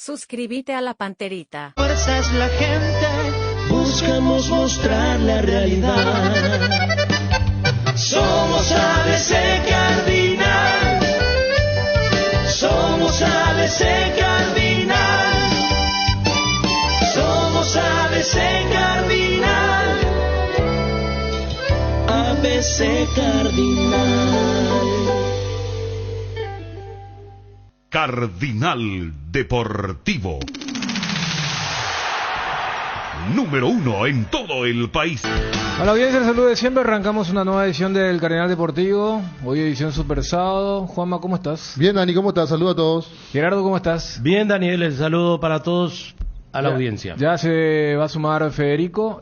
Suscríbete a La Panterita. Fuerza es la gente, buscamos mostrar la realidad. Somos ABC Cardinal. Somos ABC Cardinal. Somos ABC Cardinal. ABC Cardinal. Cardinal Deportivo. Número 1 en todo el país. A la audiencia, el saludo de siempre. Arrancamos una nueva edición del Cardinal Deportivo. Hoy edición Super Sábado. Juanma, ¿cómo estás? Bien, Dani, ¿cómo estás? Saludos a todos. Gerardo, ¿cómo estás? Bien, Daniel, el saludo para todos a la audiencia. Ya se va a sumar Federico.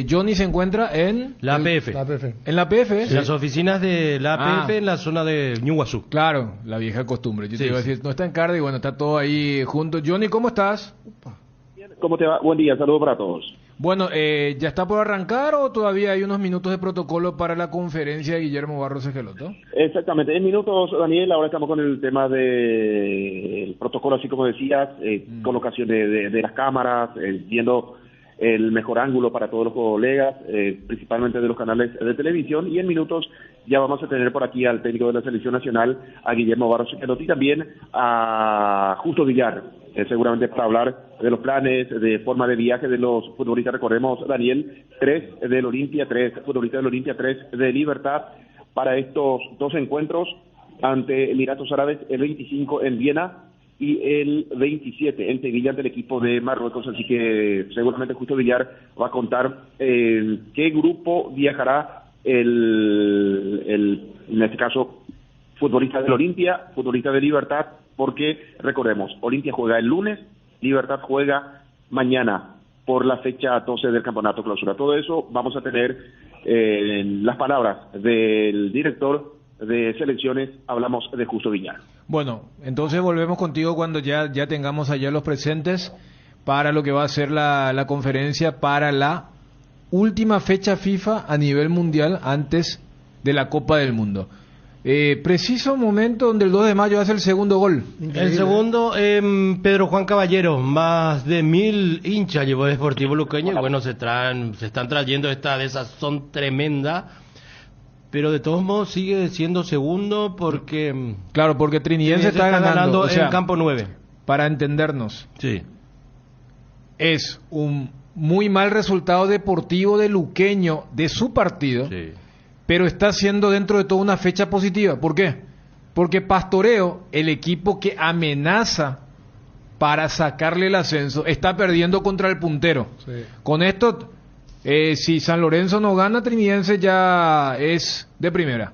Johnny se encuentra en... La APF. ¿En la APF? En las oficinas de la APF en la zona de Ñuguazú. Claro, la vieja costumbre. Yo te iba a decir, no está en Cardi, bueno, está todo ahí junto. Johnny, ¿cómo estás? ¿Cómo te va? Buen día, saludos para todos. Bueno, ¿ya está por arrancar o todavía hay unos minutos de protocolo para la conferencia de Guillermo Barros Esqueloto? Exactamente, en minutos, Daniel, ahora estamos con el tema del protocolo, así como decías, colocación de las cámaras, viendo el mejor ángulo para todos los colegas, principalmente de los canales de televisión, y en minutos ya vamos a tener por aquí al técnico de la Selección Nacional, a Guillermo Barros Esqueloto, y también a Justo Villar, seguramente para hablar de los planes, de forma de viaje de los futbolistas. Recordemos, Daniel, 3 del Olimpia, 3 futbolistas del Olimpia, 3 de Libertad, para estos dos encuentros ante Emiratos Árabes, el 25 en Viena y el 27 en Sevilla ante el equipo de Marruecos. Así que seguramente Justo Villar va a contar qué grupo viajará en este caso, futbolista del Olimpia, futbolista de Libertad, porque recordemos, Olimpia juega el lunes, Libertad juega mañana por la fecha 12 del campeonato clausura. Todo eso vamos a tener las palabras del director de selecciones. Hablamos de Justo Villar. Bueno, entonces volvemos contigo cuando ya tengamos allá los presentes para lo que va a ser la conferencia para la última fecha FIFA a nivel mundial antes de la Copa del Mundo. Preciso momento donde el 2 de mayo hace el segundo gol. Increíble. El segundo, Pedro Juan Caballero, más de 1000 hinchas llevó el Sportivo Luqueño, y bueno, se están trayendo esta de esas, son tremendas, pero de todos modos sigue siendo segundo porque... Claro, porque Trinidense está ganando, o sea, en campo 9. Para entendernos. Sí. Es un muy mal resultado deportivo de Luqueño de su partido. Sí. Pero está siendo dentro de toda una fecha positiva. ¿Por qué? Porque Pastoreo, el equipo que amenaza para sacarle el ascenso, está perdiendo contra el puntero. Sí. Con esto, si San Lorenzo no gana, Trinidense ya es de primera.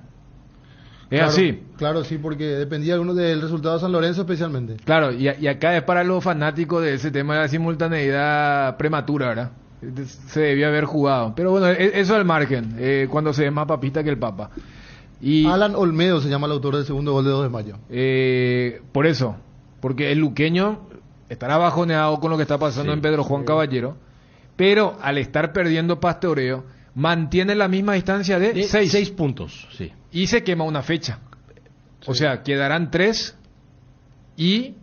Es claro, así. Claro, sí, porque dependía del resultado de San Lorenzo especialmente. Claro, y acá es para los fanáticos de ese tema de la simultaneidad prematura, ¿verdad? Se debía haber jugado, pero bueno, eso al margen, cuando se ve más papista que el Papa. Y Alan Olmedo se llama el autor del segundo gol de 2 de mayo. Por eso, porque el luqueño estará bajoneado con lo que está pasando en Pedro Juan Caballero, pero al estar perdiendo Pastoreo, mantiene la misma distancia de 6 puntos, sí. Y se quema una fecha. O sea, quedarán 3 y...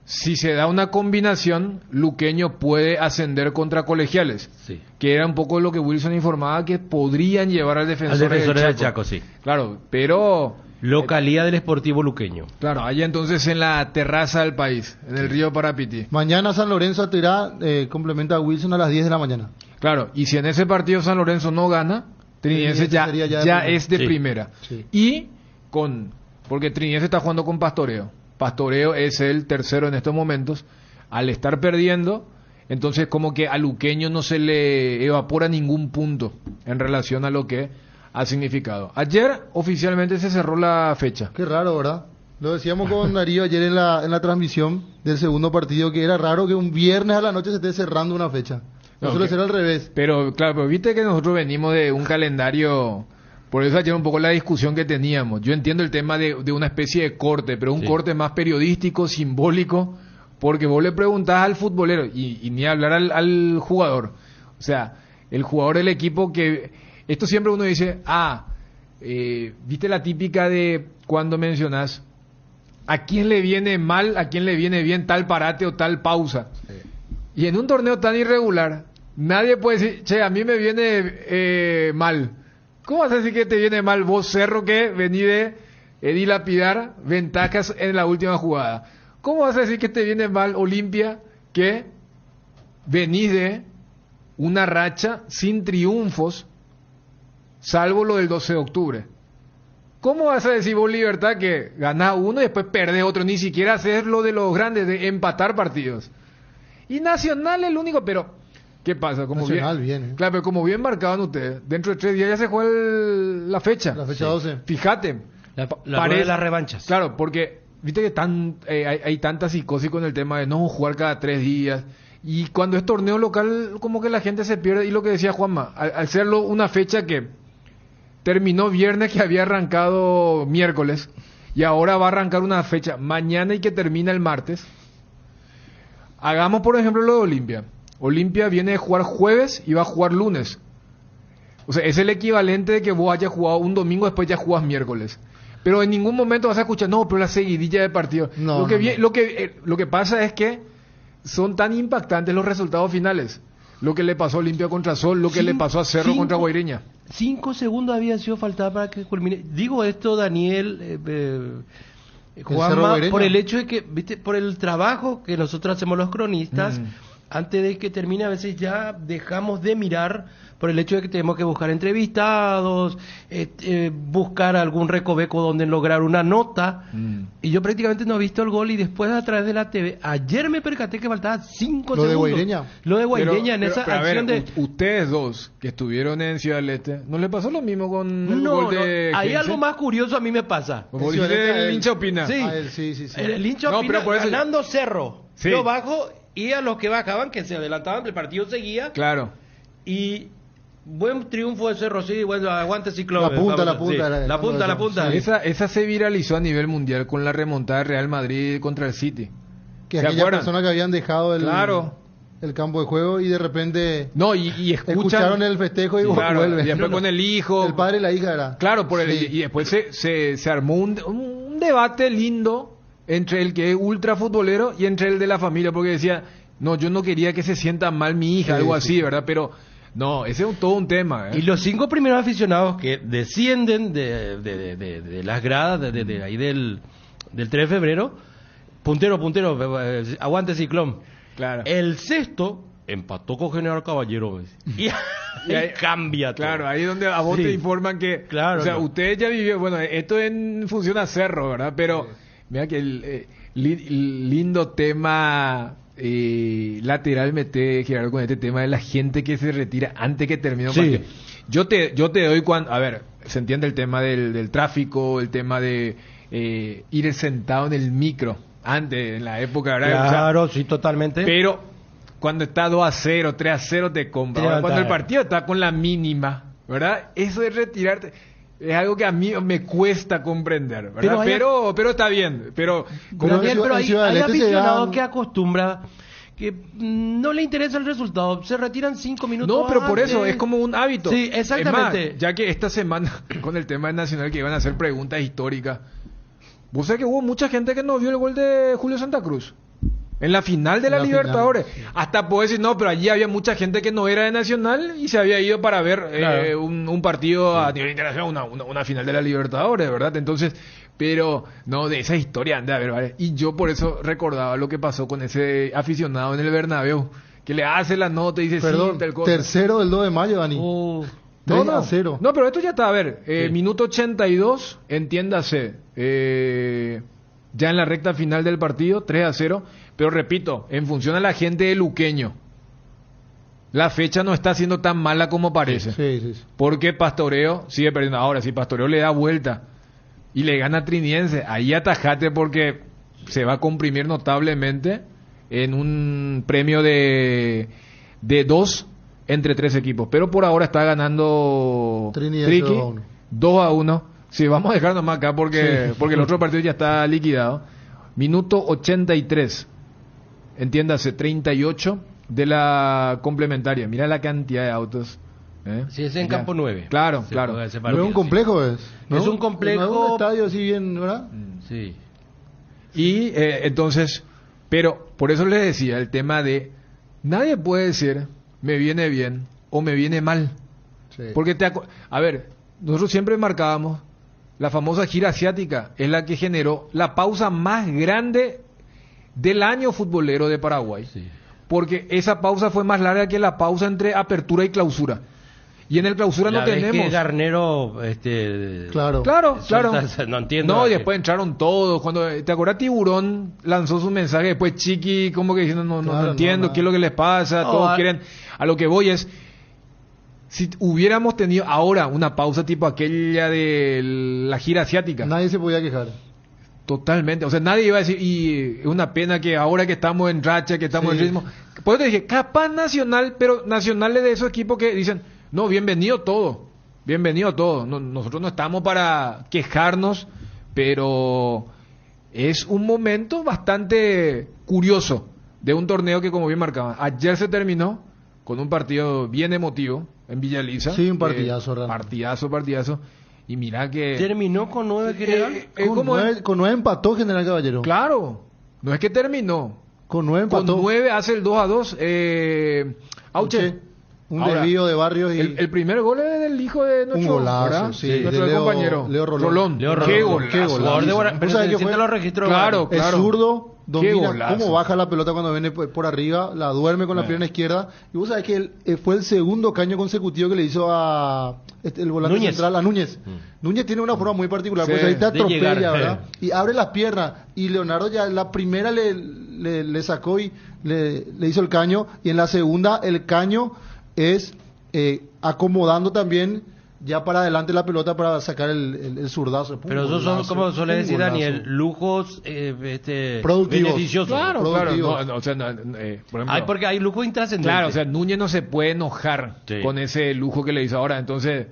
Si se da una combinación, Luqueño puede ascender contra Colegiales, sí, que era un poco lo que Wilson informaba, que podrían llevar al defensor del Chaco, sí. Claro, pero... Localía del Sportivo Luqueño. Claro, allá entonces en la terraza del país, en el río Parapiti. Mañana San Lorenzo Atirá complementa a Wilson a las 10 de la mañana. Claro, y si en ese partido San Lorenzo no gana, Trinidense ya es de primera. Sí. Y porque Trinidense está jugando con Pastoreo. Pastoreo es el tercero en estos momentos. Al estar perdiendo, entonces como que a Luqueño no se le evapora ningún punto en relación a lo que ha significado. Ayer oficialmente se cerró la fecha. Qué raro, ¿verdad? Lo decíamos con Darío ayer en la transmisión del segundo partido, que era raro que un viernes a la noche se esté cerrando una fecha. No suele ser al revés. Pero claro, pero viste que nosotros venimos de un calendario... Por eso ayer un poco la discusión que teníamos. Yo entiendo el tema de una especie de corte, pero un corte más periodístico, simbólico, porque vos le preguntás al futbolero, y ni hablar al jugador. O sea, el jugador del equipo que... Esto siempre uno dice, viste la típica de cuando mencionás, a quién le viene mal, a quién le viene bien tal parate o tal pausa. Y en un torneo tan irregular, nadie puede decir, che, a mí me viene mal. ¿Cómo vas a decir que te viene mal vos, Cerro, que vení de dilapidar ventajas en la última jugada? ¿Cómo vas a decir que te viene mal, Olimpia, que venís de una racha sin triunfos, salvo lo del 12 de octubre? ¿Cómo vas a decir vos, Libertad, que ganás uno y después perdés otro? Ni siquiera hacer lo de los grandes, de empatar partidos. Y Nacional es el único, pero ¿qué pasa? Como Nacional bien. Claro, pero como bien marcaban ustedes, dentro de 3 días ya se juega la fecha. La fecha 12. Fíjate. La rueda de las revanchas. Claro, porque viste que hay tanta psicosis con el tema de no jugar cada 3 días. Y cuando es torneo local, como que la gente se pierde. Y lo que decía Juanma, al serlo una fecha que terminó viernes, que había arrancado miércoles, y ahora va a arrancar una fecha mañana y que termina el martes. Hagamos, por ejemplo, lo de Olimpia. Olimpia viene de jugar jueves y va a jugar lunes. O sea, es el equivalente de que vos hayas jugado un domingo, después ya jugás miércoles. Pero en ningún momento vas a escuchar, no, pero la seguidilla de partidos. No, Lo que pasa es que son tan impactantes los resultados finales. Lo que le pasó a Olimpia contra Sol, lo que le pasó a Cerro contra Guaireña. 5 segundos había sido faltada para que culmine. Digo esto, Daniel, Juanma, por el hecho de que, viste, por el trabajo que nosotros hacemos los cronistas, antes de que termine a veces ya dejamos de mirar por el hecho de que tenemos que buscar entrevistados, buscar algún recoveco donde lograr una nota, y yo prácticamente no he visto el gol y después a través de la TV, ayer me percaté que faltaban 5 segundos. ¿Lo de Guaireña? Lo de Guaireña en esa pero, acción ver, ustedes dos que estuvieron en Ciudad del Este, ¿no le pasó lo mismo con el gol de hay Gense? algo más curioso a mí me pasa. Como dijiste, el hincha opina. Sí, sí. el hincha No, opina pero por eso- ganando Cerro. Sí. Yo bajo y a los que bajaban, que se adelantaban, el partido seguía. Claro. Y buen triunfo de Cerro, sí, bueno, aguante Ciclón. La punta. Sí, la punta. Sí. Esa se viralizó a nivel mundial con la remontada de Real Madrid contra el City. Que ¿Se aquellas acuerdan? personas que habían dejado el campo de juego y de repente No, y escucharon el festejo y claro, vuelven. y después con el hijo. El padre y la hija era. Claro, Sí. y después se armó un debate lindo entre el que es ultra futbolero y entre el de la familia, porque decía, no, yo no quería que se sienta mal mi hija, Sí, algo sí, así, sí. ¿verdad? Pero no, ese es todo un tema. Y los 5 primeros aficionados que descienden de las gradas de ahí del 3 de febrero, puntero, aguante Ciclón. Claro. El sexto empató con General Caballero. Y ahí cambia todo. Claro, ahí es donde a vos Sí. te informan que... Claro, o sea, no. ustedes ya vivieron... Bueno, esto funciona Cerro, ¿verdad? Pero mira que el lindo tema lateral mete Gerardo con este tema de la gente que se retira antes que termine un Sí. partido. Yo te doy cuando... A ver, se entiende el tema del tráfico, el tema de ir sentado en el micro. Antes, en la época, ¿verdad? O sea, Claro, sí, totalmente. pero cuando está 2-0, 3-0 te compra. Te Ahora, cuando el levanta. partido está con la mínima, ¿verdad? Eso de retirarte es algo que a mí me cuesta comprender, ¿verdad? Pero está bien. Pero como Daniel, pero en Ciudad hay del Este se aficionados dan- que acostumbra que no le interesa el resultado, se retiran 5 minutos no, pero por antes. eso es como un hábito. Sí, exactamente. Es más, ya que esta semana con el tema del Nacional que iban a hacer preguntas históricas, vos sabés que hubo mucha gente que no vio el gol de Julio Santa Cruz en la final de la La Libertadores. final, sí. Hasta puedo decir, no, pero allí había mucha gente que no era de Nacional y se había ido para ver Claro. un partido a nivel internacional, una final de la Libertadores, ¿verdad? Entonces, pero no, de esa historia anda a ver, ¿vale? Y yo por eso recordaba lo que pasó con ese aficionado en el Bernabéu, que le hace la nota y dice, Perdón, sí, tal cosa. tercero del 2 de mayo, Dani. 3-0. No, pero esto ya está, a ver, Sí. minuto 82, entiéndase, ya en la recta final del partido, 3-0, pero repito, en función a la gente de Luqueño, la fecha no está siendo tan mala como parece, Sí. porque Pastoreo sigue perdiendo. Ahora, si Pastoreo le da vuelta y le gana a Triniense, ahí atajate porque se va a comprimir notablemente en un premio de 2 entre 3 equipos. Pero por ahora está ganando Triniense Triqui 2-1. 2-1. Sí, vamos a dejar nomás acá porque el otro partido ya está liquidado. Minuto 83. Entiéndase, 38 de la complementaria. Mira la cantidad de autos. Sí, es en Ya. campo 9. Claro, Se claro. juega ese No partido, es un complejo, ¿no? Es un complejo- No es un estadio así bien, ¿verdad? Sí. Y entonces, pero por eso les decía el tema de nadie puede decir me viene bien o me viene mal. Sí. Porque a ver, nosotros siempre marcábamos la famosa gira asiática, es la que generó la pausa más grande del año futbolero de Paraguay. Sí. Porque esa pausa fue más larga que la pausa entre apertura y clausura. Y en el clausura La no vez tenemos. que Garnero, Claro. Claro. no entiendo. No, y después entraron todos. Cuando te acuerdas, Tiburón lanzó su mensaje, después Chiqui como que diciendo no Claro, entiendo no, qué es lo que les pasa, todos quieren. A lo que voy es, si hubiéramos tenido ahora una pausa tipo aquella de la gira asiática, Nadie se podía quejar. totalmente, o sea, nadie iba a decir, y es una pena que ahora que estamos en racha, que estamos Sí. en ritmo, por eso te dije, capaz Nacional, pero Nacional es de esos equipos que dicen, no, bienvenido todo, nosotros no estamos para quejarnos, pero es un momento bastante curioso de un torneo que, como bien marcaba, ayer se terminó con un partido bien emotivo en Villa Elisa. Sí, un partidazo, realmente. Partidazo. Y mira que... Terminó con 9 general. Con 9 empató General Caballero. Claro, no es que terminó. Con 9 Con empató. 9 hace el 2-2. Auche. Un Ahora, desvío de Barrios y el primer gol es del hijo de nuestro, un golazo, ¿verdad? sí, Nuestro de Leo- compañero. Leo Rolón. Leo Qué Rolón. golazo. Qué golazo. Jugador de ¿Vos pero sabés que siente fue? los registros. Claro. Es zurdo, Qué domina, golazo. cómo baja la pelota cuando viene por arriba, la duerme con la pierna izquierda. Y vos sabés que fue el segundo caño consecutivo que le hizo a el volante Núñez. central, a Núñez. Núñez tiene una forma muy particular, Sí, pues ahí te de atropella, llegar, ¿verdad? Y abre las piernas. Y Leonardo ya la primera le sacó y le hizo el caño. Y en la segunda, el caño es acomodando también ya para adelante la pelota para sacar el zurdazo. Pero esos son, como suele Un decir golazo. Daniel, lujos Productivos. beneficiosos. Claro. Productivo. No, o sea, por ejemplo, Ay, porque hay lujo intrascendente. claro, o sea, Núñez no se puede enojar Sí. con ese lujo que le hizo ahora. Entonces,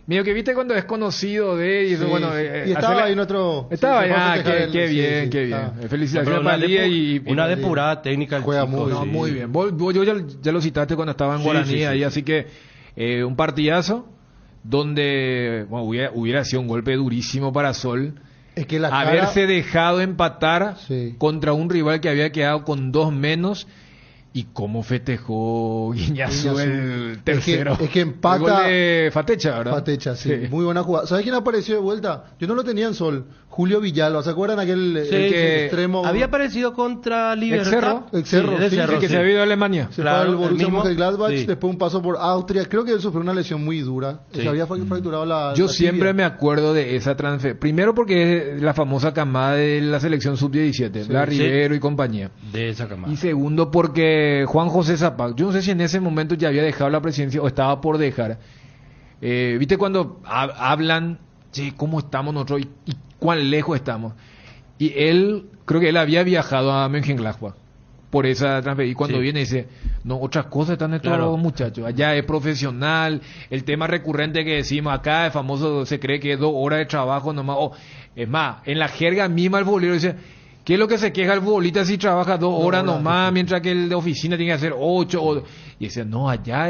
medio que viste cuando es conocido de él. Y, eso, Sí, bueno, y estaba hacerle- ahí nuestro... Estaba sí, se fue a ya, festejar qué él. bien, Sí, qué bien. está. Pero Felicitaciones una, para Lía y una depurada técnica. el Juega chico, muy no, sí. muy bien. Vos ya lo citaste cuando estaba en Sí, Guaraní sí, sí, ahí, sí. así que un partidazo donde bueno, hubiera sido un golpe durísimo para Sol Es que la cara... haberse dejado empatar Sí. contra un rival que había quedado con 2 menos. Y cómo festejó Guiñazú Guiñazú. el tercero. Es que empata- El gol de Fatecha, ¿verdad? Fatecha, sí. Muy buena jugada. ¿Sabes quién apareció de vuelta? Yo no lo tenía en Sol. Julio Villalba. ¿Se acuerdan aquel Sí, el que extremo? Había aparecido contra Libertad. Cerro. Ex Cerro, de sí, Cerro, El que sí. se había ido a Alemania. Se Claro, fue al el Borussia mismo. Mönchengladbach, Sí. después un paso por Austria. Creo que él sufrió una lesión muy dura. Sí. Se había fracturado la Yo la siempre tibia. me acuerdo de esa transfer. Primero porque es la famosa camada de la selección sub-17, Sí. Blas Sí. Rivero y compañía. De esa camada. Y segundo porque Juan José Zapac, yo no sé si en ese momento ya había dejado la presidencia o estaba por dejar. ¿Viste cuando hablan, che, cómo estamos nosotros y cuán lejos estamos? Y él, creo que él había viajado a Mönchengladbach por esa transfer. Y cuando Sí. viene dice, no, otras cosas están estos Claro. muchachos. Allá es profesional, el tema recurrente que decimos acá, es famoso, se cree que es 2 horas de trabajo nomás. O, es más, en la jerga misma el futbolero dice, ¿qué es lo que se queja el futbolista si trabaja 2 horas nomás, mientras que el de oficina tiene que hacer 8? Y dice, no, allá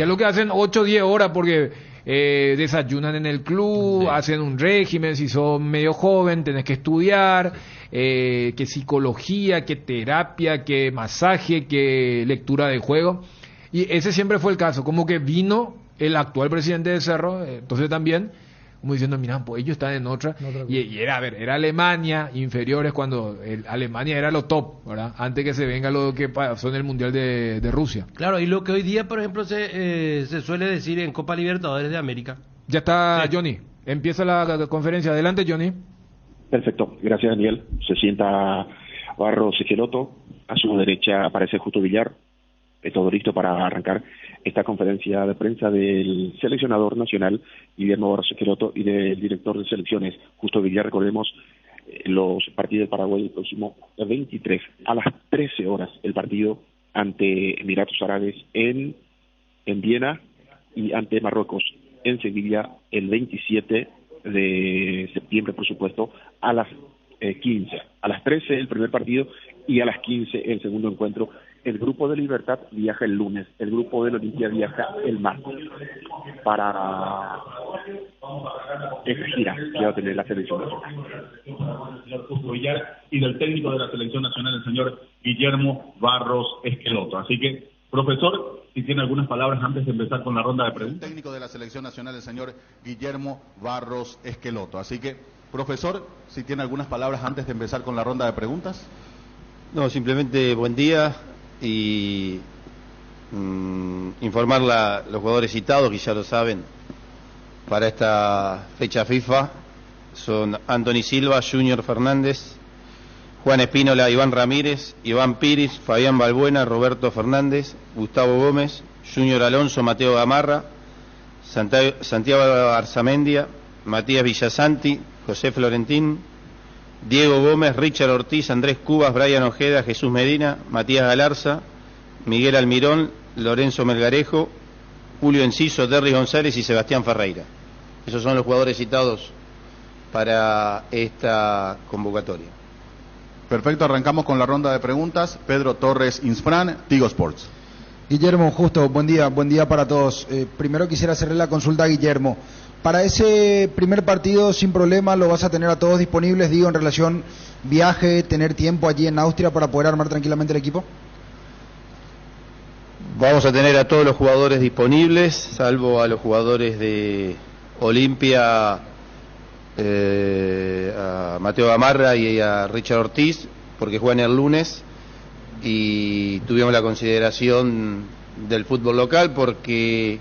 lo que hacen 8 o 10 horas porque desayunan en el club, Sí. hacen un régimen, si son medio joven tenés que estudiar, que psicología, que terapia, que masaje, que lectura de juego. Y ese siempre fue el caso, como que vino el actual presidente de Cerro, entonces también como diciendo, mira, pues ellos están en otra. Y era, a ver, era Alemania, inferiores, cuando Alemania era lo top, ¿verdad? Antes que se venga lo que pasó en el Mundial de Rusia. Claro, y lo que hoy día, por ejemplo, se suele decir en Copa Libertadores de América. Ya está Sí. Johnny. Empieza la conferencia. Adelante, Johnny. Perfecto, gracias Daniel. Se sienta Barros Esqueloto, a su derecha aparece Justo Villar, todo listo para arrancar esta conferencia de prensa del seleccionador nacional Guillermo Barros Esqueloto y del director de selecciones Justo Villar. Recordemos los partidos del Paraguay el próximo 23 a las 13 horas, el partido ante Emiratos Árabes en Viena y ante Marruecos en Sevilla el 27 de septiembre, por supuesto, a las 15. A las 13 el primer partido y a las 15 el segundo encuentro. El grupo de Libertad viaja el lunes, el grupo del Olimpia viaja el martes para esa gira que va a tener la selección nacional. Y del técnico de la selección nacional, el señor Guillermo Barros Esqueloto. Así que, profesor, si tiene algunas palabras antes de empezar con la ronda de preguntas. El técnico de la selección nacional, el señor Guillermo Barros Esqueloto. Así que, profesor, si tiene algunas palabras antes de empezar con la ronda de preguntas. No, simplemente buen día y informar a los jugadores citados, que ya lo saben, para esta fecha FIFA. Son Anthony Silva, Junior Fernández, Juan Espínola, Iván Ramírez, Iván Piris, Fabián Balbuena, Roberto Fernández, Gustavo Gómez, Junior Alonso, Mateo Gamarra, Santiago Arzamendia, Matías Villasanti, José Florentín, Diego Gómez, Richard Ortiz, Andrés Cubas, Brian Ojeda, Jesús Medina, Matías Galarza, Miguel Almirón, Lorenzo Melgarejo, Julio Enciso, Derry González y Sebastián Ferreira. Esos son los jugadores citados para esta convocatoria. Perfecto, arrancamos con la ronda de preguntas. Pedro Torres Insfran, Tigo Sports. Guillermo, justo, buen día para todos. Primero quisiera hacerle la consulta a Guillermo. Para ese primer partido, sin problema, lo vas a tener a todos disponibles, digo, en relación viaje, tener tiempo allí en Austria para poder armar tranquilamente el equipo. Vamos a tener a todos los jugadores disponibles, salvo a los jugadores de Olimpia, a Mateo Gamarra y a Richard Ortiz, porque juegan el lunes, y tuvimos la consideración del fútbol local porque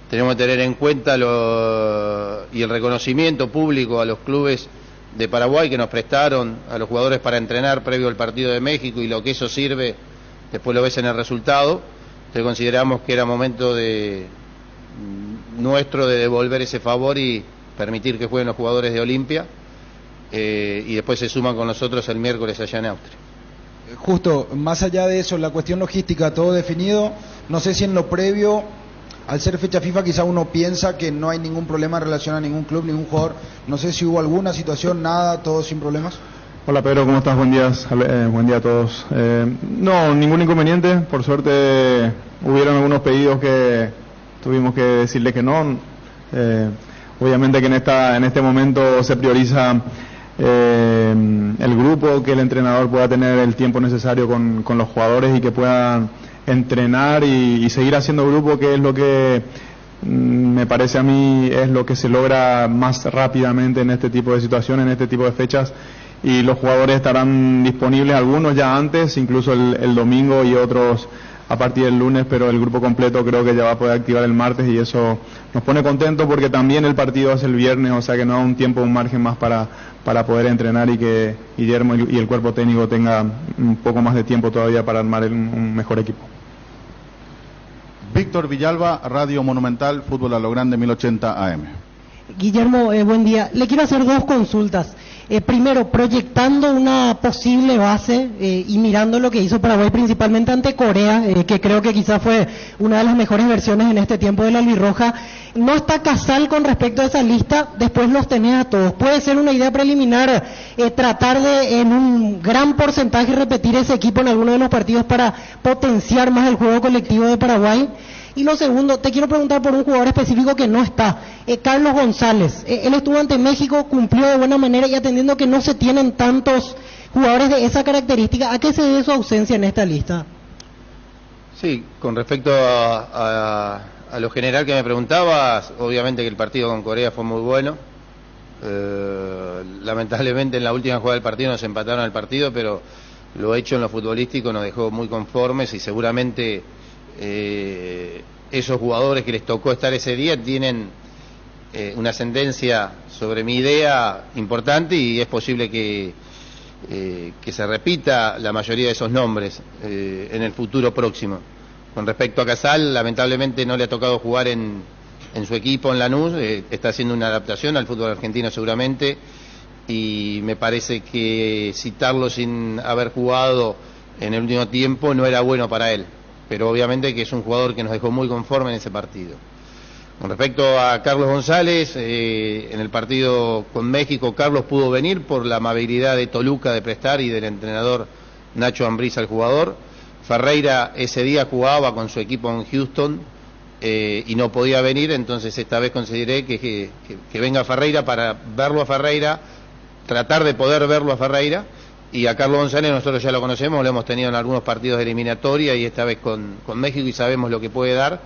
tenemos que tener en cuenta y el reconocimiento público a los clubes de Paraguay que nos prestaron a los jugadores para entrenar previo al partido de México, y lo que eso sirve después lo ves en el resultado. Entonces consideramos que era momento nuestro de devolver ese favor y permitir que jueguen los jugadores de Olimpia, y después se suman con nosotros el miércoles allá en Austria. Justo, más allá de eso, la cuestión logística, todo definido. No sé si en lo previo, al ser fecha FIFA, quizá uno piensa que no hay ningún problema en relación a ningún club, ningún jugador. No sé si hubo alguna situación, nada, todo sin problemas. Hola Pedro, ¿cómo estás? Buen día a todos. No, ningún inconveniente. Por suerte hubieron algunos pedidos que tuvimos que decirle que no. Obviamente que en este momento se prioriza el grupo, que el entrenador pueda tener el tiempo necesario con los jugadores y que puedan entrenar y seguir haciendo grupo, que es lo que me parece a mí es lo que se logra más rápidamente en este tipo de situaciones, en este tipo de fechas, y los jugadores estarán disponibles, algunos ya antes, incluso el domingo, y otros a partir del lunes, pero el grupo completo creo que ya va a poder activar el martes, y eso nos pone contentos porque también el partido es el viernes, o sea que no da un tiempo, un margen más para poder entrenar, y que Guillermo y el cuerpo técnico tenga un poco más de tiempo todavía para armar un mejor equipo. Víctor Villalba, Radio Monumental, Fútbol a lo Grande, 1080 AM. Guillermo, buen día. Le quiero hacer dos consultas. Primero, proyectando una posible base y mirando lo que hizo Paraguay principalmente ante Corea, que creo que quizás fue una de las mejores versiones en este tiempo de la albirroja, ¿no está Casal con respecto a esa lista? Después los tenés a todos. ¿Puede ser una idea preliminar tratar de en un gran porcentaje repetir ese equipo en alguno de los partidos para potenciar más el juego colectivo de Paraguay? Y lo segundo, te quiero preguntar por un jugador específico que no está, Carlos González. Él estuvo ante México, cumplió de buena manera, y atendiendo que no se tienen tantos jugadores de esa característica, ¿a qué se debe su ausencia en esta lista? Sí, con respecto a lo general que me preguntabas, obviamente que el partido con Corea fue muy bueno. Lamentablemente en la última jugada del partido nos empataron el partido, pero lo hecho en lo futbolístico nos dejó muy conformes, y seguramente esos jugadores que les tocó estar ese día tienen una ascendencia sobre mi idea importante, y es posible que se repita la mayoría de esos nombres en el futuro próximo. Con respecto a Casal, lamentablemente no le ha tocado jugar en su equipo en Lanús, está haciendo una adaptación al fútbol argentino seguramente, y me parece que citarlo sin haber jugado en el último tiempo no era bueno para él, pero obviamente que es un jugador que nos dejó muy conforme en ese partido. Con respecto a Carlos González, en el partido con México, Carlos pudo venir por la amabilidad de Toluca de prestar y del entrenador Nacho Ambriz al jugador. Ferreira ese día jugaba con su equipo en Houston y no podía venir, entonces esta vez consideré que venga Ferreira para verlo a Ferreira, tratar de poder verlo a Ferreira. Y a Carlos González nosotros ya lo conocemos, lo hemos tenido en algunos partidos de eliminatoria y esta vez con México, y sabemos lo que puede dar,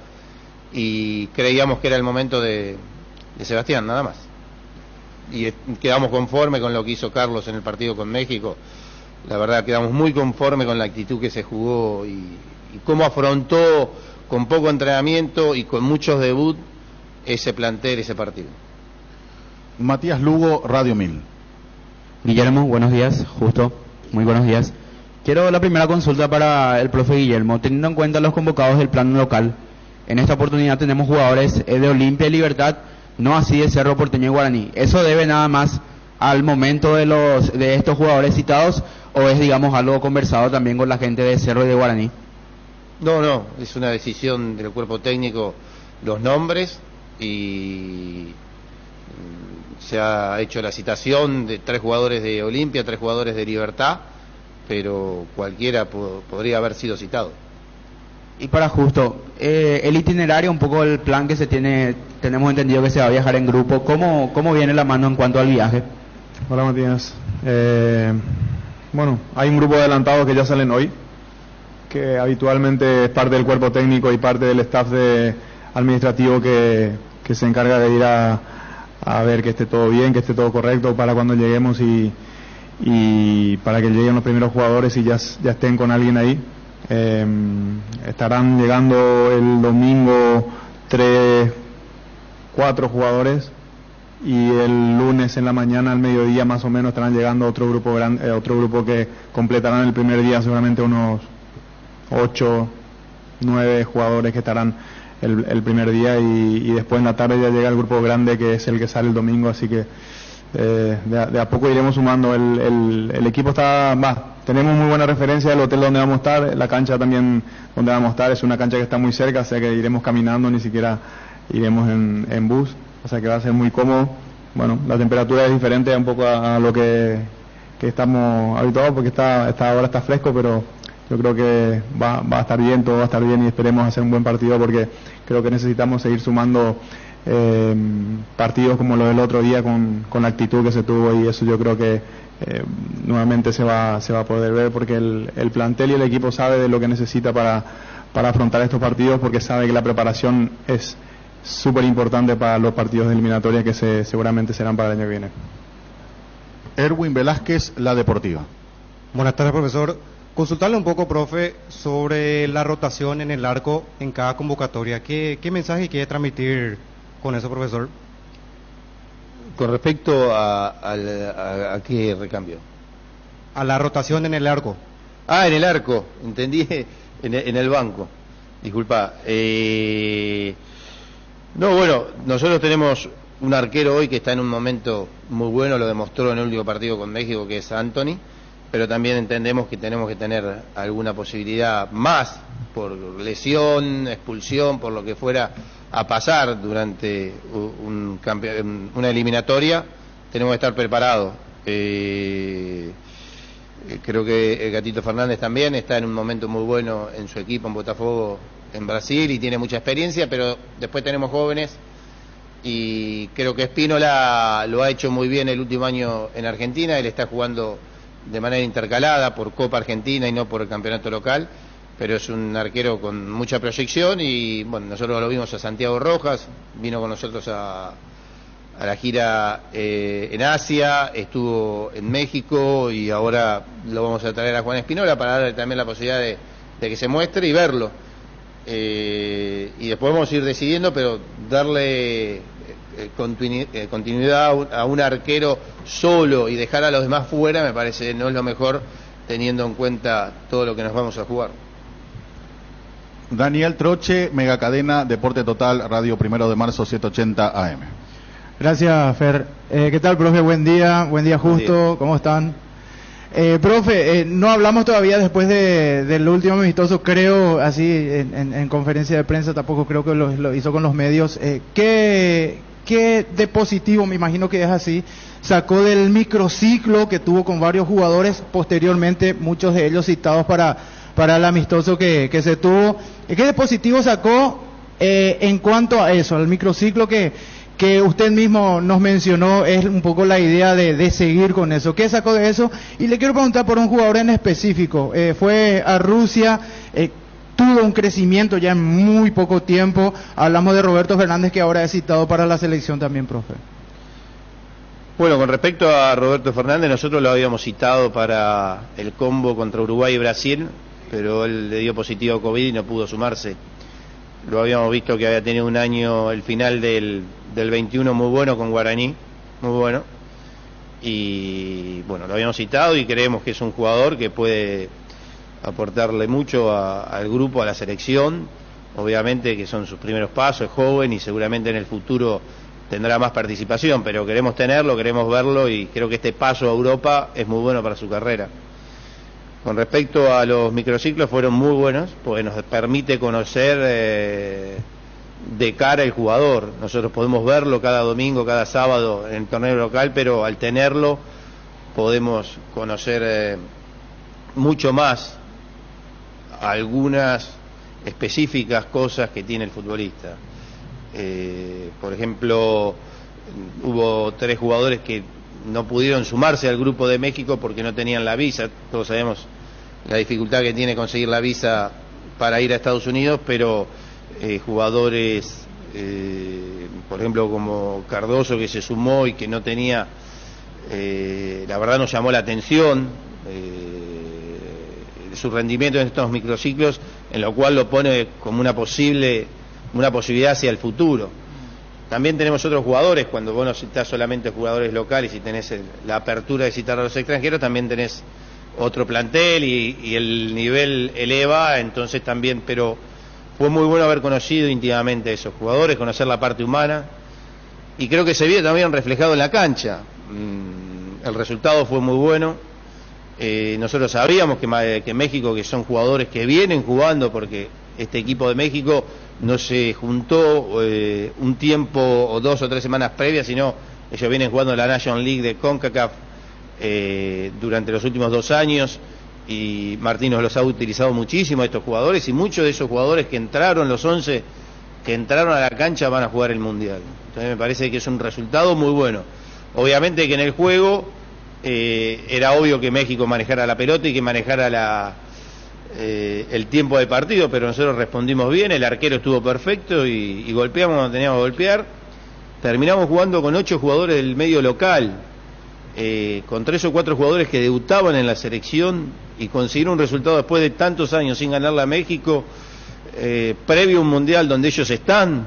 y creíamos que era el momento de Sebastián, nada más. Y quedamos conformes con lo que hizo Carlos en el partido con México. La verdad quedamos muy conformes con la actitud que se jugó y cómo afrontó con poco entrenamiento y con muchos debut ese plantel, ese partido. Matías Lugo, Radio 1000. Guillermo, buenos días, justo, muy buenos días. Quiero la primera consulta para el profe Guillermo, teniendo en cuenta los convocados del plano local. En esta oportunidad tenemos jugadores de Olimpia y Libertad, no así de Cerro Porteño y Guaraní. ¿Eso debe nada más al momento de estos jugadores citados o es, digamos, algo conversado también con la gente de Cerro y de Guaraní? No, es una decisión del cuerpo técnico los nombres, y se ha hecho la citación de 3 jugadores de Olimpia, 3 jugadores de Libertad, pero cualquiera podría haber sido citado. Y para justo, el itinerario, un poco el plan que se tiene, tenemos entendido que se va a viajar en grupo, ¿cómo viene la mano en cuanto al viaje? Hola Matías. Bueno, hay un grupo de adelantados que ya salen hoy, que habitualmente es parte del cuerpo técnico y parte del staff administrativo que se encarga de ir a ver que esté todo bien, que esté todo correcto para cuando lleguemos y para que lleguen los primeros jugadores y ya estén con alguien ahí. Estarán llegando el domingo 4 jugadores y el lunes en la mañana al mediodía más o menos estarán llegando otro grupo grande, otro grupo que completarán el primer día, seguramente unos 8, 9 jugadores que estarán el primer día y después en la tarde ya llega el grupo grande que es el que sale el domingo, así que de a poco iremos sumando. El equipo tenemos muy buena referencia del hotel donde vamos a estar, la cancha también donde vamos a estar es una cancha que está muy cerca, o sea que iremos caminando, ni siquiera iremos en bus, o sea que va a ser muy cómodo. Bueno, la temperatura es diferente un poco a lo que estamos habituados porque ahora está fresco, pero yo creo que va a estar bien, todo va a estar bien y esperemos hacer un buen partido porque creo que necesitamos seguir sumando partidos como lo del otro día con la actitud que se tuvo, y eso yo creo que nuevamente se va a poder ver porque el plantel y el equipo sabe de lo que necesita para afrontar estos partidos, porque sabe que la preparación es súper importante para los partidos de eliminatoria que seguramente serán para el año que viene. Erwin Velázquez, La Deportiva. Buenas tardes, profesor. Consultarle un poco, profe, sobre la rotación en el arco en cada convocatoria. ¿Qué mensaje quiere transmitir con eso, profesor? Con respecto a qué recambio. A la rotación en el arco. En el arco, entendí, en el banco. Disculpa. No, bueno, nosotros tenemos un arquero hoy que está en un momento muy bueno, lo demostró en el último partido con México, que es Anthony, pero también entendemos que tenemos que tener alguna posibilidad más por lesión, expulsión, por lo que fuera a pasar durante una eliminatoria. Tenemos que estar preparados. Creo que el Gatito Fernández también está en un momento muy bueno en su equipo en Botafogo, en Brasil, y tiene mucha experiencia, pero después tenemos jóvenes y creo que Espínola lo ha hecho muy bien el último año en Argentina. Él está jugando de manera intercalada por Copa Argentina y no por el campeonato local, pero es un arquero con mucha proyección y bueno, nosotros lo vimos a Santiago Rojas, vino con nosotros a la gira en Asia, estuvo en México y ahora lo vamos a traer a Juan Espínola para darle también la posibilidad de que se muestre y verlo. Y después vamos a ir decidiendo, pero darle continuidad a un arquero solo y dejar a los demás fuera me parece no es lo mejor, teniendo en cuenta todo lo que nos vamos a jugar. Daniel Troche, Megacadena, Deporte Total, Radio 1 de Marzo, 780 AM. Gracias, Fer. ¿Qué tal, profe? Buen día justo, ¿cómo están? Profe, no hablamos todavía después del último amistoso, creo, así en conferencia de prensa, tampoco creo que lo hizo con los medios. ¿Qué ¿qué de positivo, me imagino que es así, sacó del microciclo que tuvo con varios jugadores posteriormente, muchos de ellos citados para el amistoso que se tuvo? ¿Qué de positivo sacó en cuanto a eso, al microciclo que usted mismo nos mencionó? Es un poco la idea de seguir con eso. ¿Qué sacó de eso? Y le quiero preguntar por un jugador en específico. Fue a Rusia, tuvo un crecimiento ya en muy poco tiempo. Hablamos de Roberto Fernández, que ahora es citado para la selección también, profe. Bueno, con respecto a Roberto Fernández, nosotros lo habíamos citado para el combo contra Uruguay y Brasil, pero él le dio positivo a COVID y no pudo sumarse. Lo habíamos visto que había tenido un año, el final del 21 muy bueno con Guaraní, muy bueno. Y bueno, lo habíamos citado y creemos que es un jugador que puede aportarle mucho al grupo, a la selección. Obviamente que son sus primeros pasos, es joven y seguramente en el futuro tendrá más participación, pero queremos tenerlo, queremos verlo y creo que este paso a Europa es muy bueno para su carrera. Con respecto a los microciclos, fueron muy buenos, porque nos permite conocer de cara el jugador. Nosotros podemos verlo cada domingo, cada sábado en el torneo local, pero al tenerlo podemos conocer mucho más algunas específicas cosas que tiene el futbolista. Por ejemplo, hubo 3 jugadores que no pudieron sumarse al grupo de México porque no tenían la visa. Todos sabemos la dificultad que tiene conseguir la visa para ir a Estados Unidos, pero jugadores, por ejemplo, como Cardoso, que se sumó y que no tenía, la verdad nos llamó la atención su rendimiento en estos microciclos, en lo cual lo pone como una posibilidad hacia el futuro. También tenemos otros jugadores, cuando vos no citás solamente jugadores locales y tenés la apertura de citar a los extranjeros, también tenés otro plantel y el nivel eleva, entonces también, pero fue muy bueno haber conocido íntimamente a esos jugadores, conocer la parte humana, y creo que se vio también reflejado en la cancha. El resultado fue muy bueno. Nosotros sabíamos que México, que son jugadores que vienen jugando, porque este equipo de México no se juntó un tiempo o 2 o 3 semanas previas, sino ellos vienen jugando la National League de CONCACAF durante los últimos 2 años, y Martín nos los ha utilizado muchísimo a estos jugadores, y muchos de esos jugadores que entraron, los 11 que entraron a la cancha, van a jugar el Mundial. Entonces me parece que es un resultado muy bueno. Obviamente que en el juego era obvio que México manejara la pelota y que manejara el tiempo de partido, pero nosotros respondimos bien, el arquero estuvo perfecto y golpeamos cuando teníamos que golpear. Terminamos jugando con 8 jugadores del medio local, con 3 o 4 jugadores que debutaban en la selección, y conseguir un resultado después de tantos años sin ganarle a México, previo a un mundial donde ellos están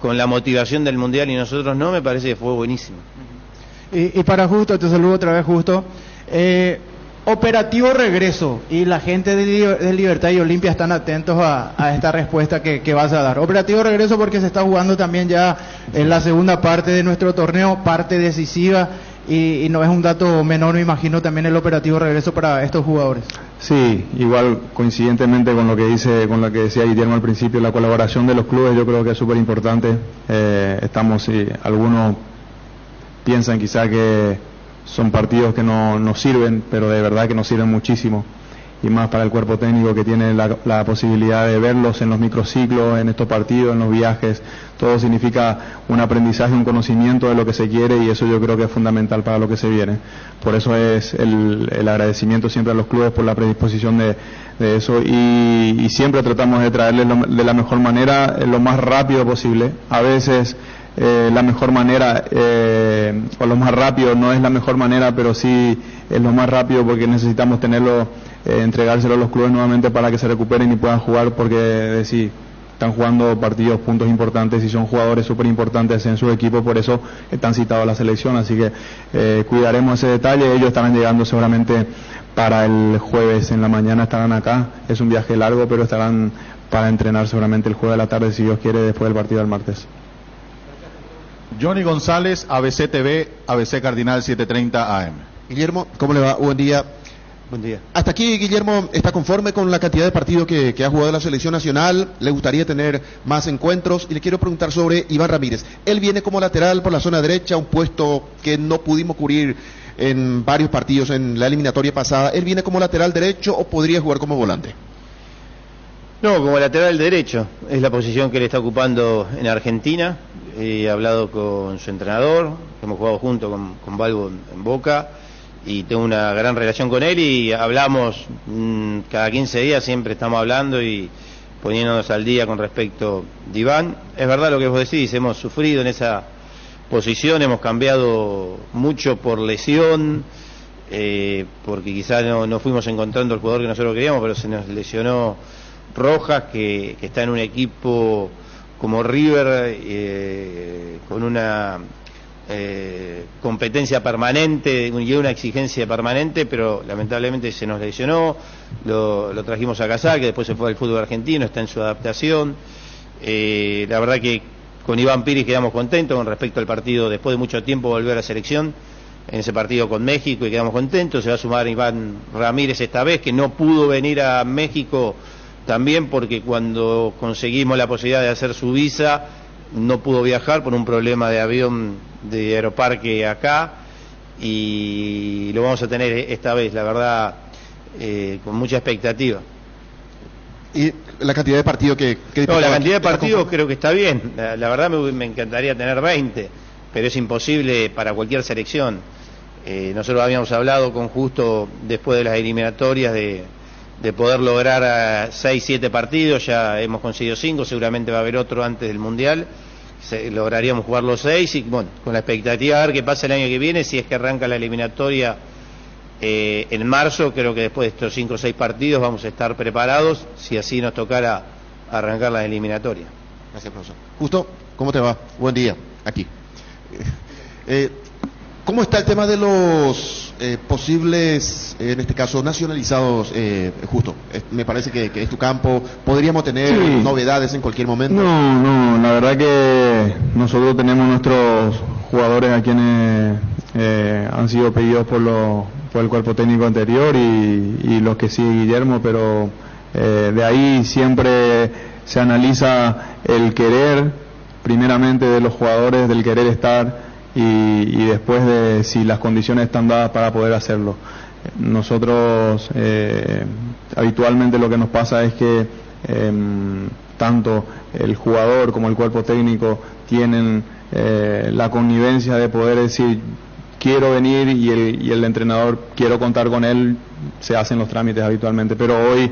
con la motivación del mundial y nosotros no, me parece que fue buenísimo. Y para Justo, te saludo otra vez, Justo. Operativo regreso, y la gente de Libertad y Olimpia están atentos a esta respuesta que vas a dar. Operativo regreso porque se está jugando también ya en la segunda parte de nuestro torneo, parte decisiva, y no es un dato menor, me imagino, también el operativo regreso para estos jugadores. Sí, igual coincidentemente con lo que decía Guillermo al principio, la colaboración de los clubes yo creo que es súper importante. Algunos piensan quizá que son partidos que no nos sirven, pero de verdad que nos sirven muchísimo, y más para el cuerpo técnico que tiene la posibilidad de verlos en los microciclos, en estos partidos, en los viajes. Todo significa un aprendizaje, un conocimiento de lo que se quiere, y eso yo creo que es fundamental para lo que se viene. Por eso es el agradecimiento siempre a los clubes por la predisposición de eso, y siempre tratamos de traerles de la mejor manera, lo más rápido posible. A veces la mejor manera o lo más rápido no es la mejor manera, pero sí es lo más rápido, porque necesitamos tenerlo, entregárselo a los clubes nuevamente para que se recuperen y puedan jugar, porque están jugando partidos, puntos importantes, y son jugadores súper importantes en su equipo, por eso están citados a la selección. Así que cuidaremos ese detalle. Ellos estarán llegando seguramente para el jueves en la mañana, estarán acá. Es un viaje largo, pero estarán para entrenar seguramente el jueves de la tarde, si Dios quiere, después del partido del martes. Johnny González, ABC TV, ABC Cardinal 730 AM. Guillermo, ¿cómo le va? Buen día. Buen día. Hasta aquí, Guillermo, ¿está conforme con la cantidad de partidos que ha jugado la selección nacional? ¿Le gustaría tener más encuentros? Y le quiero preguntar sobre Iván Ramírez. Él viene como lateral por la zona derecha, un puesto que no pudimos cubrir en varios partidos en la eliminatoria pasada. ¿Él viene como lateral derecho o podría jugar como volante? No, como lateral derecho. Es la posición que él está ocupando en Argentina. He hablado con su entrenador, hemos jugado junto con Balbo en Boca, y tengo una gran relación con él y hablamos cada 15 días, siempre estamos hablando y poniéndonos al día con respecto de Iván. Es verdad lo que vos decís, hemos sufrido en esa posición, hemos cambiado mucho por lesión, porque quizás no fuimos encontrando el jugador que nosotros queríamos, pero se nos lesionó Rojas, que está en un equipo como River, con una competencia permanente y una exigencia permanente, pero lamentablemente se nos lesionó. Lo trajimos a Casal, que después se fue al fútbol argentino, está en su adaptación. La verdad que con Iván Piris quedamos contentos con respecto al partido, después de mucho tiempo volvió a la selección en ese partido con México y quedamos contentos. Se va a sumar Iván Ramírez esta vez, que no pudo venir a México también porque cuando conseguimos la posibilidad de hacer su visa no pudo viajar por un problema de avión de Aeroparque acá, y lo vamos a tener esta vez, la verdad, con mucha expectativa. ¿Y la cantidad de partidos No, la cantidad de partidos creo que está bien. La verdad me encantaría tener 20, pero es imposible para cualquier selección. Nosotros habíamos hablado con Justo después de las eliminatorias de poder lograr 6, 7 partidos, ya hemos conseguido 5, seguramente va a haber otro antes del Mundial, lograríamos jugar los 6 y bueno, con la expectativa de ver qué pasa el año que viene, si es que arranca la eliminatoria en marzo. Creo que después de estos 5 o 6 partidos vamos a estar preparados, si así nos tocara arrancar la eliminatoria. Gracias, profesor. Justo, ¿cómo te va? Buen día, aquí. ¿Cómo está el tema de los posibles, en este caso, nacionalizados, Justo? Me parece que es tu campo. ¿Podríamos tener novedades en cualquier momento? No, la verdad que nosotros tenemos nuestros jugadores a quienes han sido pedidos por el cuerpo técnico anterior y los que sigue Guillermo, pero de ahí siempre se analiza el querer, primeramente de los jugadores, del querer estar, y después de si las condiciones están dadas para poder hacerlo. Nosotros habitualmente lo que nos pasa es que tanto el jugador como el cuerpo técnico tienen la connivencia de poder decir quiero venir, y el entrenador quiero contar con él. Se hacen los trámites habitualmente, pero hoy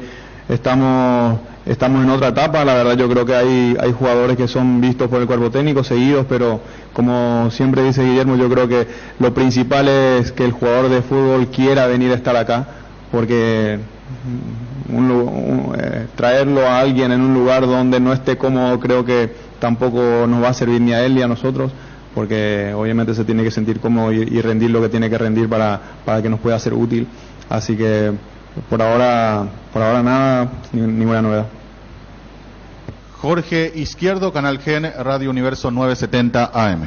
estamos en otra etapa. La verdad, yo creo que hay jugadores que son vistos por el cuerpo técnico, seguidos, pero como siempre dice Guillermo, yo creo que lo principal es que el jugador de fútbol quiera venir a estar acá, porque traerlo a alguien en un lugar donde no esté cómodo creo que tampoco nos va a servir ni a él ni a nosotros, porque obviamente se tiene que sentir cómodo y rendir lo que tiene que rendir para que nos pueda ser útil. Así que por ahora nada, ninguna novedad. Jorge Izquierdo, Canal Gen, Radio Universo 970 AM.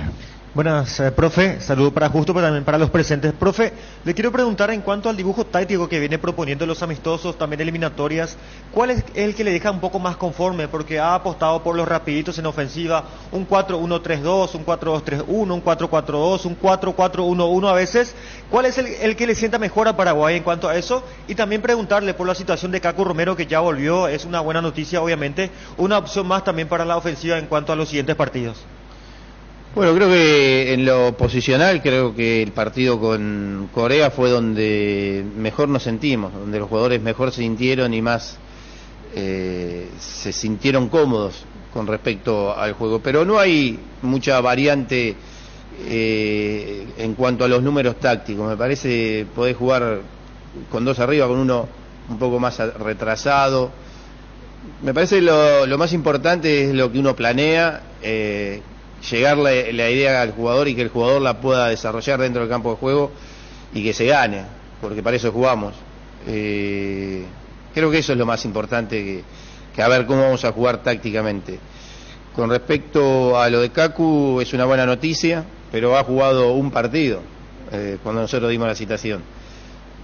Buenas, profe, saludo para Justo, pero también para los presentes. Profe, le quiero preguntar en cuanto al dibujo táctico que viene proponiendo los amistosos, también eliminatorias, ¿cuál es el que le deja un poco más conforme? Porque ha apostado por los rapiditos en ofensiva, un 4-1-3-2, un 4-2-3-1, un 4-4-2, un 4-4-1-1 a veces. ¿Cuál es el que le sienta mejor a Paraguay en cuanto a eso? Y también preguntarle por la situación de Caco Romero, que ya volvió, es una buena noticia obviamente, una opción más también para la ofensiva en cuanto a los siguientes partidos. Bueno, creo que en lo posicional, creo que el partido con Corea fue donde mejor nos sentimos, donde los jugadores mejor se sintieron y más se sintieron cómodos con respecto al juego. Pero no hay mucha variante en cuanto a los números tácticos. Me parece podés jugar con 2 arriba, con uno un poco más retrasado. Me parece lo más importante es lo que uno planea, llegar la idea al jugador y que el jugador la pueda desarrollar dentro del campo de juego y que se gane, porque para eso jugamos. Creo que eso es lo más importante, que a ver cómo vamos a jugar tácticamente. Con respecto a lo de Cacu, es una buena noticia, pero ha jugado un partido cuando nosotros dimos la citación.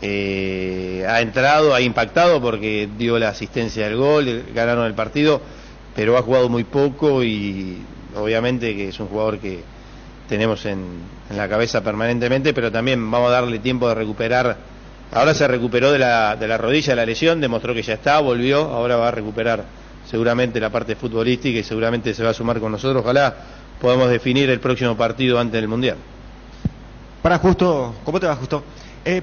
ha entrado, ha impactado porque dio la asistencia del gol, ganaron el partido, pero ha jugado muy poco y obviamente que es un jugador que tenemos en la cabeza permanentemente, pero también vamos a darle tiempo de recuperar. Ahora se recuperó de la rodilla, de la lesión, demostró que ya está, volvió, ahora va a recuperar seguramente la parte futbolística y seguramente se va a sumar con nosotros. Ojalá podamos definir el próximo partido antes del Mundial. Para Justo, ¿cómo te va, Justo?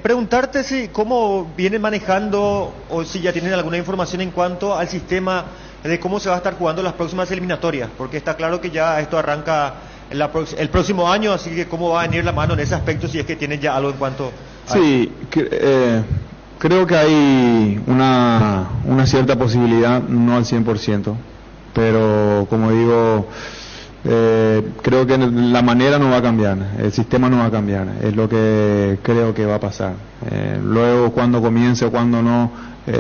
Preguntarte si cómo vienen manejando o si ya tienen alguna información en cuanto al sistema de cómo se va a estar jugando las próximas eliminatorias, porque está claro que ya esto arranca el próximo año, así que cómo va a venir la mano en ese aspecto, si es que tienen ya algo en cuanto a... Sí, creo que hay una cierta posibilidad, no al 100%, pero como digo, creo que la manera no va a cambiar, el sistema no va a cambiar, es lo que creo que va a pasar. Luego, cuando comience o cuando no,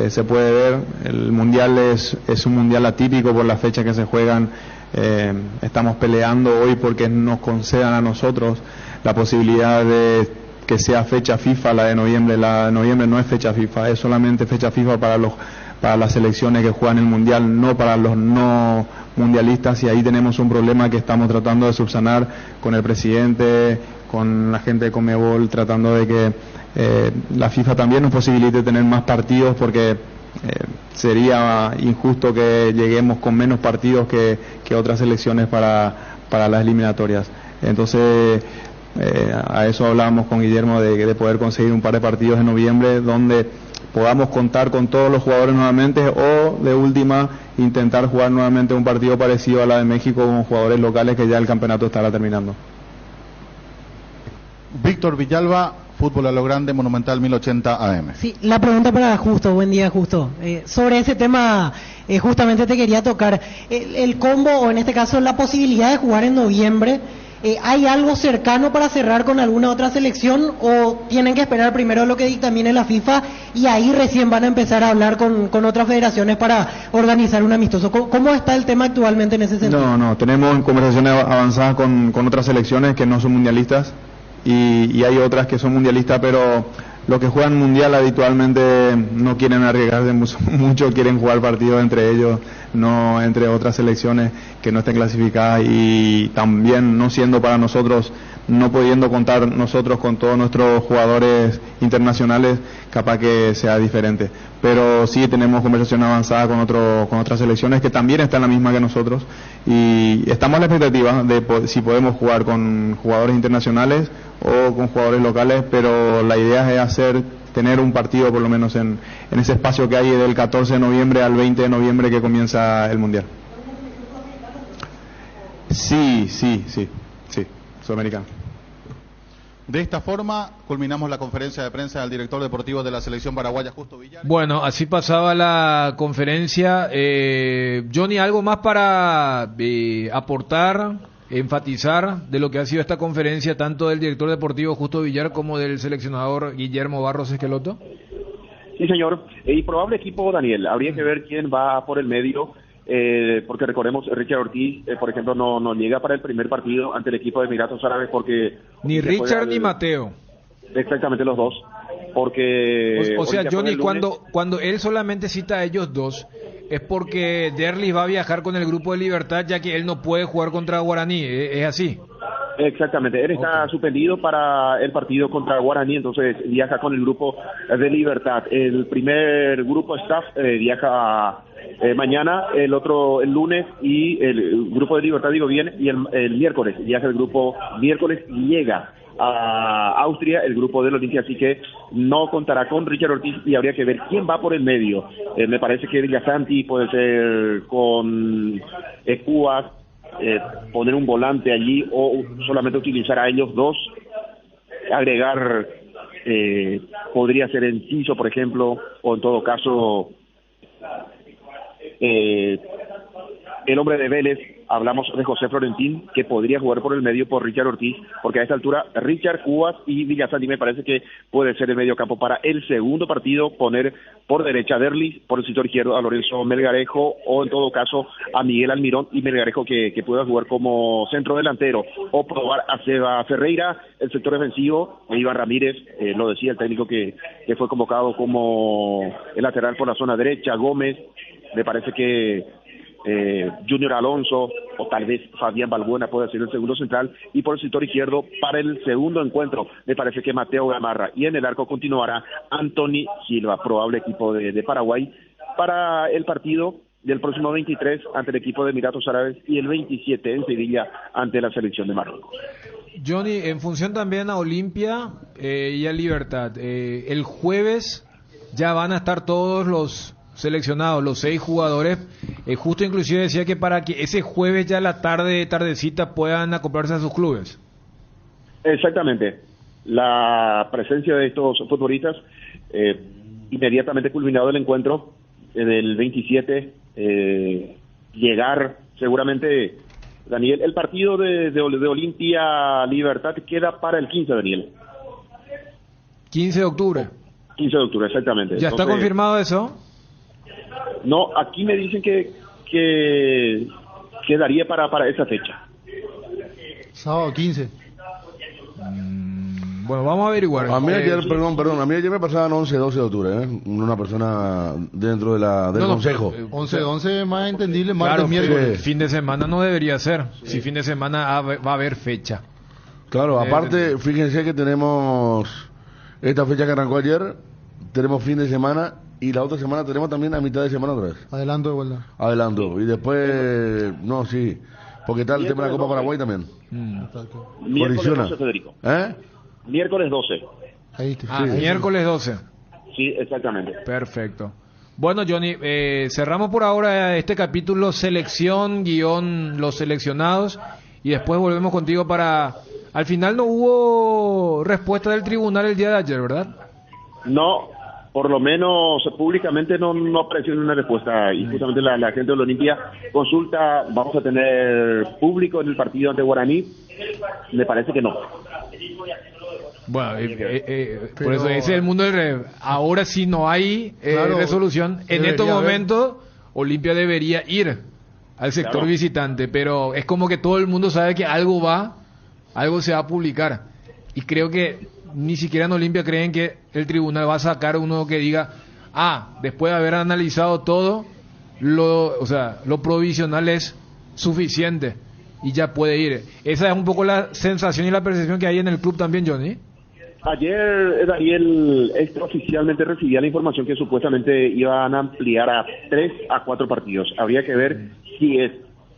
se puede ver. El mundial es un mundial atípico por las fechas que se juegan. Estamos peleando hoy porque nos concedan a nosotros la posibilidad de que sea fecha FIFA la de noviembre. La de noviembre no es fecha FIFA, es solamente fecha FIFA para las selecciones que juegan el mundial, no para los no mundialistas, y ahí tenemos un problema que estamos tratando de subsanar con el presidente, con la gente de Conmebol, tratando de que la FIFA también nos posibilite tener más partidos, porque sería injusto que lleguemos con menos partidos que otras selecciones para las eliminatorias. Entonces a eso hablábamos con Guillermo, de poder conseguir un par de partidos en noviembre donde podamos contar con todos los jugadores nuevamente, o de última intentar jugar nuevamente un partido parecido a la de México con jugadores locales, que ya el campeonato estará terminando. Víctor Villalba, Fútbol a lo Grande, Monumental 1080 AM. Sí, la pregunta para Justo, buen día Justo. Sobre ese tema justamente te quería tocar. El combo, o en este caso la posibilidad de jugar en noviembre, ¿hay algo cercano para cerrar con alguna otra selección o tienen que esperar primero lo que dictamine la FIFA y ahí recién van a empezar a hablar con otras federaciones para organizar un amistoso? ¿Cómo está el tema actualmente en ese sentido? No, tenemos conversaciones avanzadas con otras selecciones que no son mundialistas y hay otras que son mundialistas, pero los que juegan mundial habitualmente no quieren arriesgarse mucho, quieren jugar partidos entre ellos, no entre otras selecciones que no estén clasificadas, y también no siendo para nosotros, no pudiendo contar nosotros con todos nuestros jugadores internacionales, capaz que sea diferente. Pero sí tenemos conversación avanzada con otras selecciones que también están la misma que nosotros, y estamos a la expectativa de si podemos jugar con jugadores internacionales o con jugadores locales, pero la idea es tener un partido por lo menos en ese espacio que hay del 14 de noviembre al 20 de noviembre que comienza el Mundial. Sí, sudamericano. De esta forma culminamos la conferencia de prensa del director deportivo de la selección paraguaya, Justo Villar. Bueno, así pasaba la conferencia. Johnny, ¿algo más para aportar, enfatizar de lo que ha sido esta conferencia, tanto del director deportivo Justo Villar como del seleccionador Guillermo Barros Esqueloto? Sí, señor. Y probable equipo, Daniel. Habría que ver quién va por el medio. Porque recordemos, Richard Ortiz, por ejemplo, no llega para el primer partido ante el equipo de Emiratos Árabes porque... Ni Richard ni Mateo. Exactamente, los dos. Porque... O sea, Johnny, cuando él solamente cita a ellos dos, es porque Derlis va a viajar con el grupo de Libertad, ya que él no puede jugar contra Guaraní, ¿es así? Exactamente, él está suspendido para el partido contra Guaraní, entonces viaja con el grupo de Libertad. El primer grupo staff viaja mañana, el otro el lunes, y el grupo de Libertad, viene, y el miércoles viaja el grupo, miércoles llega a Austria el grupo del Olimpia, así que no contará con Richard Ortiz y habría que ver quién va por el medio. Me parece que Villasanti puede ser con Cubas, poner un volante allí o solamente utilizar a ellos dos, agregar podría ser Enciso, por ejemplo, o en todo caso el hombre de Vélez, hablamos de José Florentín, que podría jugar por el medio por Richard Ortiz, porque a esta altura Richard, Cubas y Villasandi me parece que puede ser el medio campo para el segundo partido, poner por derecha a Derlis, por el sector izquierdo a Lorenzo Melgarejo, o en todo caso a Miguel Almirón y Melgarejo que pueda jugar como centro delantero, o probar a Seba Ferreira, el sector defensivo, Iván Ramírez, lo decía el técnico que fue convocado como el lateral por la zona derecha, Gómez, me parece que Junior Alonso o tal vez Fabián Balbuena puede ser el segundo central, y por el sector izquierdo para el segundo encuentro me parece que Mateo Gamarra, y en el arco continuará Anthony Silva, probable equipo de Paraguay para el partido del próximo 23 ante el equipo de Emiratos Árabes y el 27 en Sevilla ante la selección de Marruecos. Johnny, en función también a Olimpia y a Libertad, el jueves ya van a estar todos los seleccionados, los 6 jugadores, justo inclusive decía que para que ese jueves ya la tardecita puedan acoplarse a sus clubes. Exactamente, la presencia de estos futbolistas inmediatamente culminado el encuentro del 27, llegar seguramente, Daniel, el partido de Olimpia Libertad queda para el 15, Daniel. 15 de octubre. 15 de octubre, exactamente. ¿Ya está confirmado eso? No, aquí me dicen que quedaría para esa fecha. Sábado 15. Bueno, vamos a averiguar. A mí ayer, perdón, a mí ayer me pasaban 11-12 de octubre, una persona dentro del consejo. 11 más entendible, martes, claro, miércoles. Fin de semana no debería ser. Sí. Si fin de semana va a haber fecha. Claro, aparte, fíjense que tenemos esta fecha que arrancó ayer, tenemos fin de semana, y la otra semana tenemos también a mitad de semana otra vez. Adelanto de vuelta. Adelanto. Y después, no, sí, porque está el tema de la Copa Paraguay también. Miércoles 12, Federico. Miércoles 12. Ahí miércoles 12. Sí, exactamente. Perfecto. Bueno, Johnny, cerramos por ahora este capítulo selección, los seleccionados, y después volvemos contigo para... Al final no hubo respuesta del tribunal el día de ayer, ¿verdad? No, por lo menos públicamente no apareció una respuesta, y justamente la gente de la Olimpia consulta, vamos a tener público en el partido ante Guaraní, me parece que no. Bueno, por eso ese es el mundo del revés. Ahora sí no hay resolución. En estos momentos Olimpia debería ir al sector visitante, pero es como que todo el mundo sabe que algo se va a publicar, y creo que ni siquiera en Olimpia creen que el tribunal va a sacar uno que diga, después de haber analizado todo, lo provisional es suficiente y ya puede ir. Esa es un poco la sensación y la percepción que hay en el club también, Johnny. Ayer, Daniel, extraoficialmente recibía la información que supuestamente iban a ampliar a 3 a 4 partidos. Habría que ver si es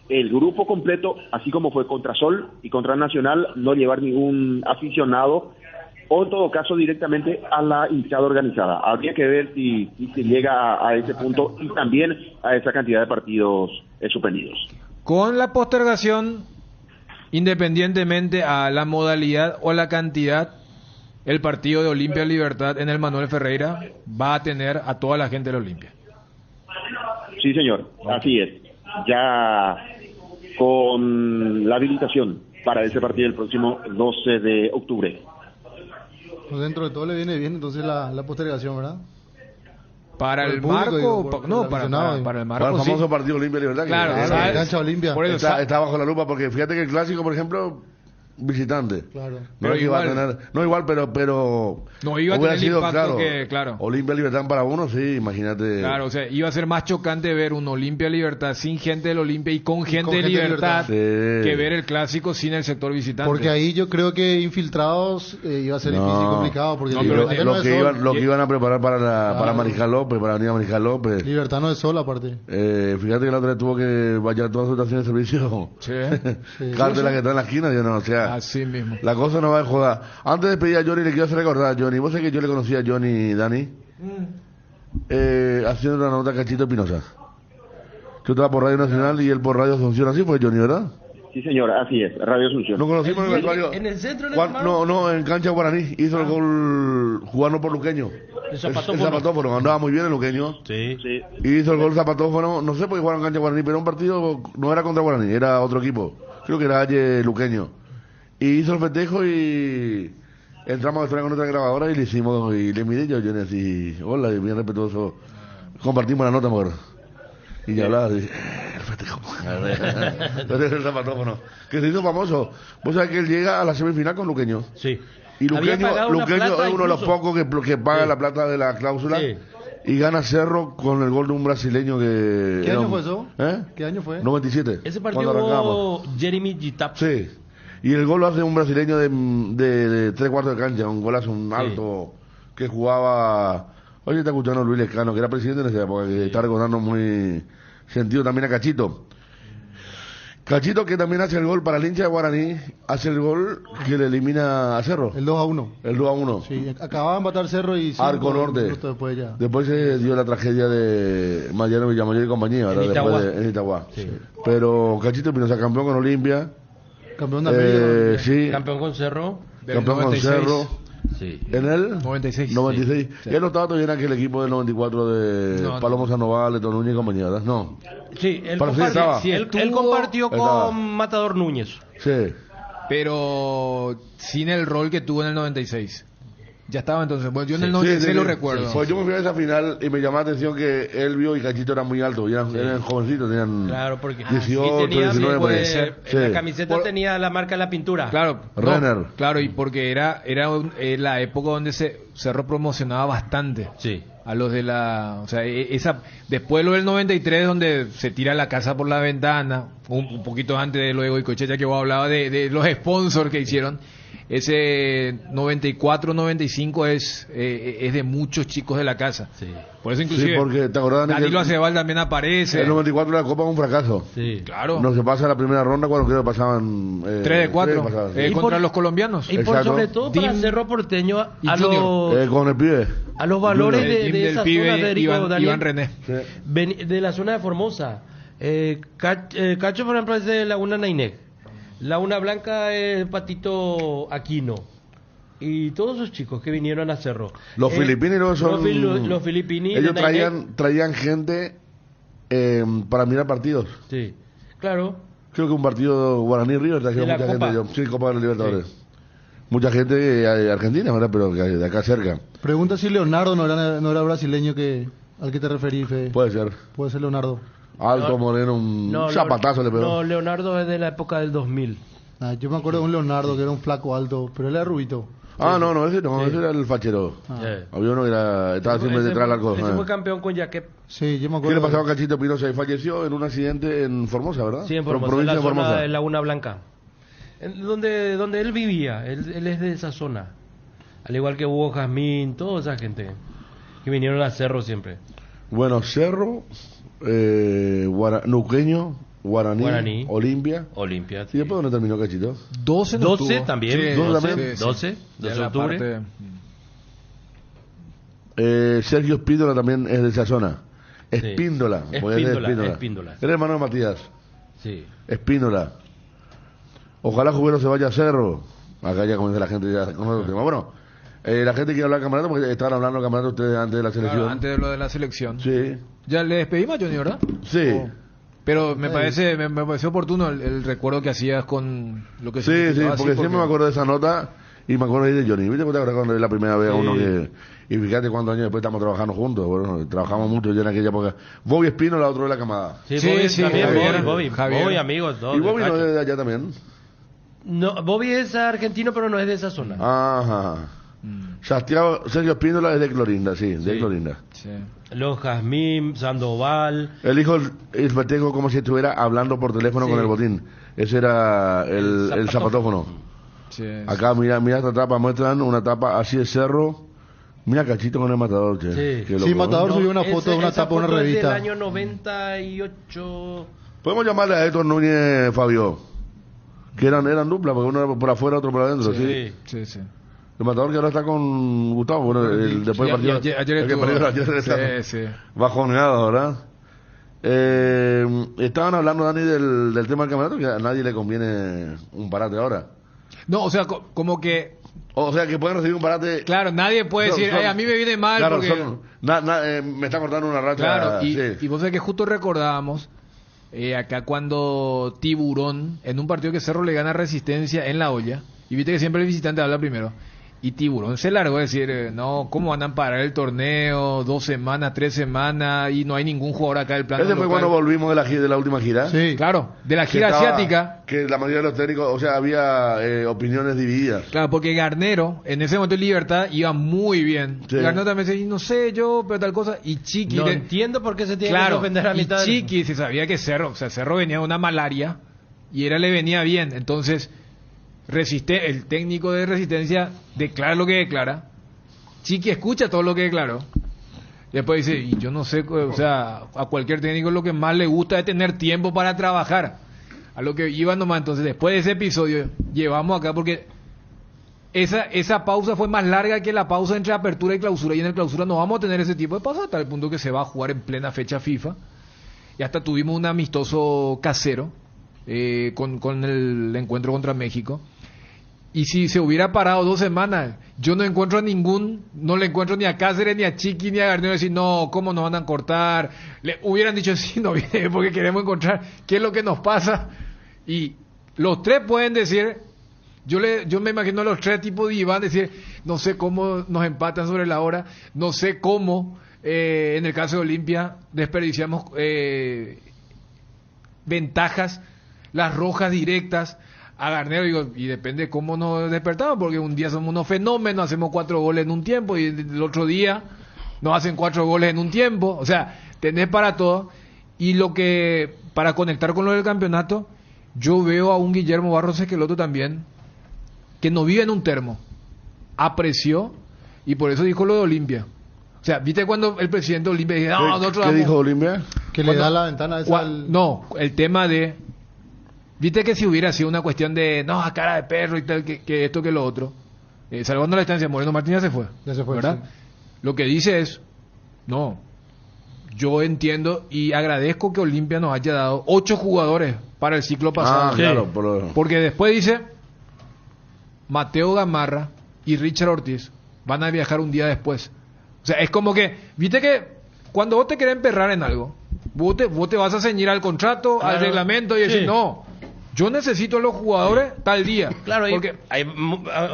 el grupo completo, así como fue contra Sol y contra Nacional, no llevar ningún aficionado, o en todo caso directamente a la hinchada organizada. Habría que ver si se llega a ese punto, y también a esa cantidad de partidos suspendidos. Con la postergación, independientemente a la modalidad o la cantidad, el partido de Olimpia Libertad en el Manuel Ferreira va a tener a toda la gente de la Olimpia. Sí, señor, así es. Ya con la habilitación para ese partido el próximo 12 de octubre. Pues dentro de todo le viene bien entonces la postergación, ¿verdad? Para el marco, para el marco. Para el famoso partido Olimpia Libertad. Claro, cancha Olimpia. Está bajo la lupa, porque fíjate que el clásico, por ejemplo, visitante. Claro. No iba a tener, pero no iba a tener el impacto claro. Olimpia Libertad para uno, sí, imagínate. Claro, o sea, iba a ser más chocante ver un Olimpia Libertad sin gente del Olimpia y con gente de Libertad que ver el clásico sin el sector visitante. Porque ahí yo creo que infiltrados iba a ser difícil y complicado, porque lo que iban a preparar para Mariscal López, para venir a Mariscal López. Libertad no es Sol aparte. Fíjate que la otra vez tuvo que vayar toda su estación de servicio. Cártela que está en la esquina, yo no, o sea, así mismo. La cosa no va a joder. Antes de despedir a Johnny, le quiero hacer recordar a Johnny. Vos sabés que yo le conocí a Johnny, Dani, haciendo una nota Cachito Espinosa. Yo estaba por Radio Nacional y él por Radio Asunción. Así fue, Johnny, ¿verdad? Sí, señor, así es, Radio Asunción. Nos conocimos en el vestuario. ¿En el centro? No, en cancha Guaraní. Hizo el gol jugando por Luqueño. El zapatófono. Andaba muy bien el Luqueño. Sí. Y hizo el gol zapatófono. No sé por qué jugaron en cancha Guaraní, pero un partido no era contra Guaraní, era otro equipo. Creo que era Aye Luqueño. Y hizo el festejo y entramos a estar con otra grabadora y le hicimos, y le miré yo le decía, hola, y bien respetuoso. Compartimos la nota, amor. Y ya hablaba, el festejo. Entonces el zapatófono. Que se hizo famoso. Vos sabés que él llega a la semifinal con Luqueño. Sí. Y Luqueño es uno de los pocos que paga la plata de la cláusula. Sí. Y gana Cerro con el gol de un brasileño que... ¿Qué año fue eso? ¿Qué año fue? 97. Ese partido hubo Jeremy Gitap. Sí. Y el gol lo hace un brasileño de 3/4 de cancha. Un golazo, un alto, que jugaba... Oye, está escuchando Luis Lescano, que era presidente en esa época, que está recordando muy sentido también a Cachito. Cachito, que también hace el gol para el hincha de Guaraní, hace el gol que le elimina a Cerro. El 2-1. El 2-1. Sí, acababa de empatar Cerro y... Arco Norte. Después se dio la tragedia de Mariano Villamayor y compañía, ¿verdad? En Itagua. Sí. Pero Cachito vino a ser campeón con Olimpia. Campeón de América. Sí. Campeón con Cerro. Campeón con Cerro. Sí. En el 96. Sí. Él no estaba todavía en aquel equipo del 94 de Palomo Sandoval, Leto Núñez y compañía, ¿verdad? No. Sí, él compartió con Matador Núñez. Sí. Pero sin el rol que tuvo en el 96. Ya estaba entonces. Bueno, yo en el 96 lo recuerdo. Pues yo me fui a esa final y me llamó la atención que Elvio y Cachito eran muy altos, eran jovencitos, tenían 18, 19, pues, en la camiseta tenía la marca de la pintura. Claro, Renner. Claro, y porque era la época donde Cerro promocionaba bastante. Sí. A los de la, o sea, después lo del 93 donde se tira la casa por la ventana, un poquito antes de luego y Cocheta que vos hablaba de los sponsors que hicieron. Ese 94-95 es de muchos chicos de la casa. Sí. Por eso inclusive porque, ¿te acordás, Danilo Acebal también aparece. El 94 la Copa fue un fracaso. Sí. Claro. No se pasa la primera ronda cuando creo que pasaban 3 de 4 contra los colombianos. Y por sobre todo para Cerro Porteño con el pibe. A los valores de esa pibe, zona, Federico, Iván René. Sí. De la zona de Formosa. Cacho, por ejemplo, es de Laguna Nainec. Laguna Blanca es Patito Aquino. Y todos esos chicos que vinieron a Cerro. Los filipinos son... Los filipinos. Ellos traían gente para mirar partidos. Sí, claro. Creo que un partido Guaraní River trajeron mucha gente. Sí, Copa de los Libertadores. Sí. Mucha gente argentina, ¿verdad? Pero de acá cerca. Pregunta si Leonardo no era brasileño al que te referí, Fede. Puede ser. Puede ser Leonardo. Alto, moreno, un zapatazo le pegó. No, Leonardo es de la época del 2000. Yo me acuerdo de un Leonardo que era un flaco alto, pero él era rubito. Ese era el fachero. Había uno que estaba siempre detrás del arco. Ese fue campeón con Jaquep. Sí, yo me acuerdo. ¿Qué le pasaba a Cachito Pinoza? Y falleció en un accidente en Formosa, ¿verdad? Sí, en Formosa, en la zona de Laguna Blanca. Donde él vivía, él es de esa zona. Al igual que Hugo Jazmín, toda esa gente que vinieron a Cerro siempre. Bueno, Cerro... Nuqueño, Guaraní, Olimpia. Sí. ¿Y después dónde terminó Cachito? 12 también. Sí, 12 de octubre. Sergio Espíndola también es de esa zona. Espíndola. Espíndola. Era hermano de Matías. Sí. Espíndola. Ojalá Jubero se vaya a Cerro. Acá ya comienza la gente ya con otro tema. Bueno, la gente quiere hablar de campeonato porque estaban hablando de campeonato ustedes antes de la selección. Claro, antes de lo de la selección. Sí. Ya le despedimos a Johnny, ¿verdad? Sí. Pero me pareció oportuno el recuerdo que hacías con lo que sí, porque siempre me acuerdo de esa nota y me acuerdo ahí de Johnny. ¿Viste cuando es la primera vez a uno que... Y fíjate cuántos años después estamos trabajando juntos. Bueno, trabajamos mucho ya en aquella época. Bobby Espino, la otra de la camada. Sí, Bobby, amigos. ¿Y Bobby no es de allá también? No, Bobby es argentino, pero no es de esa zona. Ajá. Sergio Espíndola es de Clorinda, de Clorinda. Sí. Los Jazmín, Sandoval. El hijo el festejo como si estuviera hablando por teléfono con el botín. Ese era el zapatófono. Sí, acá mira esta tapa, muestran una tapa así de Cerro. Mira Cachito con el Matador, che. Sí, Matador subió una foto de una tapa de una revista. Del año 98. Podemos llamarle a Héctor Núñez Fabio. Que eran dupla, porque uno era por afuera, otro por adentro, ¿sí? Sí. El Matador que ahora está con Gustavo, bueno, después del partido. Ayer bajoneado, ¿verdad? estaban hablando, Dani, del tema del campeonato, que a nadie le conviene un parate ahora. No, o sea, como que... O sea, que pueden recibir un parate... Claro, nadie puede decir, a mí me viene mal claro, porque... me está cortando una racha. Claro, sí. y vos sabés que justo recordábamos acá cuando Tiburón, en un partido que Cerro le gana Resistencia en La Olla, y viste que siempre el visitante habla primero, y Tiburón se largó a decir, no, ¿cómo van a parar el torneo? 2 semanas, 3 semanas, y no hay ningún jugador acá del plano Ese fue local. cuando volvimos de la última gira. Sí, claro, de la gira asiática. Que la mayoría de los técnicos, o sea, había opiniones divididas. Claro, porque Garnero, en ese momento en Libertad, iba muy bien. Sí. Garnero también decía, no sé yo, pero tal cosa, y Chiqui... No entiendo por qué se tiene que suspender a mitad. Y Chiqui se sabía que Cerro venía de una malaria, y le venía bien, entonces... el técnico de Resistencia declara lo que declara, Chiqui escucha todo lo que declaró, después dice, y yo no sé, o sea, a cualquier técnico lo que más le gusta es tener tiempo para trabajar, a lo que iba nomás. Entonces después de ese episodio llevamos acá, porque esa pausa fue más larga que la pausa entre apertura y clausura, y en el clausura no vamos a tener ese tipo de pausa hasta el punto que se va a jugar en plena fecha FIFA, y hasta tuvimos un amistoso casero con el encuentro contra México. Y si se hubiera parado 2 semanas, yo no encuentro no le encuentro ni a Cáceres, ni a Chiqui, ni a Garnero decir, no, ¿cómo nos van a cortar? Le hubieran dicho, sí, no viene porque queremos encontrar qué es lo que nos pasa. Y los 3 pueden decir, yo me imagino a los 3 tipos de Iván decir, no sé cómo nos empatan sobre la hora, no sé cómo, en el caso de Olimpia, desperdiciamos ventajas, las rojas directas. A Garnero digo, y depende de cómo nos despertamos, porque un día somos unos fenómenos, hacemos 4 goles en un tiempo, y el otro día nos hacen 4 goles en un tiempo, o sea, tenés para todo. Y lo que, para conectar con lo del campeonato, yo veo a un Guillermo Barros Esqueloto también, que no vive en un termo, apreció, y por eso dijo lo de Olimpia. O sea, ¿viste cuando el presidente de Olimpia dice, no, nosotros ¿Qué dijo Olimpia? Que le da la ventana esa al... No, el tema de... Viste que si hubiera sido una cuestión de, no, a cara de perro y tal, que esto, que lo otro, salvando la distancia, Moreno Martínez se fue. Ya se fue, ¿verdad? sí. Lo que dice es, no, yo entiendo y agradezco que Olimpia nos haya dado 8 jugadores para el ciclo pasado. Claro, porque después dice, Mateo Gamarra y Richard Ortiz van a viajar un día después. O sea, es como que, viste que cuando vos te querés emperrar en algo, vos te vas a ceñir al contrato, al reglamento y decir, no, yo necesito a los jugadores tal día. Claro, porque hay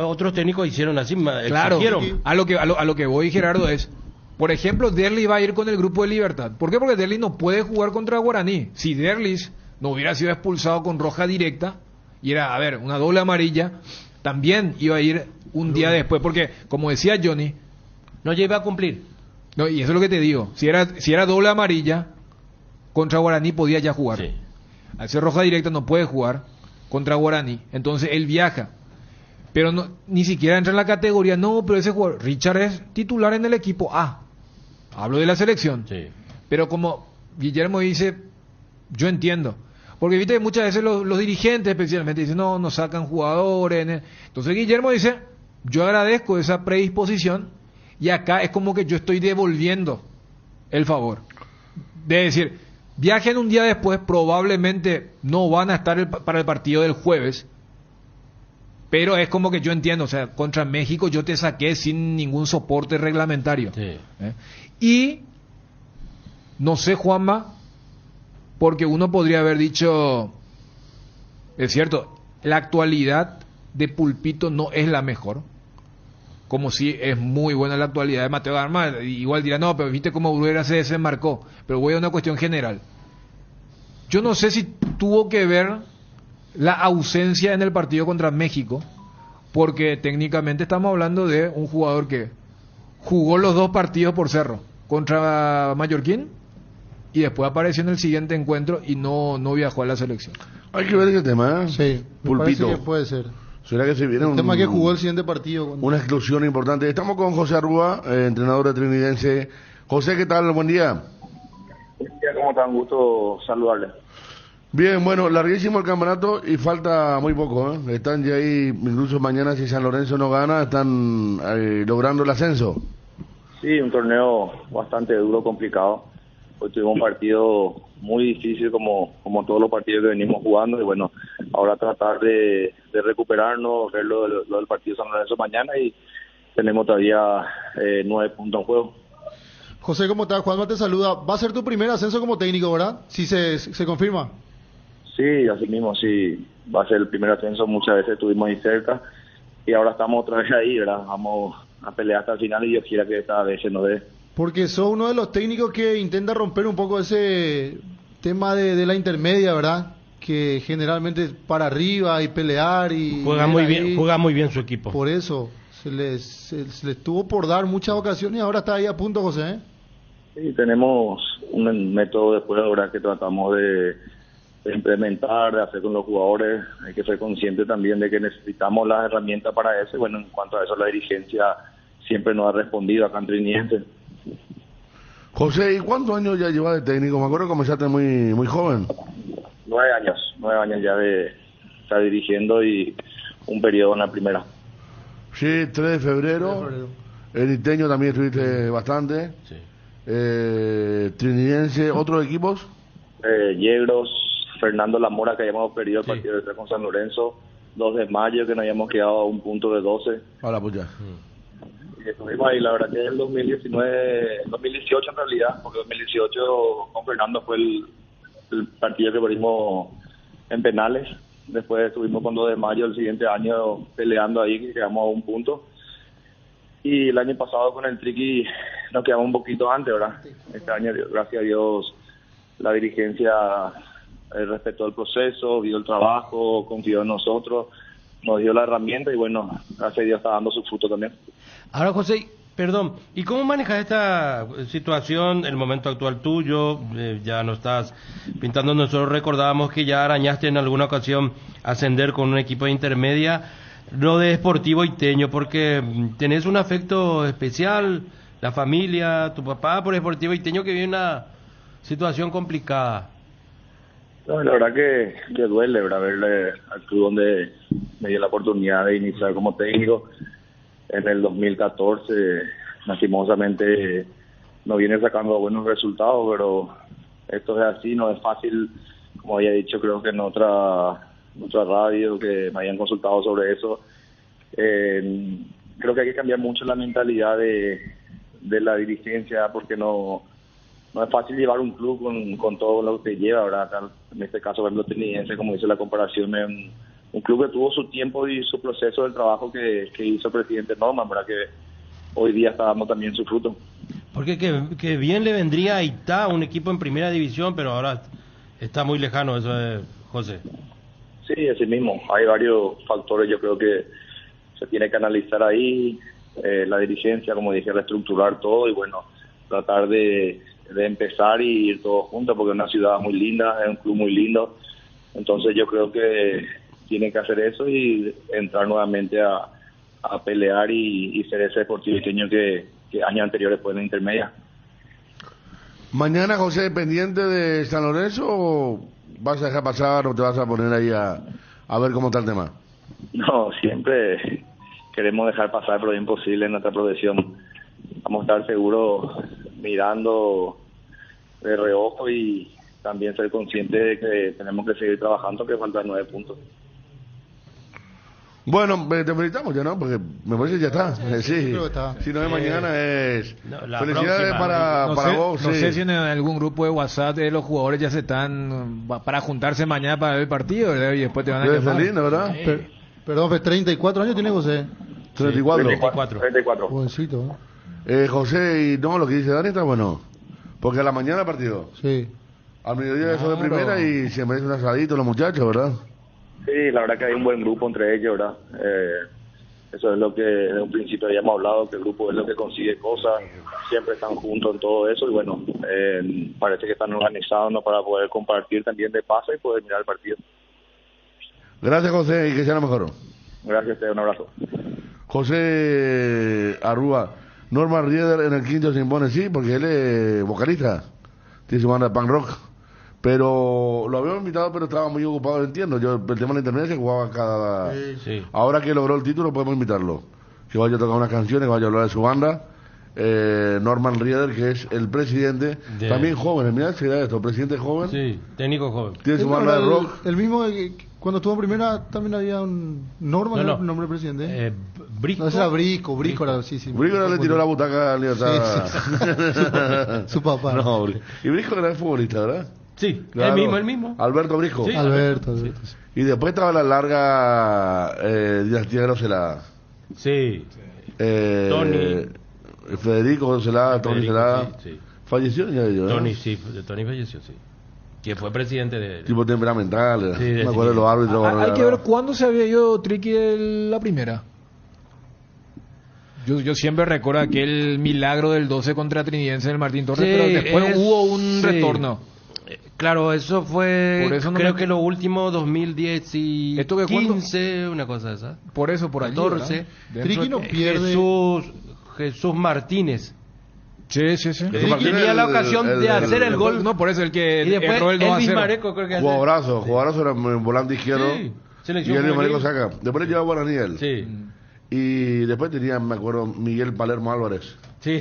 otros técnicos hicieron así, claro, exigieron. a lo que voy, Gerardo, es, por ejemplo, Derlis va a ir con el grupo de Libertad. ¿Por qué? Porque Derlis no puede jugar contra Guaraní. Si Derlis no hubiera sido expulsado con roja directa, y era, a ver, una doble amarilla, también iba a ir un día después, porque, como decía Johnny, no lleva a cumplir. No, y eso es lo que te digo, si era doble amarilla, contra Guaraní podía ya jugar. Sí. Al ser roja directa no puede jugar contra Guaraní, entonces él viaja, pero no, ni siquiera entra en la categoría. No, pero ese jugador, Richard es titular en el equipo A, hablo de la selección, sí. Pero como Guillermo dice, yo entiendo, porque viste muchas veces los dirigentes especialmente dicen, no, nos sacan jugadores, entonces Guillermo dice, yo agradezco esa predisposición, y acá es como que yo estoy devolviendo el favor de decir, viajen un día después, probablemente no van a estar para el partido del jueves, pero es como que yo entiendo, o sea, contra México yo te saqué sin ningún soporte reglamentario. Sí. Y no sé, Juanma, porque uno podría haber dicho, es cierto, la actualidad de Pulpito no es la mejor, como si es muy buena la actualidad de Mateo Garma, igual dirá, no, pero viste cómo Bruguera se desembarcó. Pero voy a una cuestión general. Yo no sé si tuvo que ver la ausencia en el partido contra México, porque técnicamente estamos hablando de un jugador que jugó los 2 partidos por Cerro, contra Mallorquín, y después apareció en el siguiente encuentro y no viajó a la selección. Hay que ver ese tema, ¿eh? Sí, Pulpito. que puede ser. ¿Será que se viene el tema que jugó el siguiente partido? Una exclusión importante. Estamos con José Arrúa, entrenador de Trinidense. José, ¿qué tal? Buen día. Buen día, ¿cómo están? Gusto saludarle. Bien, bueno, larguísimo el campeonato y falta muy poco, ¿eh? Están ya ahí, incluso mañana si San Lorenzo no gana, están logrando el ascenso. Sí, un torneo bastante duro, complicado. hoy tuvimos un partido muy difícil como todos los partidos que venimos jugando y bueno, ahora tratar de recuperarnos, ver lo del partido San Lorenzo mañana y tenemos todavía 9 puntos en juego. José, ¿cómo estás? Juanma te saluda. Va a ser tu primer ascenso como técnico, ¿verdad? Si se confirma. Sí, así mismo, sí. Va a ser el primer ascenso. Muchas veces estuvimos ahí cerca y ahora estamos otra vez ahí, ¿verdad? Vamos a pelear hasta el final y Dios quiera que esta vez se nos dé. Porque sos uno de los técnicos que intenta romper un poco ese tema de la intermedia, ¿verdad? Que generalmente para arriba y pelear y... Juega muy bien su equipo. Por eso, se les tuvo por dar muchas ocasiones y ahora está ahí a punto, José, ¿eh? Sí, tenemos un método de juego, ¿verdad? Que tratamos de implementar, de hacer con los jugadores. Hay que ser consciente también de que necesitamos las herramientas para eso. Y bueno, en cuanto a eso, la dirigencia siempre nos ha respondido acá en Trinidense. José, ¿y cuántos años ya llevas de técnico? Me acuerdo que comenzaste muy joven. 9 años ya de estar dirigiendo y un periodo en la primera. Sí, 3 de febrero. El Iteño también estuviste bastante. Sí. Trinidense, ¿otros equipos? Yegros, Fernando Lamora, que habíamos perdido el partido de 3 con San Lorenzo, 2 de mayo, que nos habíamos quedado a un punto de 12. A la pucha. Y estuvimos ahí, la verdad que en 2018 en realidad, porque 2018 con Fernando fue el partido que perdimos en penales. Después estuvimos con 2 de mayo el siguiente año peleando ahí, que quedamos a un punto. Y el año pasado con el Triqui nos quedamos un poquito antes, ¿verdad? Este año, gracias a Dios, la dirigencia respetó el proceso, vio el trabajo, confió en nosotros, nos dio la herramienta y bueno, gracias a Dios está dando su fruto también. Ahora, José, perdón, ¿y cómo manejas esta situación, el momento actual tuyo? Ya no estás pintando, nosotros recordábamos que ya arañaste en alguna ocasión ascender con un equipo de intermedia, no de Sportivo Iteño, porque tenés un afecto especial, la familia, tu papá por Sportivo Iteño, que vive una situación complicada. No, la verdad que duele, ¿verdad? Verle al club donde me dio la oportunidad de iniciar como técnico en el 2014, lastimosamente no viene sacando buenos resultados, pero esto es así, no es fácil, como había dicho creo que en otra radio que me habían consultado sobre eso. Creo que hay que cambiar mucho la mentalidad de la dirigencia, porque no es fácil llevar un club con todo lo que lleva, ¿verdad? En este caso, por ejemplo, Trinidense, como dice la comparación, es un club que tuvo su tiempo y su proceso del trabajo que hizo el presidente Norman, ¿verdad? Que hoy día está dando también su fruto. Porque que bien le vendría a Itá, un equipo en primera división, pero ahora está muy lejano eso, José. Sí, así mismo. Hay varios factores, yo creo que se tiene que analizar ahí, la dirigencia, como dije, reestructurar todo y bueno, tratar de empezar y ir todos juntos, porque es una ciudad muy linda, es un club muy lindo. Entonces yo creo que tienen que hacer eso y entrar nuevamente a pelear y ser ese Sportivo Iteño que años anteriores fue en la intermedia. Mañana, José, pendiente de San Lorenzo, ¿o vas a dejar pasar o te vas a poner ahí a ver cómo está el tema? No, siempre queremos dejar pasar, pero es imposible en nuestra profesión. Vamos a estar seguros mirando de reojo y también ser conscientes de que tenemos que seguir trabajando, que faltan 9 puntos. Bueno, te felicitamos ya, ¿no? Porque me parece que ya está. Sí. Si no es mañana es... Felicidades para vos. No sé si en algún grupo de WhatsApp los jugadores ya se están para juntarse mañana para ver el partido, ¿verdad? Y después te van a llamar. Lindo, ¿verdad? Perdón, 34 años tiene José. 34. Jovencito, José, y no, lo que dice Dani está bueno. Porque a la mañana partido. Sí. Al mediodía eso de primera y se merece un asadito los muchachos, ¿verdad? Sí, la verdad que hay un buen grupo entre ellos, ¿verdad? Eso es lo que desde un principio habíamos hablado, que el grupo es lo que consigue cosas, siempre están juntos en todo eso y bueno, parece que están organizados, ¿no?, para poder compartir también de paso y poder mirar el partido. Gracias, José, y que sea lo mejor. Gracias a usted, un abrazo. José Arrúa, Norman Rieder en el quinto se impone, sí, porque él es vocalista, tiene su banda de punk rock. Pero lo habíamos invitado, pero estaba muy ocupado, entiendo. Yo, el tema de la internet se jugaba cada... Sí. Ahora que logró el título, podemos invitarlo. Que vaya a tocar unas canciones, que vaya a hablar de su banda. Norman Rieder, que es el presidente, también joven, mirá si era esto, presidente joven. Sí, técnico joven. Tiene su banda de rock. El mismo, cuando estuvo en primera, también había un Norman, No, no. el nombre del presidente. Brico. No, ese era Brico era, sí. Brico le tiró la butaca a Libertad. Su papá. No, y Brico era futbolista, ¿verdad? Sí, Claro. el mismo. Alberto Brico. Sí, Alberto. Y después estaba la larga dinastía Groselada. Sí. Tony. Federico Groselada, Tony Celada. Sí. Falleció ya ellos, Tony falleció, sí. Que fue presidente de... Tipo temperamental, Sí, me acuerdo de los árbitros. Hay que ver cuándo se había ido Triqui de la primera. Yo siempre recuerdo aquel milagro del 12 contra Trinidense en el Martín Torres, Sí, pero después hubo un retorno. Claro, eso fue, Por eso no creo me- que lo último, 2010 y ¿Esto que cuándo? 15, una cosa de esa. Por eso, por allí, 14. ¿verdad? Dentro Triqui no de- pierde. Jesús Martínez. Sí. Que tenía la ocasión de hacer el gol. No, por eso el que Y después erró el 2 a Elvis 0. Mareco, creo que hace. Jugadorazo era volante izquierdo. Sí, Y selección Elvis Mareco juvenil. saca. Después le lleva a Guaraní él. Sí. Y después tenía, me acuerdo, Miguel Palermo Álvarez. Sí.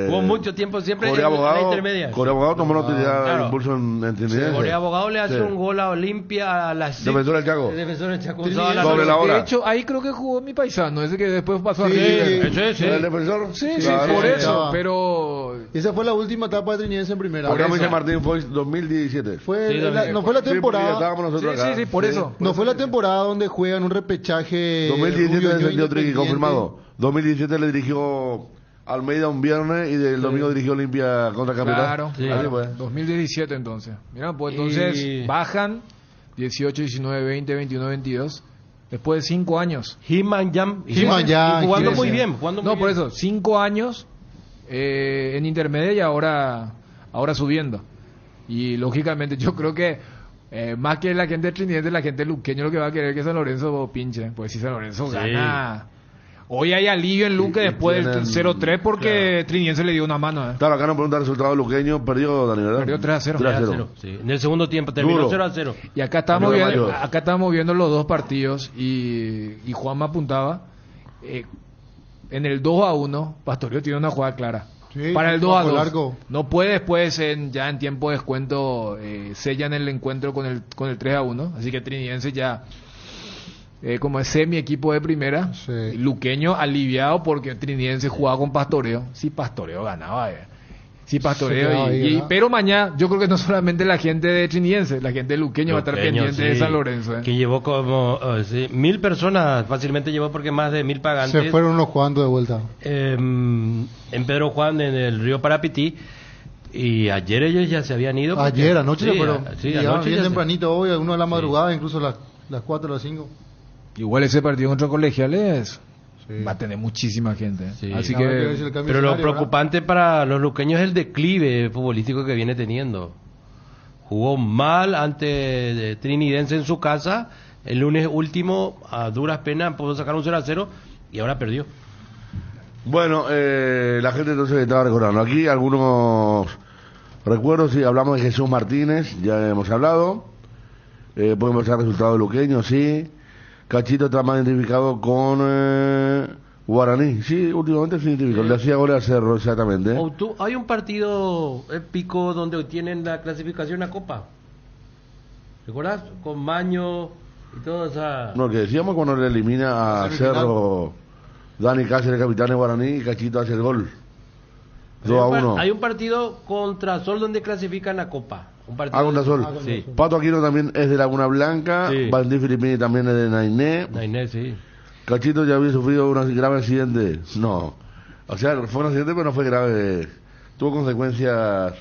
Hubo mucho tiempo siempre en Corea la Abogado, intermedia. Corea Abogado tomó noticia Claro. impulso en Trinidad. Corea Abogado le hace Sí. un gol a Olimpia a la Defensor del Chaco. Defensor del Chaco. Sobre la hora. De hecho, ahí creo que jugó mi paisano, ese que después pasó a Sí, River. sí. ¿El defensor? Sí, Claro. por eso, estaba. pero... Esa fue la última etapa de Trinidense en primera. Acá Por Michel eso. Martín fue 2017. Fue Sí, no fue la Sí, porque temporada. estábamos nosotros acá. por eso. No fue la temporada donde juegan un repechaje. 2017 Rubio, descendió Ñoño, Triqui, Independiente. confirmado. 2017 le dirigió Almeida un viernes y el domingo dirigió Olimpia contra Capital. Claro, Sí. claro. Así fue. 2017 entonces. Mira, pues entonces Y- bajan 18, 19, 20, 21, 22. Después de 5 años. He-Man Jam. He-Man Jam, Y jugando sí, muy sí. bien. No, por eso, 5 años en intermedia y ahora subiendo. Y lógicamente yo creo que más que la gente de Trinidad, la gente luqueño lo que va a querer es que San Lorenzo pinche. Pues si San Lorenzo Sí. gana... Hoy hay alivio en Luque Y después del tienen- 0-3 porque Trinidense le dio una mano. Claro, acá no pregunta el resultado luqueño. Perdió, Dani, ¿verdad? Perdió 3-0. 3-0. Sí. En el segundo tiempo terminó Duro. 0-0. Y acá estamos Pero viendo, mayor. acá estamos viendo los dos partidos y Juan me apuntaba en el 2-1 Pastoreo tiene una jugada clara. Sí, Para el bajo 2-2 largo. no puede después ya en tiempo de descuento sellan el encuentro con el 3-1, así que Trinidense ya como es semi equipo de primera, Sí. luqueño aliviado porque Trinidense jugaba con Pastoreo. Sí, Pastoreo ganaba. Sí, Pastoreo. Se quedaba ahí, ¿verdad? Pero mañana, yo creo que no solamente la gente de Trinidense, la gente de luqueño va a estar Luqueño, pendiente de sí. San Lorenzo. Que llevó como 1.000 personas, fácilmente llevó porque más de 1.000 pagantes. Se fueron unos jugando de vuelta. En Pedro Juan, en el río Parapití. Y ayer ellos ya se habían ido. porque- Ayer, anoche sí, se fueron. Sí, Llegaban anoche bien ya se- tempranito hoy, algunos de la madrugada, incluso las 4 o las 5. Igual ese partido contra Colegiales va a tener muchísima gente. Sí. Así Habrá ver que si el cambio Pero lo escenario, preocupante para los luqueños es el declive futbolístico que viene teniendo. Jugó mal ante Trinidense en su casa. El lunes último, a duras penas, pudo sacar un 0-0 y ahora perdió. Bueno, la gente entonces estaba recordando. Aquí algunos recuerdos, sí, hablamos de Jesús Martínez, ya hemos hablado. Podemos ver resultados luqueños, sí. Cachito está más identificado con Guaraní. Sí, últimamente se identificó. Le hacía goles a Cerro, exactamente. Hay un partido épico donde tienen la clasificación a Copa. ¿Recuerdas? Con Maño y toda esa... No, que decíamos cuando le elimina a Cerro, Dani Cáceres, capitán de Guaraní, y Cachito hace el gol. 2-1. Hay un partido contra Sol donde clasifican a Copa. Un partido Contra Sol. Sí. Pato Aquino también es de Laguna Blanca. Sí. Valentín Filippini también es de Nainé. Nainé, sí. Cachito ya había sufrido un grave accidente. No. O sea, fue un accidente, pero no fue grave. Tuvo consecuencias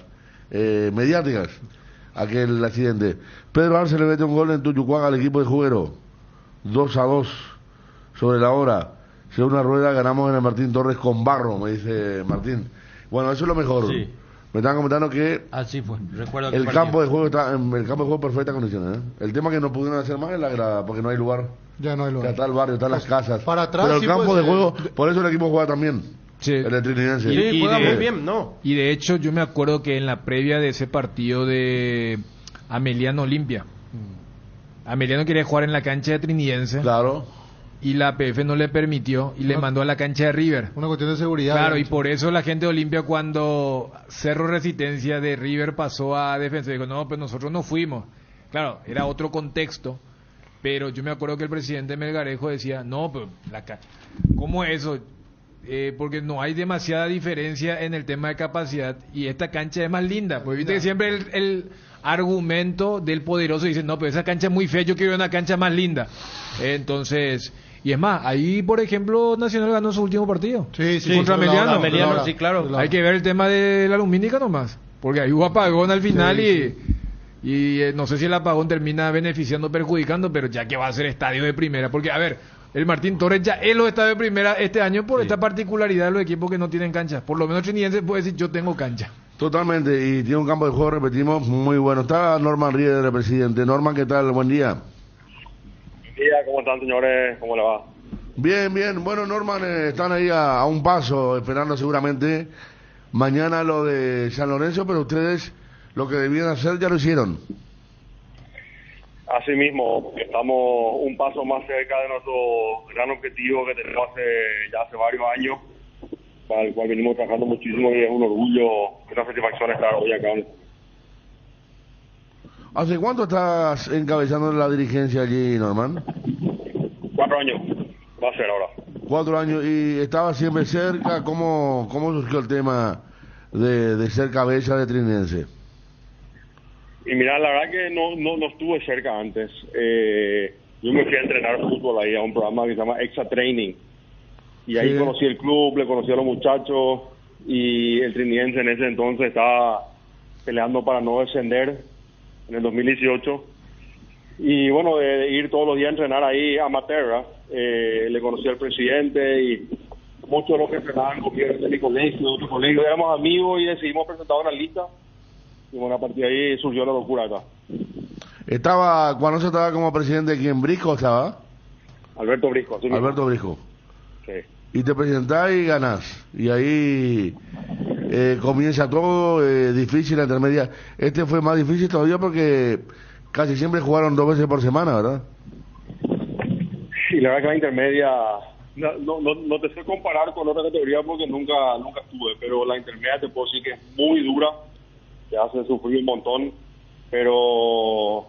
mediáticas aquel accidente. Pedro Arce le mete un gol en Tuyucuaga al equipo de Juguero. 2-2 sobre la hora. Si una rueda ganamos en el Martín Torres con barro, me dice Martín. Bueno, eso es lo mejor. Sí. Me estaban comentando que Así fue. Recuerdo el campo de juego está en el campo de juego en perfectas condiciones. El tema que no pudieron hacer más es la grada, porque no hay lugar. Ya no hay Ya lugar. está el barrio, están las casas. Para atrás Pero el sí campo puede de ser. juego, por eso el equipo juega también. Sí. El de Trinidad. Sí, juega muy bien, ¿no? Y de hecho yo me acuerdo que en la previa de ese partido de Ameliano Olimpia, Ameliano quería jugar en la cancha de Trinidense. Claro. y la APF no le permitió y le mandó a la cancha de River. Una cuestión de seguridad. Claro, y por eso la gente de Olimpia, cuando Cerro Resistencia de River pasó a Defensa, dijo, no, pues nosotros no fuimos. Claro, era otro contexto, pero yo me acuerdo que el presidente Melgarejo decía, no, pues, ¿cómo es eso? Porque no hay demasiada diferencia en el tema de capacidad y esta cancha es más linda. Porque viste que siempre el argumento del poderoso dice, no, pero esa cancha es muy fea, yo quiero una cancha más linda. Entonces, y es más, ahí por ejemplo Nacional ganó su último partido. Sí, contra Meliano. Meliano, sí, claro. Hay que ver el tema de la lumínica nomás, porque ahí hubo apagón al final y no sé si el apagón termina beneficiando o perjudicando, pero ya que va a ser estadio de primera, porque a ver, el Martín Torres ya es los estadios de primera este año por esta particularidad de los equipos que no tienen cancha. Por lo menos Trinidense puede decir, yo tengo cancha. Totalmente, y tiene un campo de juego, repetimos, muy bueno. Está Norman Rieder, el presidente. Norman, ¿qué tal? Buen día. Buen día, ¿cómo están, señores? ¿Cómo le va? Bien, bien. Bueno, Norman, están ahí a un paso, esperando seguramente mañana lo de San Lorenzo, pero ustedes lo que debían hacer ya lo hicieron. Así mismo, estamos un paso más cerca de nuestro gran objetivo que tenemos hace varios años, para el cual venimos trabajando muchísimo y es un orgullo y una satisfacción estar hoy acá. ¿Hace cuánto estás encabezando la dirigencia allí, Norman? 4 años, va a ser ahora. 4 años, y estaba siempre cerca. ¿Cómo surgió el tema de ser cabeza de Trinense? Y mira, la verdad que no estuve cerca antes. Yo me fui a entrenar fútbol ahí a un programa que se llama Extra Training. Y ahí conocí el club, le conocí a los muchachos, y el Trinidense en ese entonces estaba peleando para no descender en el 2018. Y bueno, de ir todos los días a entrenar ahí amateur, le conocí al presidente y muchos de los que entrenaban conmigo de mi colegio, de otro colegio, éramos amigos y decidimos presentar una lista. Y bueno, a partir de ahí surgió la locura acá. Cuando se estaba como presidente, ¿quién? ¿Brisco estaba? Alberto Brisco. ¿Sí? Alberto Brisco. Sí. Y te presentás y ganás. Y ahí comienza todo difícil, la intermedia. Este fue más difícil todavía porque casi siempre jugaron 2 veces por semana, ¿verdad? Sí, la verdad que la intermedia, no te sé comparar con otra categoría porque nunca estuve, pero la intermedia te puedo decir que es muy dura, te hace sufrir un montón, pero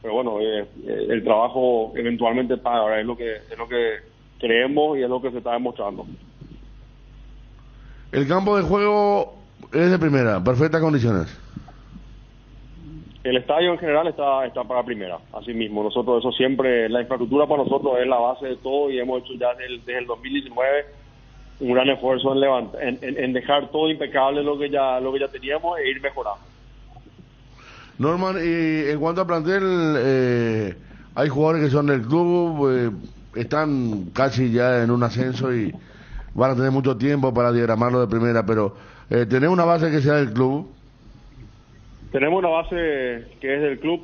bueno, el trabajo eventualmente paga, ¿verdad? Es lo que creemos y es lo que se está demostrando. El campo de juego es de primera, perfectas condiciones. El estadio en general está para primera, así mismo. Nosotros eso siempre, la infraestructura para nosotros es la base de todo y hemos hecho ya desde el 2019 un gran esfuerzo en dejar todo impecable lo que ya teníamos e ir mejorando. Norman, y en cuanto a plantel, hay jugadores que son del club, están casi ya en un ascenso y van a tener mucho tiempo para diagramarlo de primera, pero ¿tenés una base que sea del club? Tenemos una base que es del club,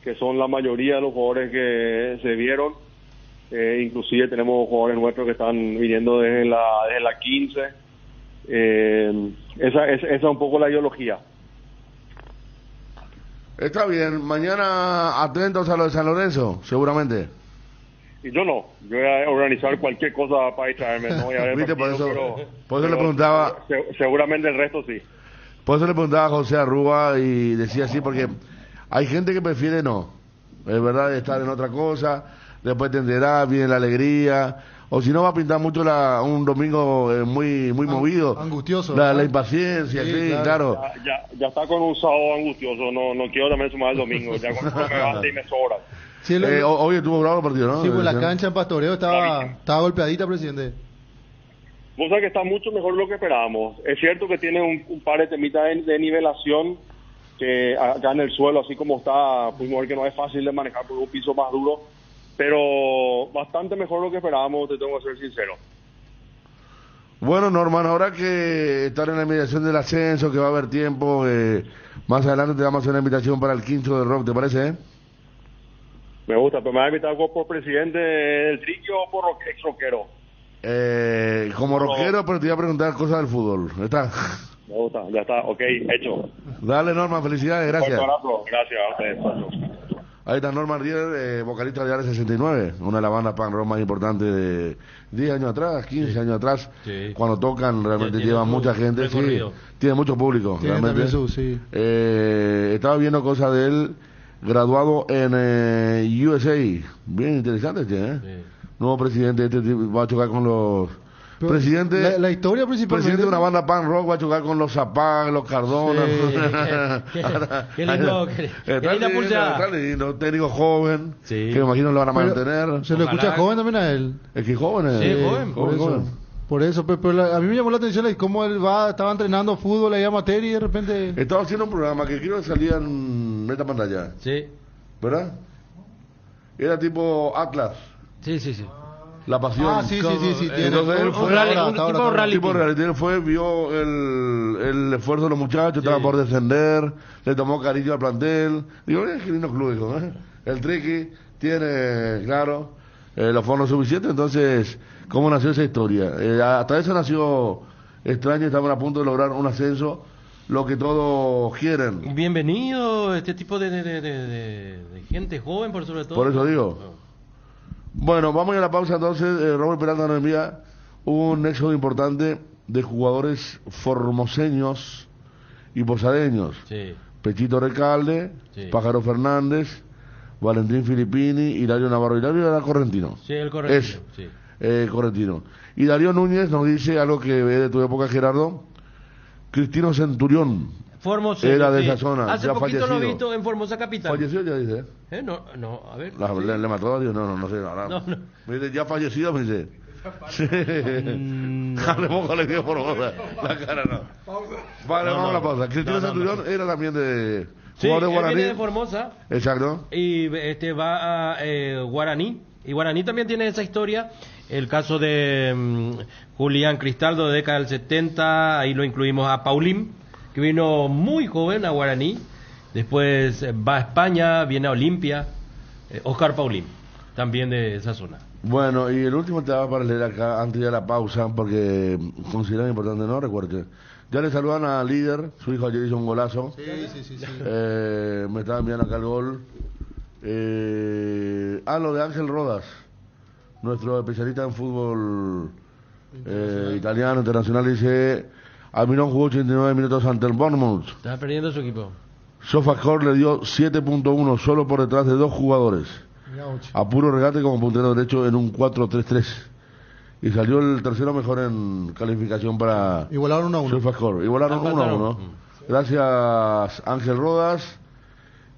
que son la mayoría de los jugadores que se vieron, inclusive tenemos jugadores nuestros que están viniendo desde la 15, esa es un poco la ideología. Está bien, mañana atentos a lo de San Lorenzo, seguramente. Y yo no, yo voy a organizar cualquier cosa para distraerme, no voy a ver ¿Viste? partido, por eso le preguntaba. Seguramente el resto sí. Por eso le preguntaba a José Arrúa y decía así, porque hay gente que prefiere no, es verdad, estar en otra cosa, después te enterás, viene la alegría, o si no va a pintar mucho un domingo muy movido. Angustioso. La impaciencia, sí, claro. Ya está con un sábado angustioso, no quiero también sumar el domingo, ya con me basta y me sobra. Sí, hoy estuvo bravo el partido, ¿no? Sí, pues la cancha en Pastoreo estaba golpeadita, presidente. Vos sabés que está mucho mejor de lo que esperábamos. Es cierto que tiene un par de temitas de nivelación que acá en el suelo, así como está, pudimos ver que no es fácil de manejar por un piso más duro, pero bastante mejor de lo que esperábamos, te tengo que ser sincero. Bueno, Norman, ahora que estar en la mediación del ascenso, que va a haber tiempo, más adelante te vamos a hacer una invitación para el quinto de rock, ¿te parece? Me gusta, pero me va a invitar por presidente del triquio o por ex rockero. Como rockero, pero te iba a preguntar cosas del fútbol. ¿Está? Me gusta, ya está, ok, hecho. Dale, Norman, felicidades, gracias. Un abrazo, gracias a ustedes. Ahí está Norman Rier, vocalista de Área 69, una de las bandas punk rock más importantes de 10 años atrás, 15 años atrás. Sí. Cuando tocan realmente llevan mucha gente, sí, tiene mucho público. Tiene realmente. sí. Estaba viendo cosas de él, graduado en USA, bien interesante ¿eh? Sí. Nuevo presidente, este tipo va a chocar con los... Presidente, la historia principalmente. Presidente de una banda punk rock va a chocar con los Zapag, los Cardona. Sí. Qué lindo, qué linda pulsada. Está lindo, técnico joven, que me imagino lo van a mantener. Se lo escucha joven también a él. Es que joven es. Sí, joven. Por eso, pero a mí me llamó la atención cómo él estaba entrenando fútbol ahí amateur y de repente... Estaba haciendo un programa que creo que salía en esta pantalla. Sí. ¿Verdad? Era tipo Atlas. Sí. La pasión. Sí. Entonces él fue tipo reality. Él fue, vio el esfuerzo de los muchachos, estaban por descender, le tomó cariño al plantel. Digo, qué lindo club, dijo, ¿eh? El Triqui tiene, claro, los fondos suficientes, entonces, ¿cómo nació esa historia? Hasta eso nació extraño, estaban a punto de lograr un ascenso, lo que todos quieren. Bienvenido este tipo de gente joven, por sobre todo. Por eso digo. Bueno, vamos a la pausa entonces. Robert Peralta nos envía un éxodo importante de jugadores formoseños y posadeños. Sí. Pechito Recalde, sí. Pájaro Fernández, Valentín Filippini, Hilario Navarro. Hilario era correntino. Sí, el correntino. Correntino. Y Darío Núñez nos dice algo que ve de tu época, Gerardo. Cristino Centurión. Formosa. Era de esa zona. Hace ya poquito fallecido. lo he visto en Formosa Capital. Falleció ya dice. No, a ver. ¿Le mató a Dios? No sé. No. Me dice, ya fallecido, me dice. Sí. Hablemos con el Dios Formosa. La cara no. Vale, vamos a la pausa. Cristino Centurión era también de... Sí, jugador de Guaraní. Viene de Formosa. Exacto. Y va a Guaraní. Y Guaraní también tiene esa historia. El caso de Julián Cristaldo de década del 70. Ahí lo incluimos a Paulín, que vino muy joven a Guaraní, después va a España, viene a Olimpia, Oscar Paulín, también de esa zona. Bueno, y el último te va para leer acá, antes de la pausa, porque consideran importante, ¿no? Recuerde. Ya le saludan a Líder, su hijo ayer hizo un golazo. Sí. Me estaba enviando acá el gol. Lo de Ángel Rodas, nuestro especialista en fútbol italiano, internacional, dice... Almirón jugó 89 minutos ante el Bournemouth. Está perdiendo su equipo. Sofascore le dio 7.1 solo por detrás de dos jugadores. A puro regate como puntero derecho en un 4-3-3. Y salió el tercero mejor en calificación para... Igualaron 1-1. Sofascore. Igualaron 1-1. Gracias Ángel Rodas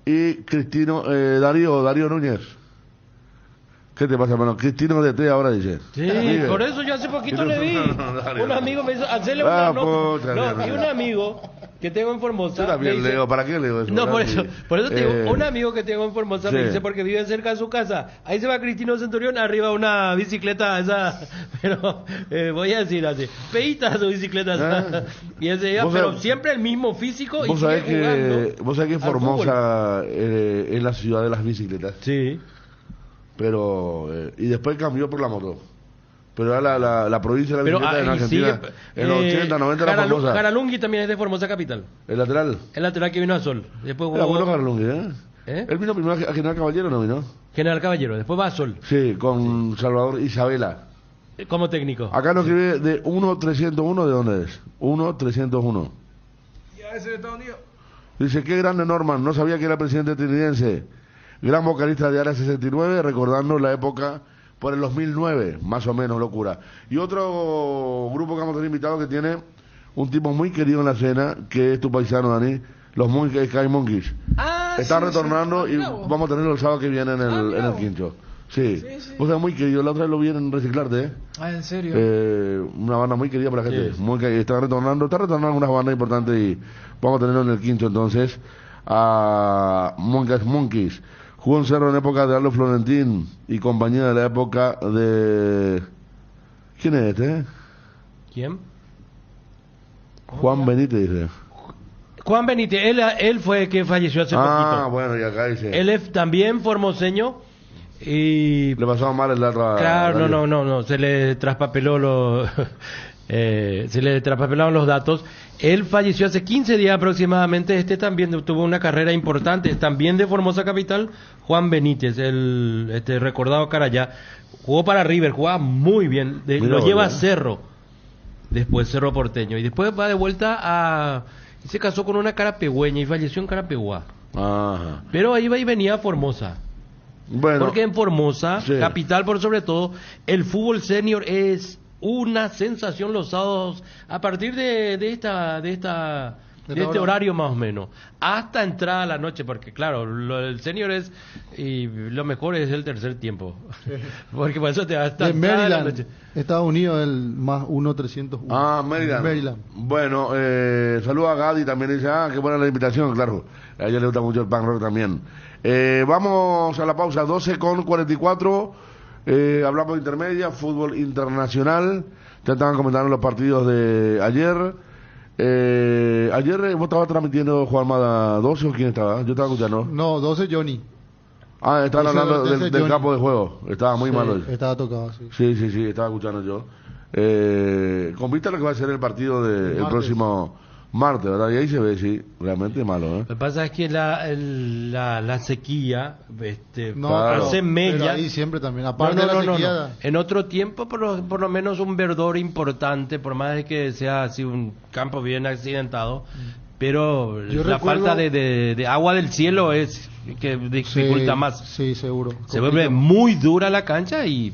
y Darío Núñez. ¿Qué te pasa, hermano? Cristino de T ahora dice. Sí, por eso yo hace poquito le vi. Un amigo me hizo hacerle y un amigo que tengo en Formosa. Yo también dice, leo, ¿para qué leo eso? No, por eso te digo, un amigo que tengo en Formosa me dice, porque vive cerca de su casa. Ahí se va Cristino Centurión arriba de una bicicleta esa, pero voy a decir así, feita su bicicleta. Y él se iba, pero siempre el mismo físico y vos sabés que Formosa es la ciudad de las bicicletas. Sí. Pero y después cambió por la moto, pero era la provincia de la bicicleta en Argentina en los 80, 90 era Formosa. Garalungui también es de Formosa Capital. ¿El lateral? El lateral que vino a Sol. Después jugó... Era bueno Garalungui, Él vino primero a General Caballero, ¿no vino? General Caballero, después va a Sol. Sí, con Salvador Isabela como técnico. Acá nos escribe de 1-301, ¿de dónde es? 1-301. Ya es de Estados Unidos. Dice, qué grande Norman, no sabía que era presidente estadounidense. Gran vocalista de Área 69, recordando la época por el 2009, más o menos, locura. Y otro grupo que vamos a tener invitado que tiene un tipo muy querido en la escena, que es tu paisano, Dani, los Sky Monkeys. Están retornando y vamos a tenerlo el sábado que viene en el Quincho. Sí. O sea, muy querido, la otra vez lo vi en Reciclarte, ¿en serio? Una banda muy querida por la gente. Está retornando algunas bandas importantes y vamos a tenerlo en el Quincho entonces. A Monkeys. Jugó en Cerro en época de Aldo Florentín y compañía de la época de... ¿Quién es este? ¿Quién? Juan Benítez, dice. Juan Benítez, él fue el que falleció hace poquito. Bueno, y acá dice. Él es también formoseño y... Le pasaba mal el largo. Claro, no, se le traspapeló se le traspapelaron los datos Él falleció hace 15 días aproximadamente. Este también tuvo una carrera importante, también de Formosa Capital. Juan Benítez, el recordado Carayá, jugó para River, jugaba muy bien. Lo lleva a Cerro, después Cerro Porteño, y después va de vuelta a... y se casó con una carapegüeña y falleció en Carapeguá. Ajá. Pero ahí va y venía a Formosa. Bueno, porque en Formosa, sí, capital por sobre todo, el fútbol senior es una sensación los sábados a partir de este horario más o menos, hasta entrada a la noche, porque claro, el senior es, y lo mejor es el tercer tiempo, porque por eso te va hasta de entrada a la Maryland, noche. Estados Unidos, el más 1-301. Maryland. Bueno, saludo a Gadi, también dice, qué buena la invitación, claro, a ella le gusta mucho el punk rock también. Vamos a la pausa, 12:44, hablamos de intermedia, fútbol internacional, ya estaban comentando los partidos de ayer. Ayer vos estabas transmitiendo Juanma 12 o quién estaba, yo estaba escuchando. No, 12 Johnny. Estaban hablando del campo de juego, estaba muy malo. Estaba tocado, sí. Sí, estaba escuchando yo. Con vista a lo que va a ser el partido el próximo martes, ¿verdad? Y ahí se ve, sí, realmente malo, Lo que pasa es que la sequía claro, hace mella. Pero ahí siempre también, aparte de la sequía. En otro tiempo, por lo menos un verdor importante, por más de que sea así un campo bien accidentado, pero la falta de agua del cielo es que dificulta más. Sí, seguro. Se vuelve muy dura la cancha y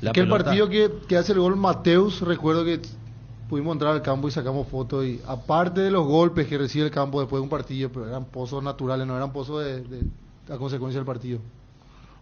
la que pelota... el partido que hace el gol Mateus, recuerdo que pudimos entrar al campo y sacamos fotos, y aparte de los golpes que recibe el campo después de un partido, pero eran pozos naturales, no eran pozos de a consecuencia del partido.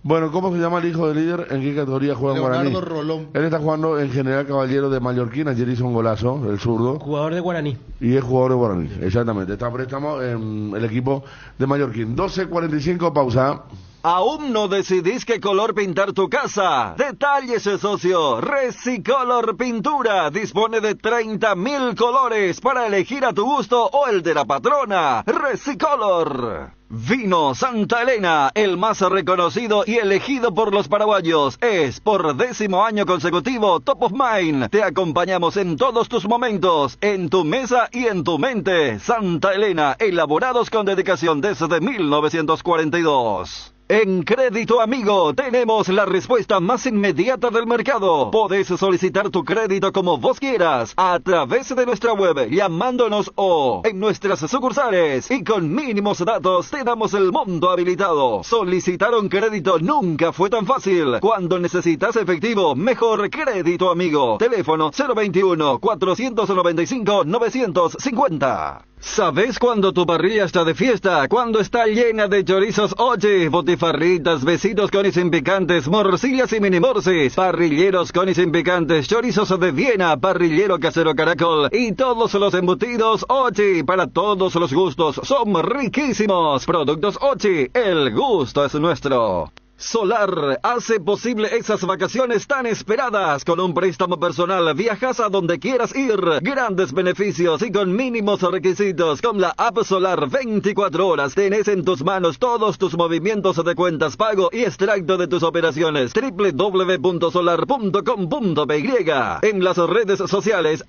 Bueno, ¿cómo se llama el hijo del líder? ¿En qué categoría juega en Guaraní? Leonardo Rolón. Él está jugando en General Caballero de Mallorquín, ayer hizo un golazo, el zurdo. Jugador de Guaraní. Y es jugador de Guaraní, exactamente. Está a préstamo en el equipo de Mallorquín. 12:45, pausa. ¿Aún no decidís qué color pintar tu casa? Detállese, socio. Resicolor Pintura dispone de 30.000 colores para elegir a tu gusto o el de la patrona. Resicolor. Vino Santa Elena, el más reconocido y elegido por los paraguayos. Es por 10º año consecutivo Top of Mind. Te acompañamos en todos tus momentos, en tu mesa y en tu mente. Santa Elena, elaborados con dedicación desde 1942. En Crédito Amigo tenemos la respuesta más inmediata del mercado. Podés solicitar tu crédito como vos quieras a través de nuestra web, llamándonos o en nuestras sucursales, y con mínimos datos te damos el monto habilitado. Solicitar un crédito nunca fue tan fácil. Cuando necesitas efectivo, mejor Crédito Amigo. Teléfono 021-495-950. ¿Sabes cuándo tu parrilla está de fiesta? Cuando está llena de chorizos Oye, botifarritas, besitos con y sin picantes, morcillas y mini morcis, parrilleros con y sin picantes, chorizos de Viena, parrillero casero Caracol y todos los embutidos Oye, para todos los gustos, son riquísimos. Productos Oye, el gusto es nuestro. Solar hace posible esas vacaciones tan esperadas. Con un préstamo personal viajas a donde quieras ir. Grandes beneficios y con mínimos requisitos. Con la app Solar 24 horas tenés en tus manos todos tus movimientos de cuentas, pago y extracto de tus operaciones. www.solar.com.py. En las redes sociales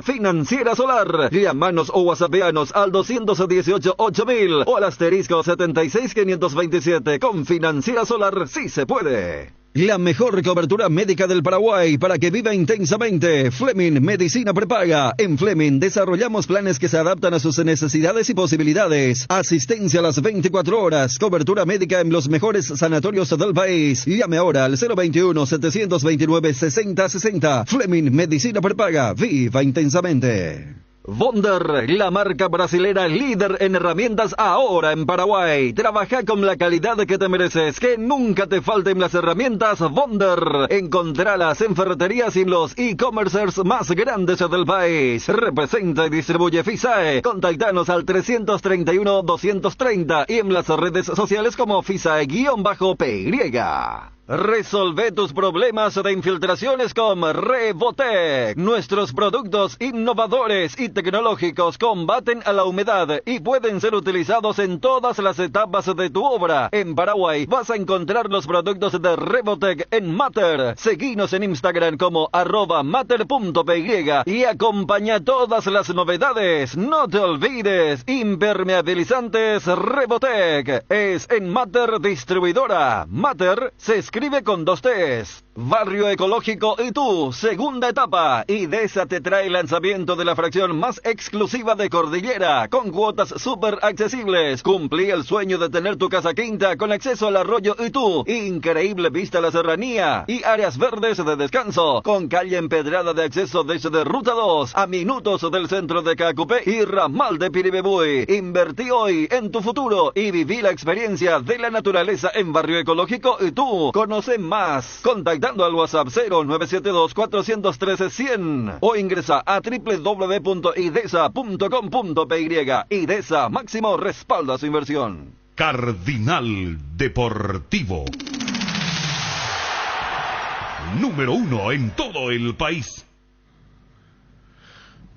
@Financiera Solar. Llamanos o whatsappeanos al 218-8000 o al asterisco 76527. Con Financiera Solar sí se puede. La mejor cobertura médica del Paraguay para que viva intensamente. Fleming Medicina Prepaga. En Fleming desarrollamos planes que se adaptan a sus necesidades y posibilidades. Asistencia a las 24 horas. Cobertura médica en los mejores sanatorios del país. Llame ahora al 021-729-6060. Fleming Medicina Prepaga. Viva intensamente. Bonder, la marca brasilera líder en herramientas ahora en Paraguay. Trabaja con la calidad que te mereces, que nunca te falten las herramientas Bonder. Encontralas en ferreterías y en los e-commercers más grandes del país. Representa y distribuye FISAE. Contactanos al 331-230 y en las redes sociales como FISAE-PY. Resolve tus problemas de infiltraciones con Revotec. Nuestros productos innovadores y tecnológicos combaten a la humedad y pueden ser utilizados en todas las etapas de tu obra. En Paraguay vas a encontrar los productos de Revotec en Mater. Seguinos en Instagram como @mater.py y acompaña todas las novedades. No te olvides, impermeabilizantes Revotec es en Mater Distribuidora. Mater se escribe con 2 T's. Barrio Ecológico Itú, segunda etapa. IDESA te trae el lanzamiento de la fracción más exclusiva de Cordillera, con cuotas súper accesibles. Cumplí el sueño de tener tu casa quinta con acceso al arroyo Itú, increíble vista a la serranía y áreas verdes de descanso, con calle empedrada de acceso desde Ruta 2 a minutos del centro de Cacupé y ramal de Piribebuy. Invertí hoy en tu futuro y viví la experiencia de la naturaleza en Barrio Ecológico Itú. Conoce más contactando al WhatsApp 0972-413-100 o ingresa a www.idesa.com.py. IDESA, máximo respaldo a su inversión. Cardinal Deportivo. Número 1 en todo el país.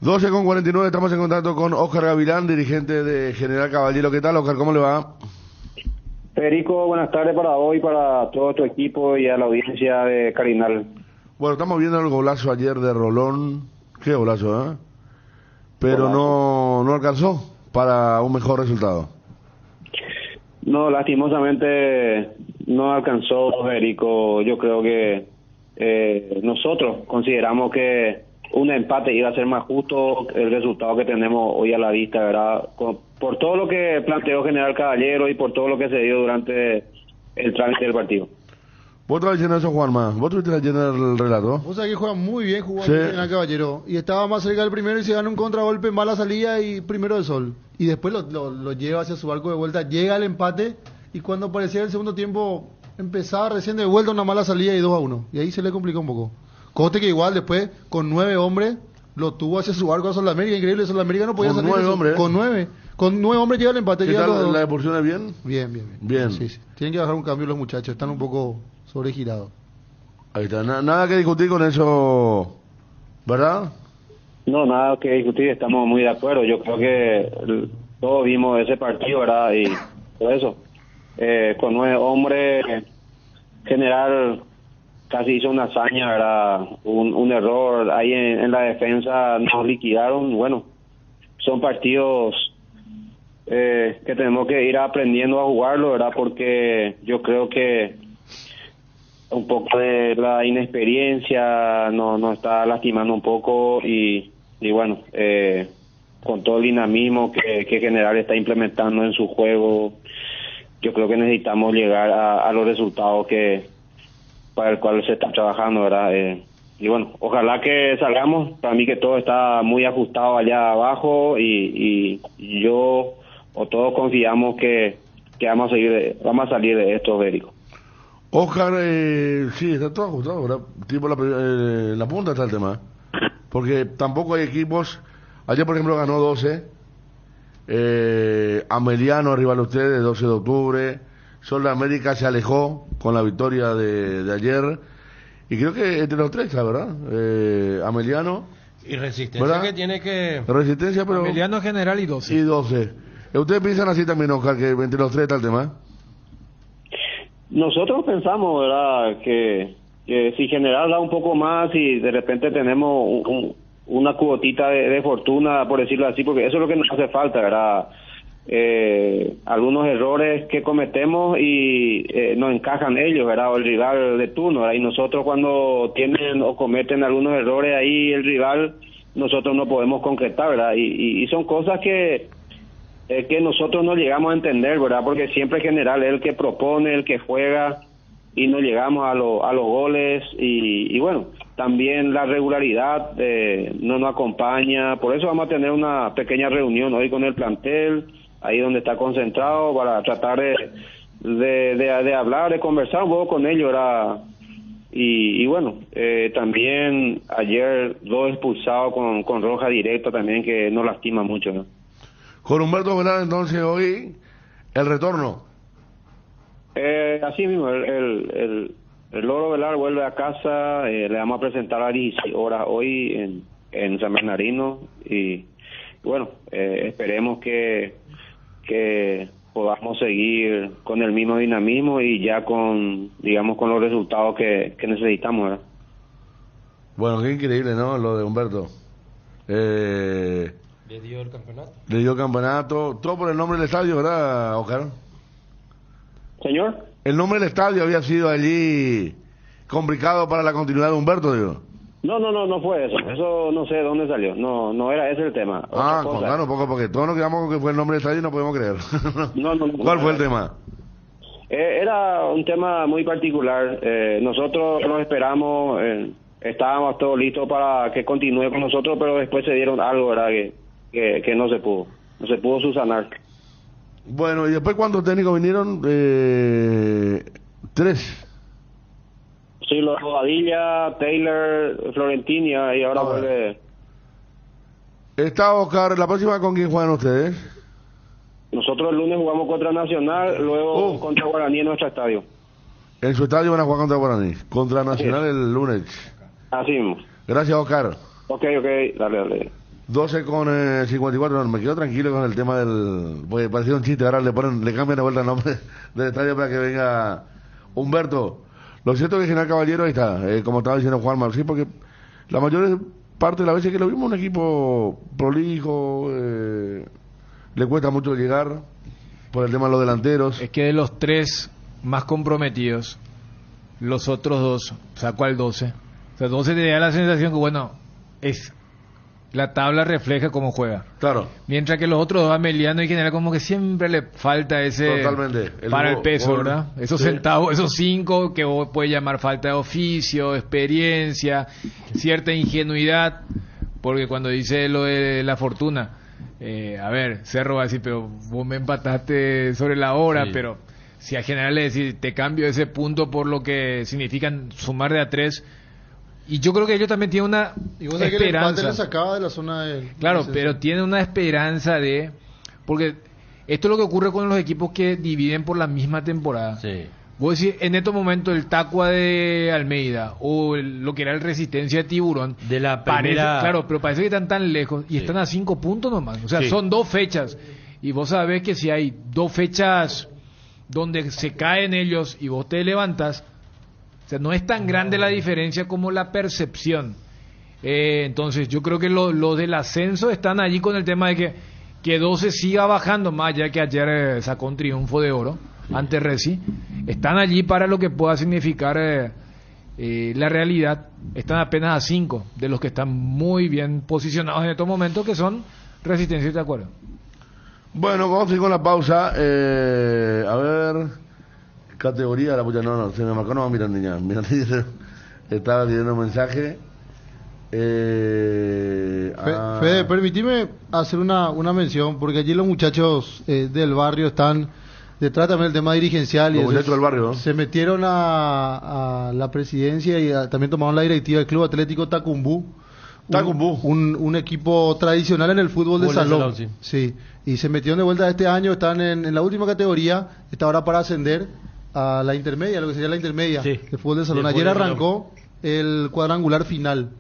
12:49, estamos en contacto con Óscar Gavilán, dirigente de General Caballero. ¿Qué tal, Óscar? ¿Cómo le va? Federico, buenas tardes para hoy, para todo tu equipo y a la audiencia de Cardinal. Bueno, estamos viendo el golazo ayer de Rolón. Qué golazo, ¿eh? Pero no alcanzó para un mejor resultado. No, lastimosamente no alcanzó, Federico. Yo creo que nosotros consideramos que un empate iba a ser más justo el resultado que tenemos hoy a la vista, ¿verdad? Por todo lo que planteó General Caballero y por todo lo que se dio durante el trámite del partido. ¿Vos estabas diciendo eso, Juanma? ¿Vos estuviste leyendo el relato? Vos sabés que juega muy bien, jugó Sí. General Caballero. Y estaba más cerca del primero y se gana un contragolpe, mala salida y primero de Sol. Y después lo lleva hacia su arco de vuelta, llega al empate y cuando parecía el segundo tiempo empezaba recién de vuelta una mala salida y 2-1. Y ahí se le complicó un poco. Cote que igual después, con 9 hombres, lo tuvo hacia su arco a Solamérica. Increíble, Solamérica no podía Con salir. 9 hombres. Con 9. Con 9 hombres llega el empate. ¿Qué Llega tal, los... la expulsión es bien? Bien. Sí. Tienen que bajar un cambio los muchachos, están un poco sobregirados. Ahí está, nada que discutir con eso, ¿verdad? No, nada que discutir, estamos muy de acuerdo. Yo creo que todos vimos ese partido, ¿verdad? Y por eso, con 9 hombres, General casi hizo una hazaña, ¿verdad? Un error ahí en la defensa, nos liquidaron. Bueno, son partidos que tenemos que ir aprendiendo a jugarlo, ¿verdad? Porque yo creo que un poco de la inexperiencia nos está lastimando un poco y bueno, con todo el dinamismo que General está implementando en su juego, yo creo que necesitamos llegar a los resultados para el cual se está trabajando, ¿verdad? Y bueno, ojalá que salgamos. Para mí que todo está muy ajustado allá abajo y yo o todos confiamos que vamos a salir de esto, Federico. Óscar, sí, está todo ajustado, ¿verdad? Tipo la punta está el tema, porque tampoco hay equipos. Ayer, por ejemplo, ganó 12. Ameliano, rival de ustedes, 12 de octubre. Sol de América se alejó con la victoria de ayer. Y creo que entre los tres, la verdad. Ameliano. Y Resistencia, ¿verdad? Que tiene que... Resistencia, pero... Ameliano General y 12. Y 12. ¿Ustedes piensan así también, Oscar, que entre los tres está el tema? Nosotros pensamos, ¿verdad?, que si General da un poco más y de repente tenemos una cuotita de fortuna, por decirlo así, porque eso es lo que nos hace falta, ¿verdad? Algunos errores que cometemos y nos encajan ellos, ¿verdad? O el rival de turno, ¿verdad? Y nosotros cuando tienen o cometen algunos errores ahí el rival, nosotros no podemos concretar, ¿verdad? Y son cosas que nosotros no llegamos a entender, ¿verdad? Porque siempre General es el que propone, el que juega y no llegamos a los goles y bueno, también la regularidad no nos acompaña. Por eso vamos a tener una pequeña reunión hoy con el plantel, ahí donde está concentrado, para tratar de hablar, de conversar un poco con ellos, ¿verdad? Y bueno, también ayer 2 expulsados con roja directa también, que nos lastima mucho, ¿no? Con Humberto Velar, entonces, hoy, el retorno. Así mismo, el El Loro Velar vuelve a casa, le vamos a presentar a 16 horas hoy en San Bernardino y bueno, esperemos que podamos seguir con el mismo dinamismo y ya con, digamos, con los resultados que necesitamos, ¿verdad? Bueno, qué increíble, ¿no? Lo de Humberto. Le dio el campeonato. Le dio el campeonato. Todo por el nombre del estadio, ¿verdad, Oscar? Señor. El nombre del estadio había sido allí complicado para la continuidad de Humberto, digo. No fue eso. Eso no sé dónde salió. No era ese el tema. Claro, porque todos nos quedamos con que fue el nombre del estadio y no podemos creer. No. ¿Cuál fue el tema? Era un tema muy particular. Nosotros nos esperamos, estábamos todos listos para que continúe con nosotros, pero después se dieron algo, ¿verdad? Que no se pudo. No se pudo subsanar. Bueno, y después, ¿cuántos técnicos vinieron? 3. Sí, los Rodadilla, Taylor, Florentinia y ahora vuelve. Está Oscar, ¿la próxima con quién juegan ustedes? Nosotros el lunes jugamos contra Nacional, luego contra Guaraní en nuestro estadio. En su estadio van a jugar contra Guaraní, contra Nacional el lunes. Así mismo. Gracias, Oscar. Ok, dale. 12:54, me quedo tranquilo con el tema del... Pues parecía un chiste, ahora le cambian de vuelta el nombre del estadio para que venga Humberto. Lo cierto es que General Caballero ahí está, como estaba diciendo Juanma, sí, porque la mayor parte de las veces que lo vimos un equipo prolijo, le cuesta mucho llegar por el tema de los delanteros. Es que de los 3 más comprometidos, los otros 2, sacó al 12. O sea, 12 te da la sensación que, bueno, la tabla refleja cómo juega. Claro. Mientras que los otros 2, Ameliano y General, como que siempre le falta ese... Totalmente. Para el peso, ¿verdad? Esos centavos, esos 5 que vos puedes llamar falta de oficio, experiencia, cierta ingenuidad, porque cuando dice lo de la fortuna, a ver, Cerro va a decir, pero vos me empataste sobre la hora, pero si a General le decís, te cambio ese punto por lo que significan sumar de a 3... Y yo creo que ellos también tienen una esperanza. Que el empate le sacaba de la zona de... Claro, pero tienen una esperanza de... Porque esto es lo que ocurre con los equipos que dividen por la misma temporada. Sí. Vos decís, en estos momentos el Tacua de Almeida o lo que era el Resistencia de Tiburón... De la primera... Claro, pero parece que están tan lejos y están a 5 puntos nomás. O sea, son 2 fechas. Y vos sabés que si hay 2 fechas donde se caen ellos y vos te levantas... O sea, no es tan grande la diferencia como la percepción. Entonces, yo creo que los del ascenso están allí con el tema de que 12 siga bajando, más allá que ayer sacó un triunfo de oro ante Reci. Están allí para lo que pueda significar la realidad. Están apenas a 5 de los que están muy bien posicionados en estos momentos, que son Resistencia y de acuerdo. Bueno, vamos a ir con la pausa. A ver... Categoría, la pucha, no, se me marcó, no, mira niña, estaba pidiendo un mensaje. Fede, permíteme hacer una mención, porque allí los muchachos del barrio están detrás también del tema dirigencial. Los muchachos del barrio, ¿no? Se metieron a la presidencia y también tomaron la directiva del Club Atlético Tacumbú. Un equipo tradicional en el fútbol de salón. Sí, y se metieron de vuelta este año, están en la última categoría, está ahora para ascender a la intermedia, lo que sería la intermedia del fútbol de salón. Ayer arrancó el cuadrangular final.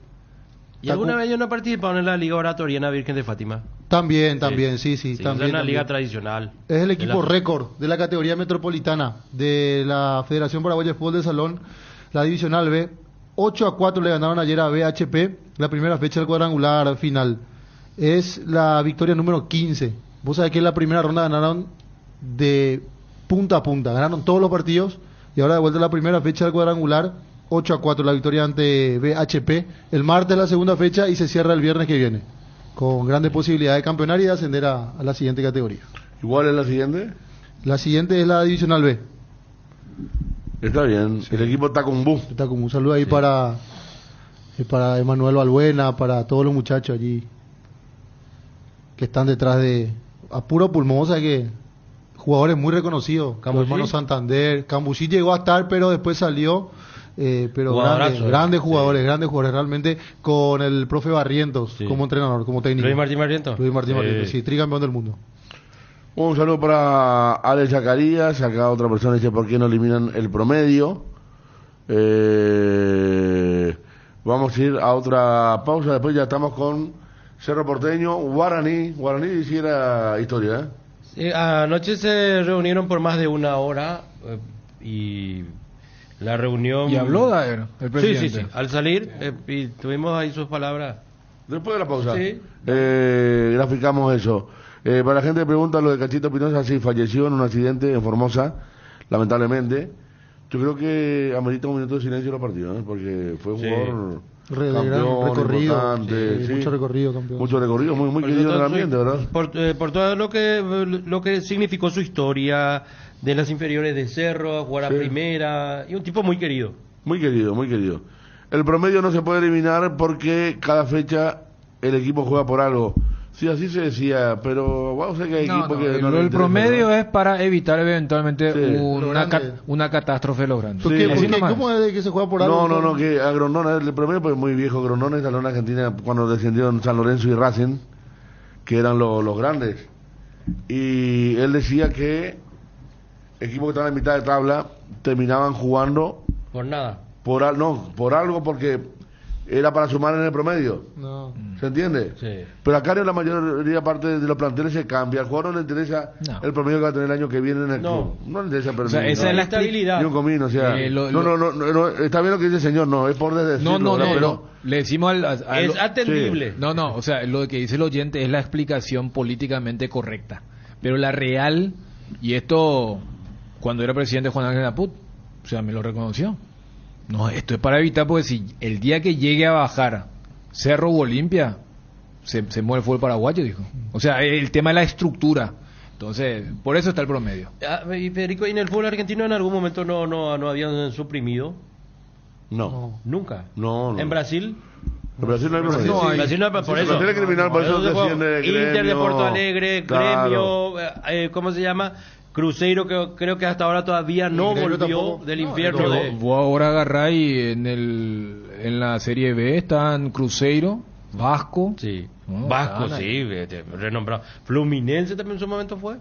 ¿Y alguna vez ellos no participaron en la Liga Oratoriana Virgen de Fátima? También, sí. También, es una liga tradicional. Es el equipo récord de la categoría metropolitana de la Federación Paraguaya de Fútbol de Salón, la Divisional B. 8-4 le ganaron ayer a BHP, la primera fecha del cuadrangular final. Es la victoria número 15. Vos sabés que en la primera ronda ganaron de punta a punta, ganaron todos los partidos y ahora de vuelta a la primera fecha del cuadrangular, 8-4 la victoria ante BHP. El martes la segunda fecha y se cierra el viernes que viene, con grandes posibilidades de campeonar y de ascender a la siguiente categoría. ¿Igual es la siguiente? La siguiente es la Divisional B. Está bien, el equipo Tacumbú. Un saludo ahí para Emanuel Balbuena, para todos los muchachos allí que están detrás de a puro pulmón, o sea que jugadores muy reconocidos, como hermano Santander. Cambuchí llegó a estar, pero después salió, pero grandes jugadores, realmente, con el profe Barrientos como entrenador, como técnico. Luis Martín Barrientos, sí, tricampeón del mundo. Un saludo para Alex Zacarías. Acá otra persona dice: ¿por qué no eliminan el promedio? Vamos a ir a otra pausa, después ya estamos con Cerro Porteño, Guaraní hiciera historia, Sí, anoche se reunieron por más de una hora y la reunión... ¿Y habló Daer, el presidente? Sí. Al salir, y tuvimos ahí sus palabras. Después de la pausa, Sí. graficamos eso. Para la gente que pregunta lo de Cachito Pinoza, sí, falleció en un accidente en Formosa, lamentablemente. Yo creo que amerita un minuto de silencio en los partidos, porque fue un jugador campeón, recorrido, importante, mucho recorrido, campeón. Mucho recorrido, muy querido en el ambiente, ¿verdad? Por todo lo que significó su historia de las inferiores de Cerro, jugar a primera, y un tipo muy querido. Muy querido. El promedio no se puede eliminar porque cada fecha el equipo juega por algo. Sí, así se decía, pero vamos a ver que hay equipos que... el promedio es para evitar eventualmente una catástrofe lo grande. ¿Cómo es de que se juega por algo? No, que a Grondona, el promedio pues muy viejo. Grondona instaló en Argentina cuando descendieron San Lorenzo y Racing, que eran los grandes. Y él decía que equipos que estaban en mitad de tabla terminaban jugando... Por nada. Por algo, porque era para sumar en el promedio. No. ¿Se entiende? Sí. Pero acá en la mayoría parte de los planteles se cambia. Al jugador no le interesa el promedio que va a tener el año que viene en el club. No le interesa, pero esa es la estabilidad. Ni un comino, o sea. No, está bien lo que dice el señor, no, es por decirlo. No. Le decimos es atendible. Sí. No, o sea, lo que dice el oyente es la explicación políticamente correcta. Pero la real, y esto, cuando era presidente Juan Ángel Aput, o sea, me lo reconoció. No, esto es para evitar, porque si el día que llegue a bajar Cerro o Olimpia, se muere el fútbol paraguayo, dijo. O sea, el tema de la estructura. Entonces, por eso está el promedio. Y Federico, ¿y en el fútbol argentino en algún momento no habían suprimido? No. ¿Nunca? No. ¿En Brasil? En Brasil no hay promedio. No, en Brasil no hay, por eso. Criminal, por eso desciende Gremio, Inter de Porto Alegre, claro. Gremio, ¿cómo se llama? Cruzeiro, que creo que hasta ahora todavía no volvió del infierno. Vos ahora agarráis en la Serie B están Cruzeiro, Vasco. Sí, Vasco, renombrado. Fluminense también en su momento fue.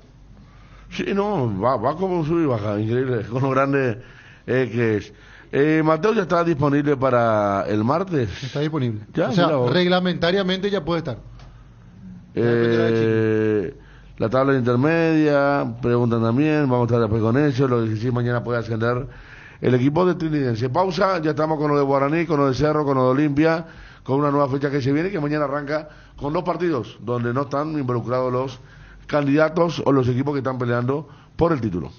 Sí, Vasco sube y baja, increíble, con lo grande que es. Mateo ya está disponible para el martes. Está disponible. ¿Ya? O sea, reglamentariamente ya puede estar. La tabla intermedia, preguntan también, vamos a estar después con eso, lo que sí mañana puede ascender el equipo de Trinidense. Pausa, ya estamos con lo de Guaraní, con lo de Cerro, con lo de Olimpia, con una nueva fecha que se viene, que mañana arranca con 2 partidos, donde no están involucrados los candidatos o los equipos que están peleando por el título.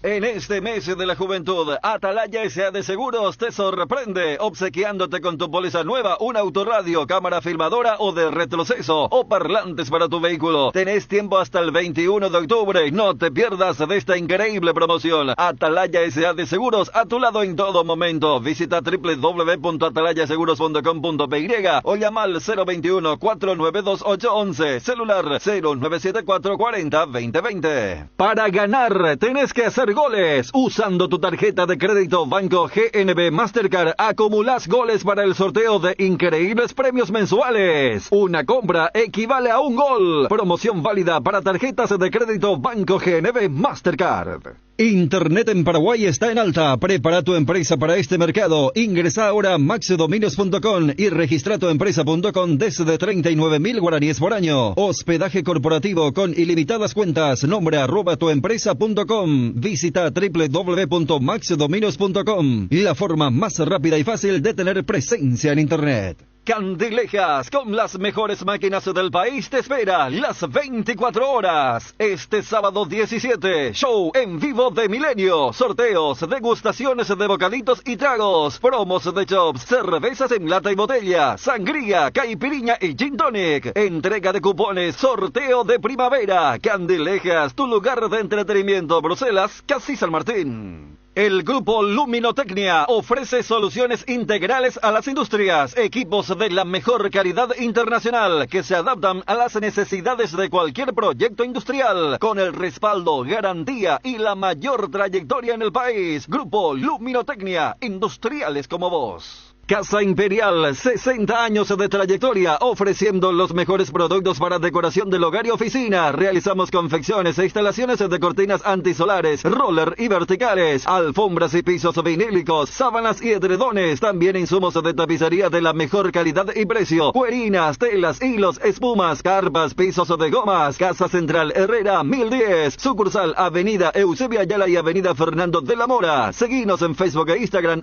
En este mes de la juventud, Atalaya S.A. de Seguros te sorprende, obsequiándote con tu póliza nueva un autorradio, cámara filmadora o de retroceso, o parlantes para tu vehículo. Tenés tiempo hasta el 21 de octubre, no te pierdas de esta increíble promoción. Atalaya S.A. de Seguros, a tu lado en todo momento. Visita www.atalayaseguros.com.py o llama al 021-492-811, celular 097-440-2020. Para ganar, tenés que hacer goles. Usando tu tarjeta de crédito Banco GNB Mastercard, acumulás goles para el sorteo de increíbles premios mensuales. Una compra equivale a un gol. Promoción válida para tarjetas de crédito Banco GNB Mastercard. Internet en Paraguay está en alta. Prepara tu empresa para este mercado. Ingresa ahora a maxdominios.com y registra tu empresa.com desde 39.000 guaraníes por año. Hospedaje corporativo con ilimitadas cuentas. Nombre @tuempresa.com. Visita www.maxdominios.com. La forma más rápida y fácil de tener presencia en Internet. Candilejas, con las mejores máquinas del país, te espera las 24 horas. Este sábado 17, show en vivo de Milenio, sorteos, degustaciones de bocaditos y tragos, promos de chops, cervezas en lata y botella, sangría, caipiriña y gin tonic, entrega de cupones, sorteo de primavera. Candilejas, tu lugar de entretenimiento, Bruselas, casi San Martín. El grupo Luminotecnia ofrece soluciones integrales a las industrias, equipos de la mejor calidad internacional que se adaptan a las necesidades de cualquier proyecto industrial, con el respaldo, garantía y la mayor trayectoria en el país. Grupo Luminotecnia, industriales como vos. Casa Imperial, 60 años de trayectoria, ofreciendo los mejores productos para decoración del hogar y oficina. Realizamos confecciones e instalaciones de cortinas antisolares, roller y verticales, alfombras y pisos vinílicos, sábanas y edredones. También insumos de tapicería de la mejor calidad y precio. Cuerinas, telas, hilos, espumas, carpas, pisos de gomas. Casa Central Herrera, 1010. Sucursal Avenida Eusebio Ayala y Avenida Fernando de la Mora. Seguinos en Facebook e Instagram,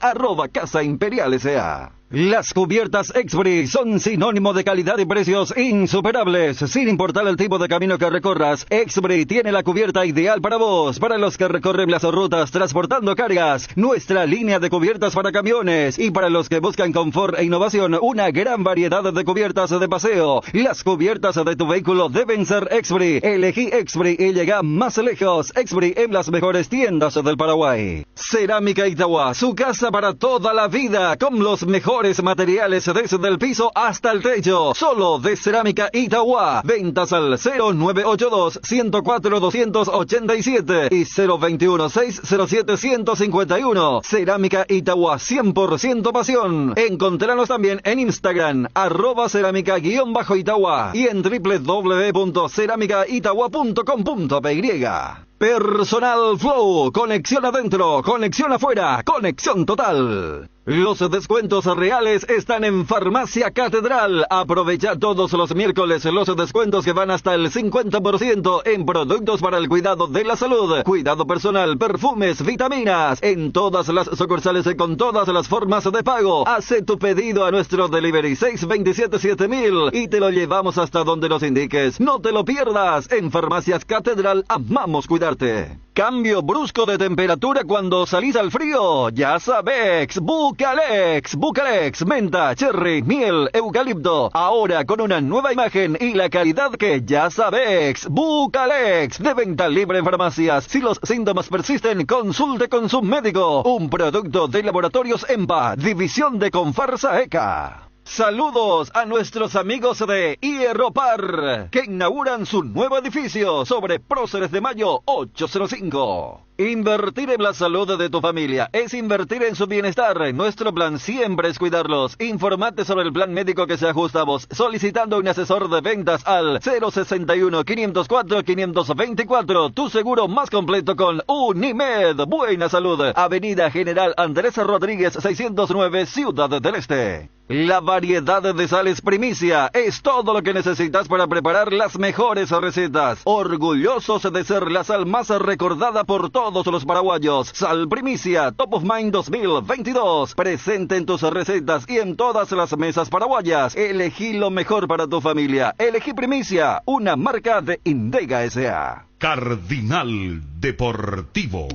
@Casa Imperial S.A. Las cubiertas Expri son sinónimo de calidad y precios insuperables. Sin importar el tipo de camino que recorras, Expri tiene la cubierta ideal para vos, para los que recorren las rutas transportando cargas, nuestra línea de cubiertas para camiones, y para los que buscan confort e innovación, una gran variedad de cubiertas de paseo. Las cubiertas de tu vehículo deben ser Expri. Elegí Expri y llega más lejos. Expri en las mejores tiendas del Paraguay. Cerámica Itagua, su casa para toda la vida, con los mejores materiales desde el piso hasta el techo. Solo de Cerámica Itagua. Ventas al 0982-104-287 y 021-607-151. Cerámica Itagua, 100% pasión. Encontranos también en Instagram, @cerámica_Itagua y en www.ceramicaitagua.com.py. Personal Flow, conexión adentro, conexión afuera, conexión total. Los descuentos reales están en Farmacia Catedral. Aprovecha todos los miércoles los descuentos que van hasta el 50% en productos para el cuidado de la salud, cuidado personal, perfumes, vitaminas, en todas las sucursales y con todas las formas de pago. Hace tu pedido a nuestro delivery 627-7000 y te lo llevamos hasta donde nos indiques. No te lo pierdas. En Farmacias Catedral amamos cuidarte. Cambio brusco de temperatura cuando salís al frío. Ya sabes, Bucalex, menta, cherry, miel, eucalipto. Ahora con una nueva imagen y la calidad que ya sabes. Bucalex, de venta libre en farmacias. Si los síntomas persisten, consulte con su médico. Un producto de Laboratorios EMPA, División de Confarsa ECA. Saludos a nuestros amigos de Hierropar, que inauguran su nuevo edificio sobre Próceres de Mayo 805. Invertir en la salud de tu familia es invertir en su bienestar. Nuestro plan siempre es cuidarlos. Informate sobre el plan médico que se ajusta a vos, solicitando un asesor de ventas al 061-504-524. Tu seguro más completo con Unimed. Buena salud. Avenida General Andrés Rodríguez 609, Ciudad del Este. La variedad de sales Primicia es todo lo que necesitas para preparar las mejores recetas. Orgullosos de ser la sal más recordada por todos los paraguayos. Sal Primicia, Top of Mind 2022. Presente en tus recetas y en todas las mesas paraguayas. Elegí lo mejor para tu familia. Elegí Primicia, una marca de Indega S.A. Cardinal Deportivo.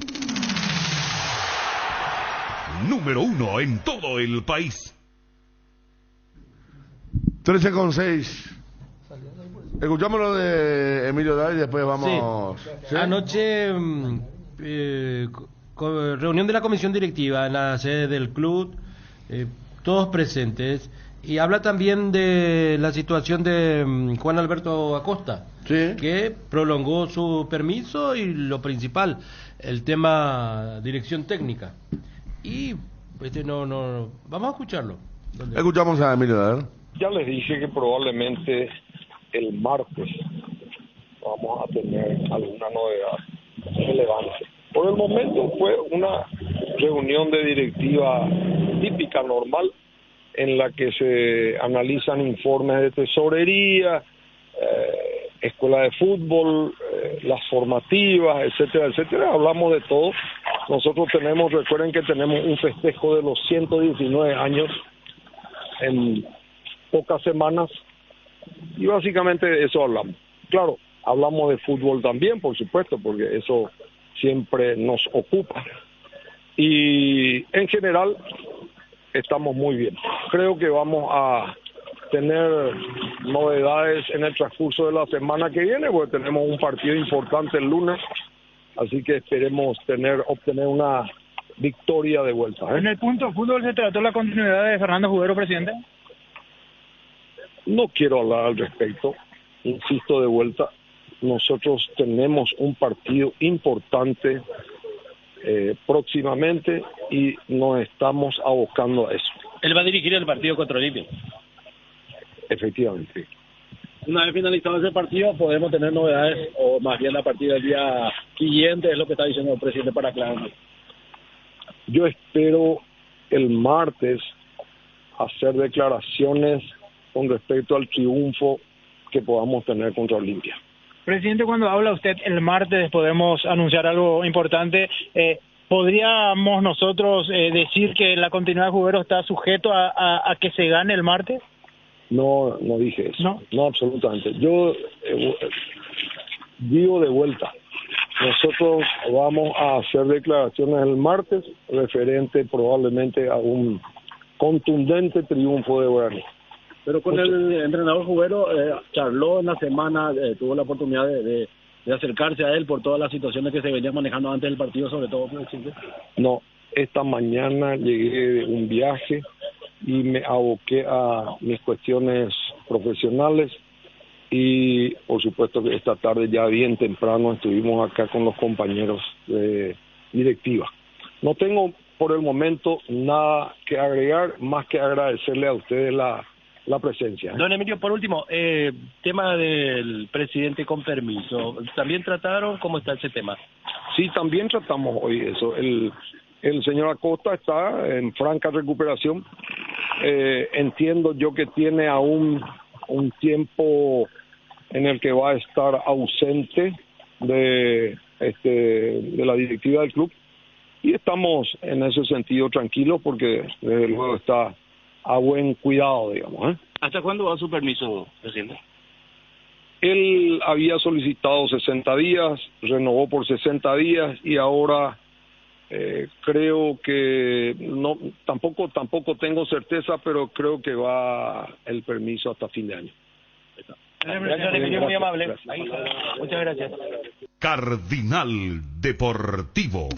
Número 1 en todo el país. 13:06. Escuchamos lo de Emilio Day y después vamos. Sí. Anoche, reunión de la comisión directiva en la sede del club, todos presentes, y habla también de la situación de Juan Alberto Acosta, que prolongó su permiso, y lo principal, el tema dirección técnica. Y no vamos a escucharlo. Escuchamos a Emilio Day. Ya les dije que probablemente el martes vamos a tener alguna novedad relevante. Por el momento fue una reunión de directiva típica, normal, en la que se analizan informes de tesorería, escuela de fútbol, las formativas, etcétera, etcétera. Hablamos de todo. Nosotros recuerden que tenemos un festejo de los 119 años en pocas semanas, y básicamente de eso hablamos. Claro, hablamos de fútbol también, por supuesto, porque eso siempre nos ocupa, y en general estamos muy bien. Creo que vamos a tener novedades en el transcurso de la semana que viene, porque tenemos un partido importante el lunes, así que esperemos obtener una victoria de vuelta. En el punto fútbol, ¿se trató la continuidad de Fernando Jubero, presidente? No quiero hablar al respecto, insisto de vuelta, nosotros tenemos un partido importante próximamente y nos estamos abocando a eso. Él va a dirigir el partido contra Olimpia. Efectivamente. Una vez finalizado ese partido, podemos tener novedades, o más bien a partir del día siguiente, es lo que está diciendo el presidente para aclarar. Yo espero el martes hacer declaraciones con respecto al triunfo que podamos tener contra Olimpia. Presidente, cuando habla usted el martes, podemos anunciar algo importante. ¿Podríamos nosotros decir que la continuidad de Jubero está sujeto a que se gane el martes? No dije eso. No, absolutamente. Yo digo de vuelta, nosotros vamos a hacer declaraciones el martes referente probablemente a un contundente triunfo de Guaraní. Pero con el entrenador Jubero charló en la semana, tuvo la oportunidad de acercarse a él por todas las situaciones que se venían manejando antes del partido, sobre todo. No, esta mañana llegué de un viaje y me aboqué a mis cuestiones profesionales y por supuesto que esta tarde ya bien temprano estuvimos acá con los compañeros de directiva. No tengo por el momento nada que agregar más que agradecerle a ustedes la presencia. Don Emilio, por último, tema del presidente con permiso, ¿también trataron? ¿Cómo está ese tema? Sí, también tratamos hoy eso. El señor Acosta está en franca recuperación. Entiendo yo que tiene aún un tiempo en el que va a estar ausente de la directiva del club y estamos en ese sentido tranquilos porque desde luego está a buen cuidado, digamos. ¿Hasta cuándo va su permiso, presidente? Él había solicitado 60 días, renovó por 60 días y ahora creo que no, tampoco tengo certeza, pero creo que va el permiso hasta fin de año. Gracias, Emilio, muy amable. Muchas gracias. Cardinal Deportivo.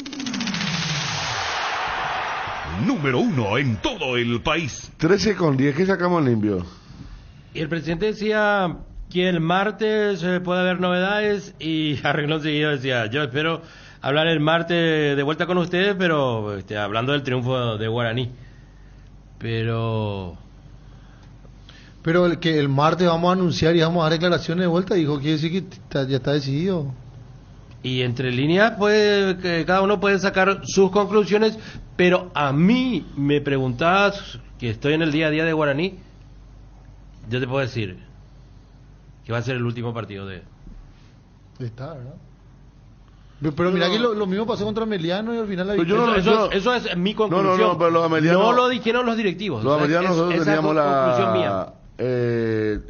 Número 1 en todo el país. 13:10, ¿qué sacamos limpio? Y el presidente decía que el martes puede haber novedades y arregló seguido decía, yo espero hablar el martes de vuelta con ustedes, pero hablando del triunfo de Guaraní. Pero el martes vamos a anunciar y vamos a dar declaraciones de vuelta, dijo, quiere decir que ya está decidido. Y entre líneas, que cada uno puede sacar sus conclusiones, pero a mí me preguntabas, que estoy en el día a día de Guaraní, yo te puedo decir que va a ser el último partido de... Está, ¿verdad? Pero mira que lo mismo pasó contra Meliano y al final la victoria. Eso es mi conclusión. No, pero los amelianos, no lo dijeron los directivos. Los amelianos nosotros teníamos conclusión mía.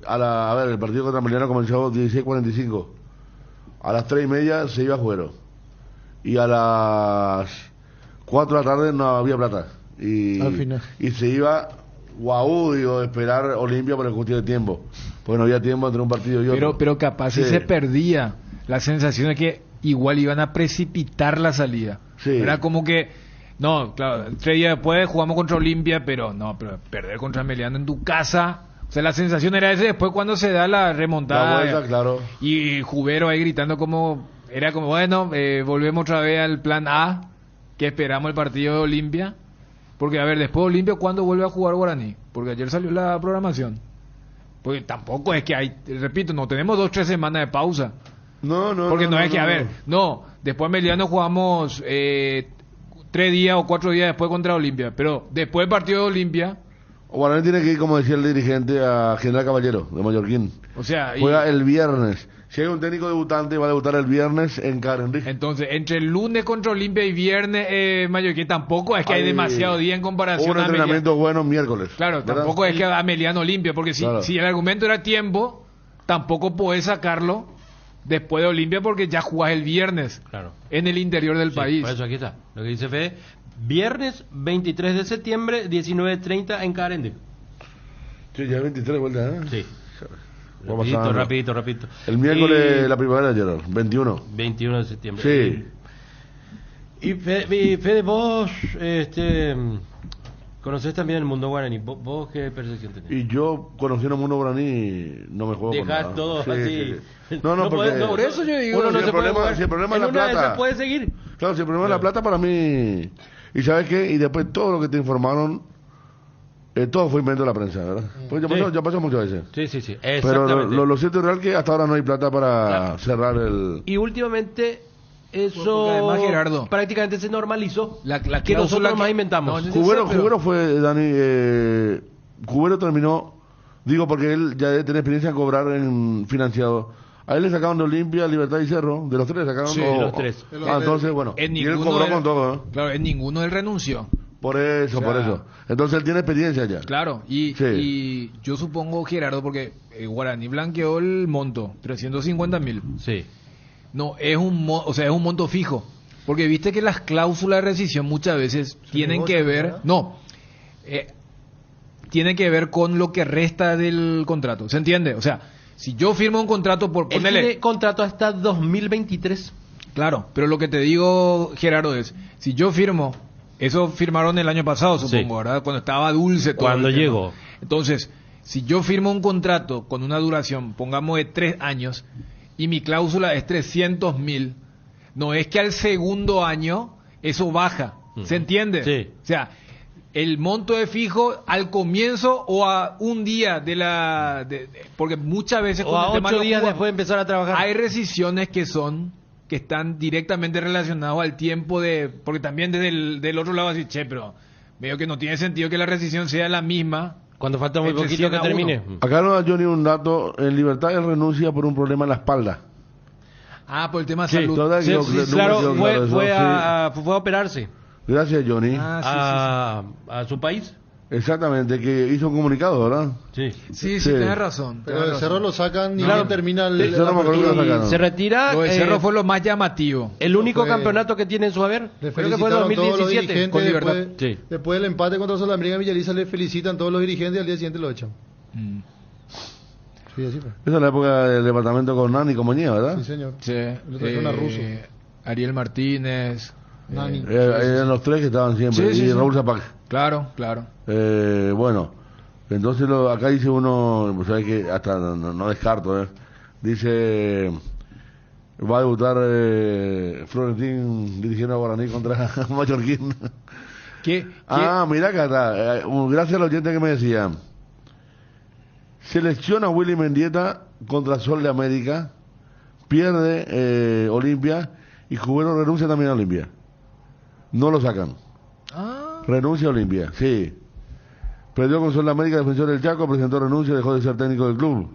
A ver, el partido contra Meliano comenzó 16:45. A las 3:30 se iba a Jubero. Y a las 4 de la tarde no había plata. Al final. Y se iba a esperar Olimpia por el cuestión de tiempo. Porque no había tiempo entre un partido y otro. Pero capaz si se perdía la sensación de que igual iban a precipitar la salida. Sí. Era como que, no, claro, 3 días después jugamos contra Olimpia, pero perder contra Meliano en tu casa. O sea, la sensación era esa después cuando se da la remontada. La vuelta, claro. Y Jubero ahí gritando era como, bueno, volvemos otra vez al plan A, que esperamos el partido de Olimpia. Porque, a ver, después de Olimpia, ¿cuándo vuelve a jugar Guaraní? Porque ayer salió la programación. Porque tampoco es que hay, repito, no tenemos 2-3 semanas de pausa. Porque no es que, a ver, después en Meliano jugamos 3 días o 4 días después contra Olimpia. Pero después del partido de Olimpia... Guaraní tiene que ir, como decía el dirigente, a General Caballero, de Mallorquín. O sea... Juega el viernes. Si hay un técnico debutante, va a debutar el viernes en Carenric. Entonces, entre el lunes contra Olimpia y viernes Mallorquín, tampoco es que hay demasiado día en comparación a entrenamiento bueno miércoles. Claro, ¿verdad? Tampoco es que a Meliano Olimpia, porque si el argumento era tiempo, tampoco podés sacarlo después de Olimpia porque ya jugás el viernes en el interior del país. Por eso aquí está. Lo que dice Fede, viernes 23 de septiembre, 19:30 en Carendic. Sí, ya 23 vueltas, ¿eh? Sí. Rapidito. El miércoles la primavera, Gerard, 21 de septiembre. Sí. Y Fede, vos conocés también el mundo guaraní. ¿Vos qué percepción tenés? Y yo, conociendo el mundo guaraní, no me juego con nada. Dejás todo así. No, porque... por eso yo digo, si el problema es la plata... se puede seguir. Claro, si el problema es la plata, para mí... ¿Y sabes qué? Y después todo lo que te informaron Todo fue invento de la prensa, ¿verdad? Pues ya pasó muchas veces. Sí. Pero lo cierto es real que hasta ahora no hay plata para cerrar el... Y últimamente eso además, Gerardo, prácticamente se normalizó. La que nosotros más inventamos. Cubero fue, Dani, Cubero terminó, digo porque él ya debe tener experiencia en cobrar en financiado. A él le sacaron de Olimpia, Libertad y Cerro, de los tres le sacaron los tres. Entonces, bueno, y él cobró con todo, ¿eh? Claro, en ninguno él renunció. Por eso. Entonces él tiene experiencia ya. Claro, y yo supongo, Gerardo, porque Guaraní blanqueó el monto, 350.000. Sí. No, es un monto fijo. Porque viste que las cláusulas de rescisión muchas veces tienen que ver... tiene que ver con lo que resta del contrato. ¿Se entiende? O sea, si yo firmo un contrato por ponerle... Él tiene contrato hasta 2023. Claro, pero lo que te digo, Gerardo, es... Si yo firmo... Eso firmaron el año pasado, supongo, ¿verdad? Cuando estaba dulce todo. Cuando llegó. Entonces, si yo firmo un contrato con una duración, pongamos de 3 años, y mi cláusula es 300.000, no es que al segundo año eso baja. ¿Se entiende? Sí. O sea, el monto es fijo al comienzo o a un día de la... porque muchas veces... O a 8 días después de empezar a trabajar. Hay rescisiones que están directamente relacionados al tiempo porque también desde del otro lado así, pero veo que no tiene sentido que la rescisión sea la misma. Cuando falta muy poquito que termine. Acá no da Johnny un dato, en Libertad él renuncia por un problema en la espalda. Por el tema de salud. Claro, fue a operarse. Gracias, Johnny. A su país. Exactamente, que hizo un comunicado, ¿verdad? Sí, tienes razón. Pero el Cerro lo sacan y termina se retira. Lo de Cerro fue lo más llamativo. El único campeonato que tiene en su haber. Le creo que fue en 2017. Con Libertad. Después del empate contra Solambriga, Villaliza le felicitan todos los dirigentes y al día siguiente lo echan. Sí, así fue. Esa es la época del departamento con Nani como Ñea, ¿verdad? Sí, señor. Sí. Lo trajeron a Russo. Ariel Martínez. Nani. Eran los tres que estaban siempre. Y Raúl Zapac. Claro. Bueno, entonces acá dice uno, pues sabes que hasta no descarto, dice, va a debutar Florentín dirigiendo a Guaraní contra Mallorquín. ¿Qué? Mira acá está, gracias al oyente que me decía, selecciona Willy Mendieta contra Sol de América, pierde Olimpia y Cubero renuncia también a Olimpia. No lo sacan. Renuncia a Olimpia, sí. Perdió con Sol de América, defensor del Chaco, presentó renuncia y dejó de ser técnico del club.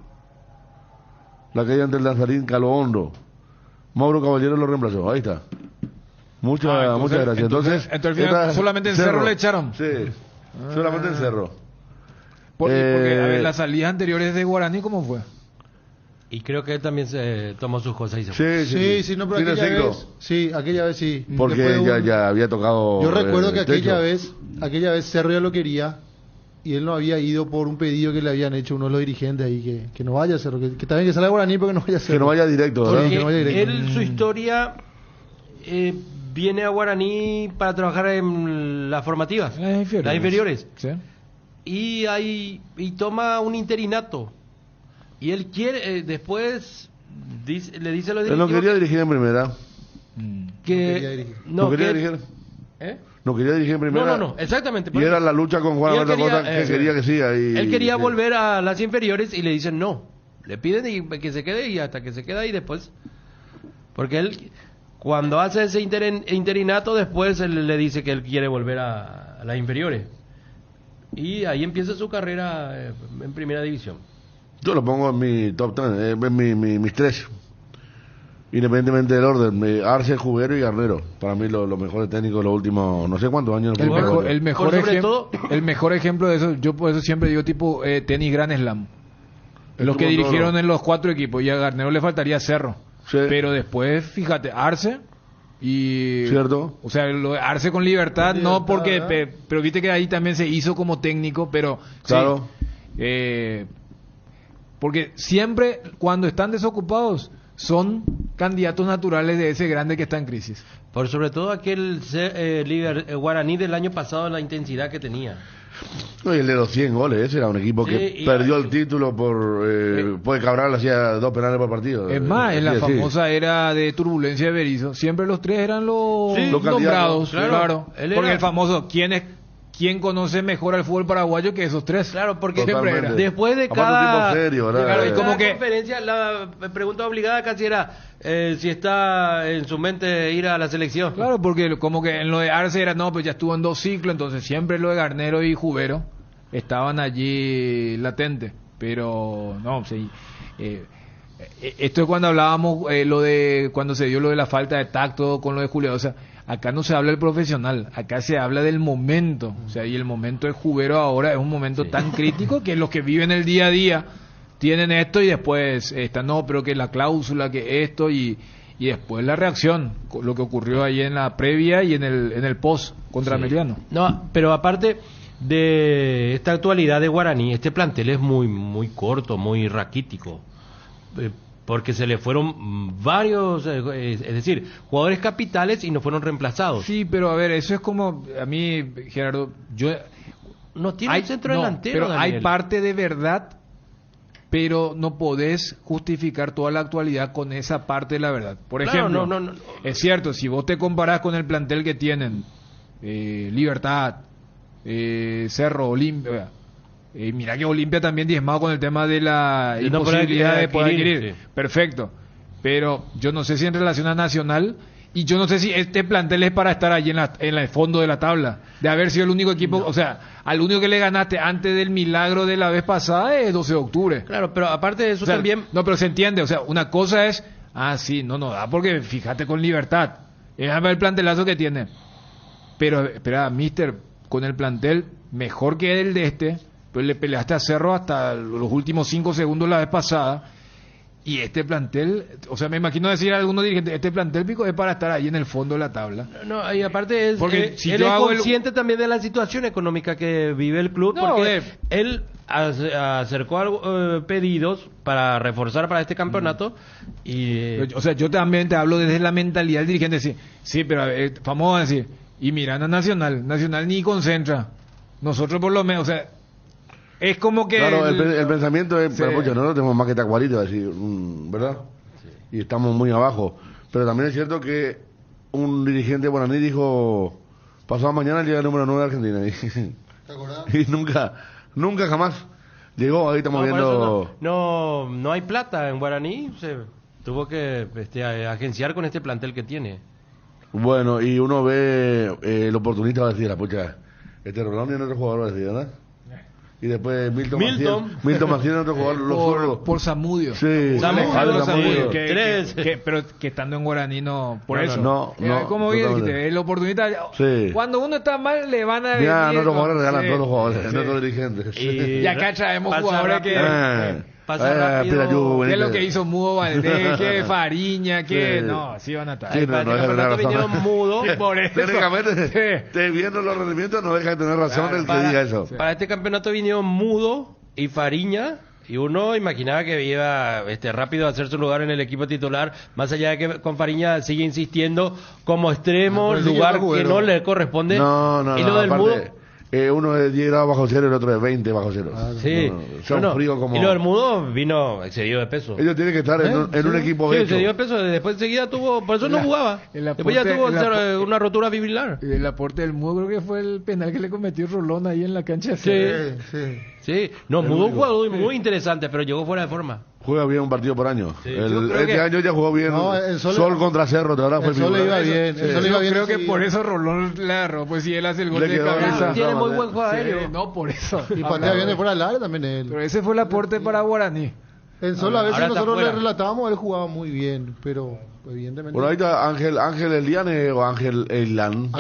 La caída ante el Lanzarín caló hondo. Mauro Caballero lo reemplazó, ahí está. Muchas gracias. Entonces solamente en Cerro le echaron. Sí, solamente en Cerro. Porque a ver, las salidas anteriores de Guaraní, ¿cómo fue? Y creo que él también se tomó sus cosas y se fue. Sí, no, pero aquella vez sí. Porque ya había tocado. Yo recuerdo que aquella vez Cerro ya lo quería y él no había ido por un pedido que le habían hecho uno de los dirigentes ahí, que no vaya Cerro, que también que salga Guaraní porque no vaya Cerro. Que no vaya directo, ¿verdad? Que no vaya directo. Él, su historia, viene a Guaraní para trabajar en las formativas, las inferiores. Sí. Y toma un interinato. Y él quiere, después le dice a los directivos... Él no quería dirigir en primera. No quería dirigir. No quería dirigir en primera. No, exactamente. Y era la lucha con Juan Alberto que quería que siga. Él quería volver a las inferiores y le dicen no. Le piden que se quede y hasta que se queda y después... Porque él, cuando hace ese interinato, después él le dice que él quiere volver a las inferiores. Y ahí empieza su carrera en primera división. Yo lo pongo en mi top 10, en mis 3. Independientemente del orden, Arce, Jubero y Garnero. Para mí los mejores técnicos de los últimos no sé cuántos años. El mejor ejemplo de eso, yo por eso siempre digo tipo tenis Grand Slam. Los que dirigieron en los 4 equipos, y a Garnero le faltaría Cerro. Sí. Pero después, fíjate, Arce y... ¿Cierto? O sea, Arce con Libertad, no porque... pero viste que ahí también se hizo como técnico, pero... Claro. Sí, porque siempre cuando están desocupados son candidatos naturales de ese grande que está en crisis. Por sobre todo aquel Guaraní del año pasado, la intensidad que tenía. No, y el de los 100 goles, ese era un equipo que perdió el título porque Cabral hacía 2 penales por partido. Es más, en la famosa era de turbulencia de Berizzo, siempre los 3 eran los nombrados. Claro. Porque el famoso, ¿quién ¿quién conoce mejor al fútbol paraguayo que esos tres? Claro, porque siempre era. después de Aparte, cada, un tipo serio, ¿verdad? claro, y como Como que que- conferencia, la pregunta obligada casi era si está en su mente ir a la selección. Claro, porque como que en lo de Arce era, no, pues ya estuvo en 2 ciclos, entonces siempre lo de Garnero y Jubero estaban allí latentes, pero no, sí, esto es cuando hablábamos lo de cuando se dio lo de la falta de tacto con lo de Julio, o sea, acá no se habla del profesional, acá se habla del momento, o sea, y el momento de Jubero ahora es un momento tan crítico que los que viven el día a día tienen esto y después no, pero que la cláusula, que esto y después la reacción, lo que ocurrió ahí en la previa y en el post contra Emiliano. No, pero aparte de esta actualidad de Guaraní, este plantel es muy corto, muy raquítico, porque se le fueron varios, es decir, jugadores capitales y no fueron reemplazados. Sí, pero a ver, eso es como, a mí, Gerardo, no tiene un centro delantero, pero Daniel. hay parte de verdad, pero no podés justificar toda la actualidad con esa parte de la verdad. Por Claro, ejemplo, no. es cierto, si vos te comparás con el plantel que tienen Libertad, Cerro, Olimpia, mira que Olimpia también diezmado con el tema de la De no imposibilidad poder de poder adquirir, adquirir. sí. Perfecto, pero yo no sé si en relación a Nacional, y yo no sé si este plantel es para estar allí en el fondo de la tabla, de haber sido el único equipo, o sea, al único que le ganaste antes del milagro de la vez pasada es 12 de octubre. Claro, pero aparte de eso O sea, también... No, pero se entiende, o sea, una cosa es, sí, no da, porque fíjate con Libertad, déjame ver el plantelazo que tiene. Pero, espera, mister, con el plantel mejor que el de este, pues le peleaste a Cerro hasta los últimos 5 segundos la vez pasada. Y este plantel, o sea, me imagino decir a algunos dirigentes, este plantel pico es para estar ahí en el fondo de la tabla. No, y aparte es, Porque si él yo es hago consciente también de la situación económica que vive el club, No, porque él acercó pedidos para reforzar para este campeonato y... O sea, yo también te hablo desde la mentalidad del dirigente, sí, pero a ver, vamos a decir, y Miranda Nacional ni concentra, nosotros por lo menos, o sea, es como que... Claro, el pensamiento es, Sí. pero, pucha, nosotros tenemos más que Tacuarito, así, ¿verdad? Y estamos muy abajo. Pero también es cierto que un dirigente guaraní dijo, pasado mañana llega el número 9 de Argentina. ¿Te acordás? Y nunca jamás llegó, ahí estamos por viendo... eso no hay plata en Guaraní, se tuvo que agenciar con este plantel que tiene. Bueno, y uno ve el oportunista va a decir, pucha, este Rolando y otro jugador va a decir, ¿verdad? Y después Milton Maciel, otro jugador, los zurdos. por Zamudio. Sí, Zamudio, Tres. pero que estando en Guaraní no, por No, eso. no, como totalmente. dijiste, el oportunista, Sí. cuando uno está mal le van a Ya, venir, no los jugadores regalan sí, todos los jugadores, sí. no todos los dirigentes. Y acá traemos Pasa jugadores rápido. que Pasa rápido. ¿qué es lo que hizo Mudo Valdés? ¿Qué Fariña? ¿Qué? Sí. No, así van a estar. Sí, no, Para no este deja de tener campeonato vinieron razón. mudos. Por eso. Técnicamente, te viendo los rendimientos, no deja de tener razón el que diga eso. Para este campeonato vinieron Mudo y Fariña. Y uno imaginaba que iba rápido a hacer su lugar en el equipo titular, más allá de que con Fariña sigue insistiendo como extremo, pero sí lugar que no que jugaron. no le corresponde. No, y lo del aparte, Mudo, uno es 10 grados bajo cero y el otro es 20 bajo cero. sí. Son No, no. fríos como... Y lo del Mudo vino excedido de peso. Ellos tienen que estar en un equipo Sí, hecho. excedido de peso, después enseguida tuvo, por eso no jugaba. Después ya tuvo una rotura fibrilar. El aporte del Mudo creo que fue el penal que le cometió Rolón ahí en la cancha. Sí. No, Mudo un jugador muy interesante, pero llegó fuera de forma. Juega bien un partido por año. Sí, yo creo Este que- año ya jugó bien. No, el Sol contra Cerro, de verdad fue el Sol le figura. iba bien, Sí. el Sol le iba bien Creo que enseguida. por eso Rolón le agarró, pues si él hace el gol Le de quedó cabeza. bien. Tiene muy buen juego aéreo. Sí, no, por eso. Y patea bien de fuera del área también él. Pero ese fue el aporte para Guaraní. En Sol a veces Ahora está nosotros le fuera. relatábamos, él jugaba muy bien, pero evidentemente... Por ahí está Ángel Eliane o Ángel Elian.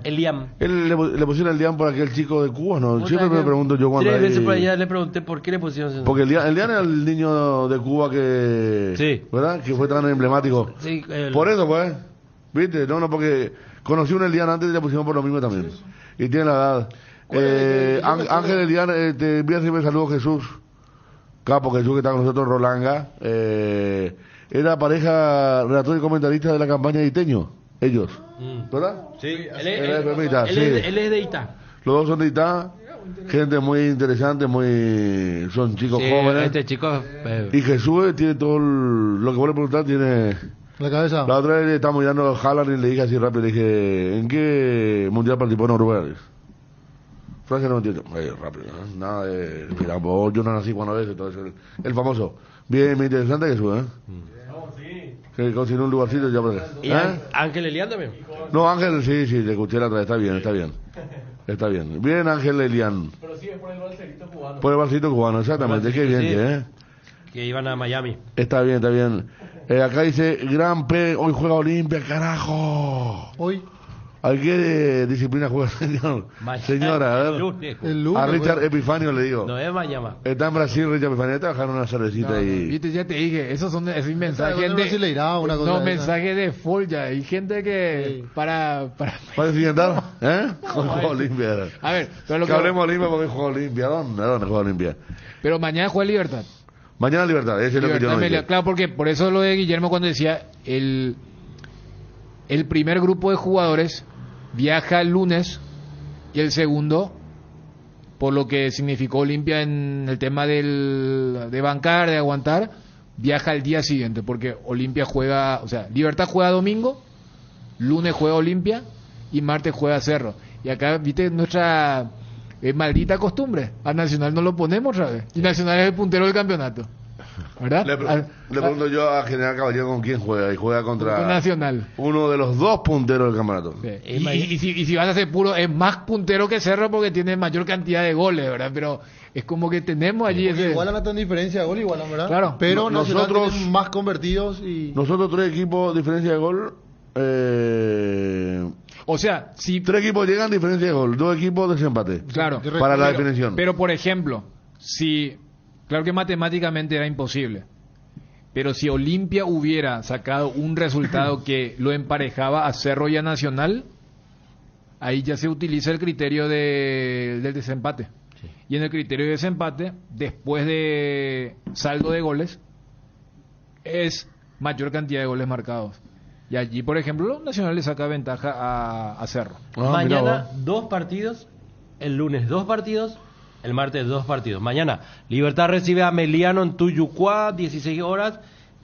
Eliam. Él le pusieron el Elian por aquel chico de Cuba, ¿no? ¿Vos Siempre sabés me que pregunto yo cuando 3 veces hay- por allá le pregunté por qué le pusieron ese Porque Elian era el niño de Cuba que... Sí. ¿Verdad? Que fue tan emblemático. Sí, Por eso, pues. ¿Viste? No, porque conocí un Elian antes y le pusieron por lo mismo también. Y tiene la edad. Ángel Elian, te envía siempre saludos Jesús. Capo Jesús que está con nosotros, Rolanga. Era pareja relator y comentarista de la campaña de Iteño. Ellos. ¿Verdad? Sí, él Era de Permita, es sí. de Itá. Los dos son de Itá. Gente muy interesante, son chicos Sí, jóvenes. este chico... Y Jesús tiene todo lo que vos le preguntar, tiene... La cabeza. La otra vez estábamos mirando a Haaland y le dije así rápido, le dije, ¿en qué mundial participó Noruega? Francia 98. Rápido, ¿eh? Nada de... Mira, yo no nací cuando ves, entonces el famoso. Bien interesante que sube, ¿eh? Que consiguió un lugarcito ya por acá. ¿Y Ángel Elian también? No, Ángel, sí, le escuché la otra vez. Está bien. Bien, Ángel Elian. Pero sí, es por el Barcelito cubano. Por el Barcelito cubano, exactamente. Qué bien, ¿eh? Que iban a Miami. Está bien. Acá dice, Gran P, hoy juega Olimpia, carajo. Hoy. ¿A qué disciplina juega, señor? Señora, a ver. El lunes, a Richard bueno. Epifanio le digo. No es Miami. Está en Brasil, Richard Epifanio. Está bajando una cervecita y... Viste, ya te dije, esos son mensajes de... mensajes de full ya. Hay gente que... Sí. Para siguientar, ¿eh? Con juega Olimpia. A ver, pero lo que hablemos de Olimpia porque juega Olimpia. ¿Dónde juega Olimpia? Pero mañana juega Libertad. Mañana Libertad, ese es lo que yo no dije. Claro, porque por eso lo de Guillermo cuando decía el primer grupo de jugadores viaja el lunes y el segundo, por lo que significó Olimpia en el tema de bancar, de aguantar, viaja el día siguiente, porque Olimpia juega, o sea, Libertad juega domingo, lunes juega Olimpia y martes juega Cerro. Y acá, viste, nuestra maldita costumbre, a Nacional no lo ponemos otra vez, y Nacional es el puntero del campeonato. ¿Verdad? Le pregunto yo a General Caballero con quién juega, y juega contra Nacional, uno de los dos punteros del campeonato. Sí. Y si vas a ser puro, es más puntero que Cerro porque tiene mayor cantidad de goles, ¿verdad? Pero es como que tenemos allí ese... Igual no tan diferencia de gol, ¿verdad? Claro. Pero nosotros más convertidos y... Nosotros 3 equipos, diferencia de gol... O sea, si 3 equipos llegan, diferencia de gol, 2 equipos desempate. Claro. Para la definición. Pero por ejemplo, si... Claro que matemáticamente era imposible. Pero si Olimpia hubiera sacado un resultado que lo emparejaba a Cerro y a Nacional, ahí ya se utiliza el criterio del desempate. Sí. Y en el criterio de desempate, después de saldo de goles, es mayor cantidad de goles marcados. Y allí, por ejemplo, Nacional le saca ventaja a Cerro. Mañana 2 partidos, el lunes 2 partidos, el martes 2 partidos. Mañana Libertad recibe a Meliano en Tuyucuá, 16 horas.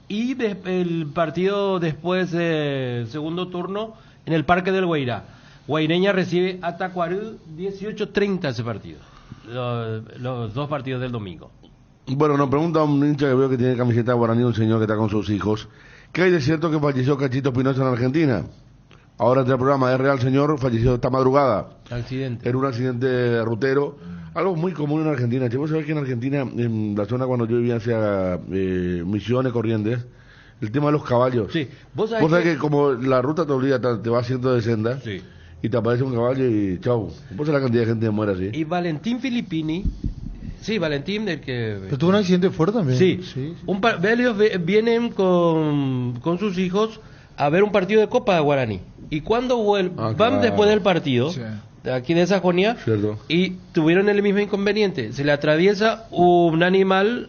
Y el partido después del segundo turno en el Parque del Guairá. Guaireña recibe a Tacuarú, 18:30 ese partido. Los 2 partidos del domingo. Bueno, nos pregunta un hincha que veo que tiene camiseta guaraní, un señor que está con sus hijos. ¿Qué hay de cierto que falleció Cachito Pinoza en Argentina? Ahora entra el programa, ¿es real, señor? Falleció esta madrugada. Accidente. Era un accidente rutero. Algo muy común en Argentina. Vos sabés que en Argentina, en la zona cuando yo vivía hacia Misiones, Corrientes, el tema de los caballos. Sí. Vos sabés que como la ruta te obliga, te va haciendo de senda, sí, y te aparece un caballo y chau. Vos sabés la cantidad de gente que muere así. Y Valentín Filippini, sí, Valentín, el que... Pero tuvo un accidente fuerte también. Sí. Ellos vienen con sus hijos a ver un partido de Copa de Guaraní. Y cuando van después del partido... Sí. Aquí de Sajonia, y tuvieron el mismo inconveniente. Se le atraviesa un animal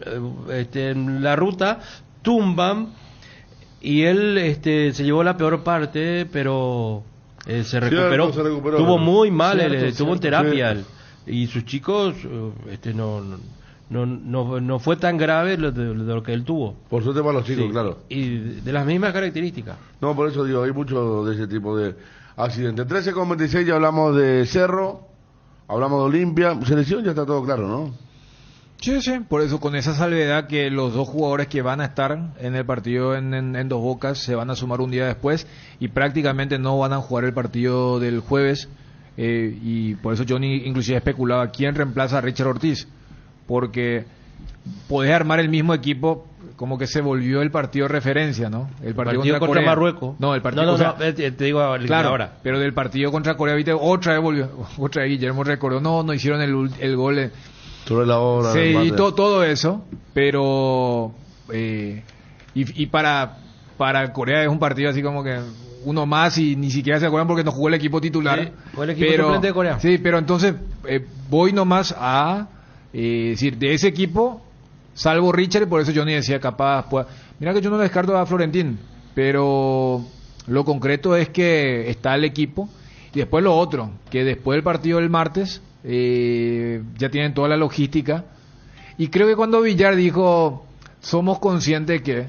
en la ruta, tumban, y él se llevó la peor parte, pero se recuperó. Tuvo muy mal, estuvo en terapia. Y sus chicos, no fue tan grave lo que él tuvo. Por suerte para los chicos, claro. Y de las mismas características. No, por eso digo, hay mucho de ese tipo de accidente. 13:26, ya hablamos de Cerro, hablamos de Olimpia, selección ya está todo claro, ¿no? Sí, por eso con esa salvedad que los 2 jugadores que van a estar en el partido en Dos Bocas se van a sumar un día después y prácticamente no van a jugar el partido del jueves, y por eso Johnny inclusive especulaba quién reemplaza a Richard Ortiz, porque podés armar el mismo equipo, como que se volvió el partido de referencia, ¿no? El partido contra Marruecos. No, el partido te digo claro, ahora. Pero del partido contra Corea, viste, otra vez volvió, otra vez Guillermo recordó, no hicieron el gol. Sobre la hora. Sí, y todo eso, pero y para Corea es un partido así como que uno más y ni siquiera se acuerdan porque no jugó el equipo titular. Sí, fue el equipo suplente de Corea. Sí, pero entonces voy nomás a decir, de ese equipo, salvo Richard, y por eso Johnny decía capaz, mira que yo no descarto a Florentín, pero lo concreto es que está el equipo, y después lo otro, que después del partido del martes, ya tienen toda la logística, y creo que cuando Villar dijo, somos conscientes que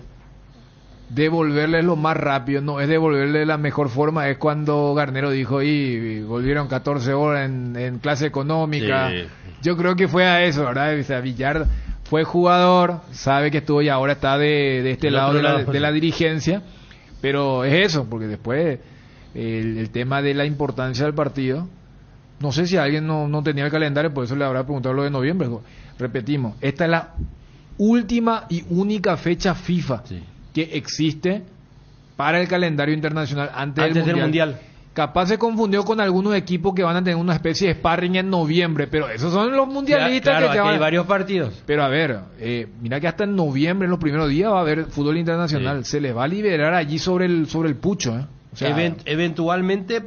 devolverle lo más rápido, no es devolverle de la mejor forma, es cuando Garnero dijo, y volvieron 14 horas en clase económica. Sí. Yo creo que fue a eso, ¿verdad? O sea, Villar fue jugador, sabe que estuvo y ahora está de este lado de la dirigencia, pero es eso, porque después el tema de la importancia del partido, no sé si alguien no tenía el calendario, por eso le habrá preguntado lo de noviembre. Repetimos, esta es la última y única fecha FIFA que existe para el calendario internacional antes del mundial. Capaz se confundió con algunos equipos que van a tener una especie de sparring en noviembre, pero esos son los mundialistas. Claro, que ya van... hay varios partidos. Pero a ver, mira que hasta en noviembre, en los primeros días, va a haber fútbol internacional. Se les va a liberar allí sobre el pucho, O sea, eventualmente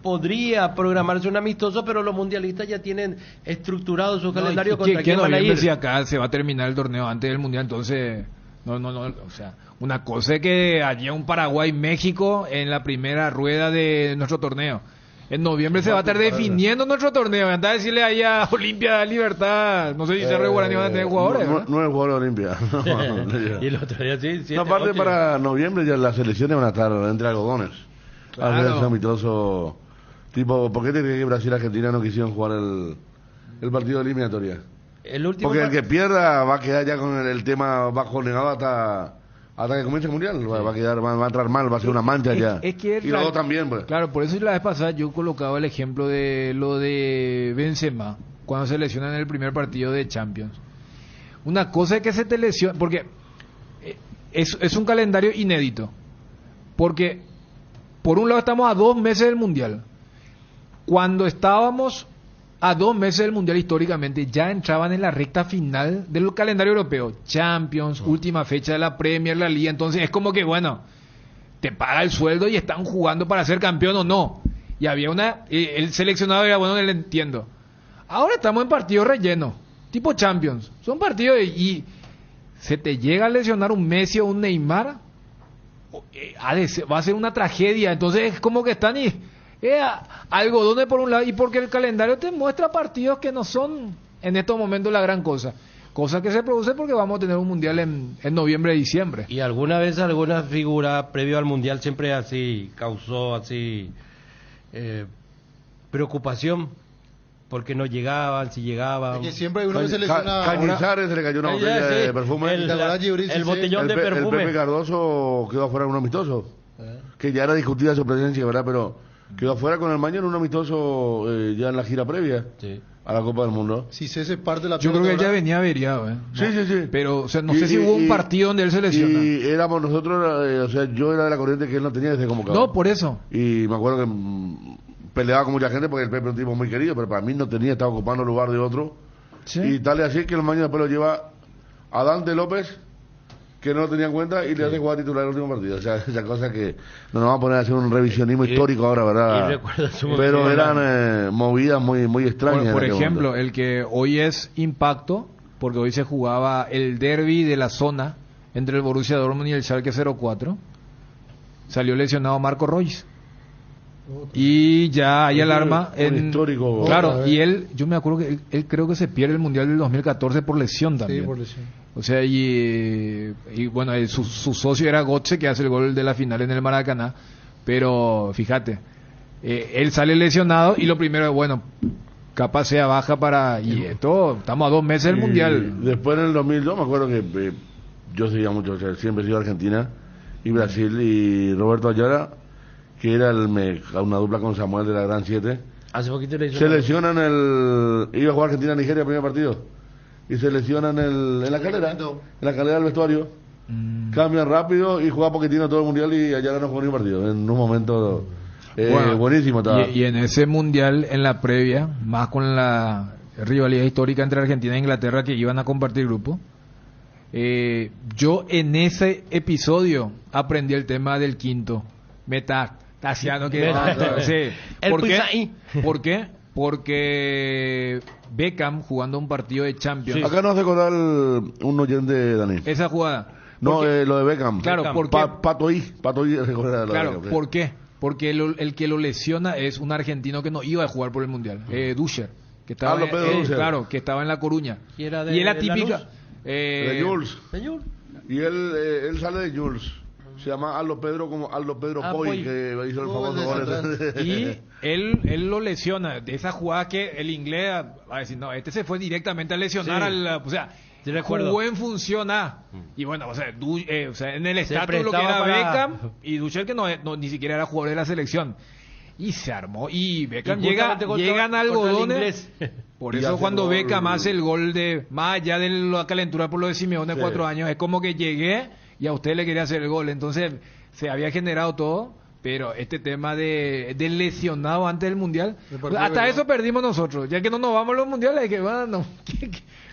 podría programarse un amistoso, pero los mundialistas ya tienen estructurado su calendario contra quién van a ir. Si acá se va a terminar el torneo antes del mundial, entonces no, o sea, una cosa es que haya un Paraguay-México en la primera rueda de nuestro torneo. En noviembre se va a estar definiendo nuestro torneo. Anda a decirle ahí a Olimpia Libertad, no sé si Cerro y Guaraní van a tener jugadores. No es jugador de Olimpia. Y el otro día sí. Aparte para noviembre ya las selecciones van a estar entre algodones. Claro. Hacer amistoso. Tipo, ¿por qué te crees que Brasil y Argentina no quisieron jugar el partido de eliminatoria? Porque el que pierda va a quedar ya con el tema bajo negado hasta que comience el mundial. Va a quedar, va a entrar mal, va a ser una mancha ya. Y luego también, pues. Claro, por eso la vez pasada yo colocaba el ejemplo de lo de Benzema cuando se lesiona en el primer partido de Champions. Una cosa es que se te lesiona, porque es un calendario inédito. Porque por un lado estamos a 2 meses del mundial. Cuando estábamos a 2 meses del mundial históricamente ya entraban en la recta final del calendario europeo, Champions, última fecha de la Premier, la Liga, entonces es como que bueno, te paga el sueldo y están jugando para ser campeón o no, y había el seleccionado era bueno, le entiendo. Ahora estamos en partidos rellenos, tipo Champions, son partidos y se te llega a lesionar un Messi o un Neymar, va a ser una tragedia, entonces es como que están algodones por un lado, y porque el calendario te muestra partidos que no son en estos momentos la gran cosa que se produce porque vamos a tener un mundial en noviembre y diciembre. Y alguna vez alguna figura previo al mundial siempre así causó así preocupación porque no llegaban, si llegaban. Es que siempre hay uno que se lesiona. Cañizares se le cayó una botella de perfume. El botellón de perfume. El Pepe Cardoso quedó afuera en un amistoso. Que ya era discutida su presencia, ¿verdad? Pero quedó afuera con el Maño en un amistoso ya en la gira previa a la Copa del Mundo. Sí, se parte de la yo creo que él ya venía averiado, Sí. Pero, o sea, no sé si hubo un partido donde él se lesiona. Y éramos nosotros, o sea, yo era de la corriente que él no tenía desde convocado. No, por eso. Y me acuerdo que peleaba con mucha gente porque el Pepe es un tipo muy querido, pero para mí no tenía, estaba ocupando el lugar de otro. ¿Sí? Y tal y así que el Maño después lo lleva a Dante López, que no lo tenía en cuenta, y le hace jugar titular el último partido. O sea, esa cosa que nos vamos a poner a hacer un revisionismo histórico ahora, ¿verdad? Pero eran movidas muy extrañas. Por ejemplo, el que hoy es impacto, porque hoy se jugaba el derbi de la zona entre el Borussia Dortmund y el Schalke 04, salió lesionado Marco Reus. Y ya hay alarma histórico. Claro, y yo me acuerdo que él creo que se pierde el Mundial del 2014 por lesión también. Sí, por lesión. O sea, y bueno, su socio era Götze, que hace el gol de la final en el Maracaná, pero fíjate, él sale lesionado y lo primero es, bueno, capaz sea baja y esto, estamos a 2 meses del Mundial. Después en el 2002 me acuerdo que yo seguía mucho, o sea, siempre he sido Argentina y Brasil, y Roberto Ayala, que era una dupla con Samuel de la Gran 7. Hace poquito se lesionan iba a jugar Argentina-Nigeria el primer partido y se lesionan en la calera del vestuario. Cambian rápido y juega poquitino todo el mundial y allá no jugó ni un partido en un momento buenísimo. Y en ese mundial, en la previa, más con la rivalidad histórica entre Argentina e Inglaterra, que iban a compartir grupo, yo en ese episodio aprendí el tema del quinto Tassiano, que ¿Por qué? Porque Beckham jugando un partido de Champions. Acá nos hace acordar un oyente, Dani. Esa jugada. No, lo de Beckham. Claro, porque Patoí claro, ¿por qué? Porque el que lo lesiona es un argentino que no iba a jugar por el mundial, Duscher, que estaba que estaba en La Coruña. Y es la típica de Jules. Y él sale de Jules. Se llama Aldo Pedro Poi, que hizo el famoso gol. Y él lo lesiona. De esa jugada que el inglés va a decir, no, este se fue directamente a lesionar o sea, jugó en función A. Y bueno, o sea, en el estatus lo que era Beckham y Duchel, que no ni siquiera era jugador de la selección. Y se armó. Y Beckham llegan algodones. Por eso cuando Beckham hace el gol más allá de la calentura por lo de Simeone de 4 años, es como que llegué y a usted le quería hacer el gol. Entonces se había generado todo, pero este tema de lesionado antes del Mundial, hasta eso perdimos nosotros. Ya que no nos vamos a los Mundiales, hay que bueno,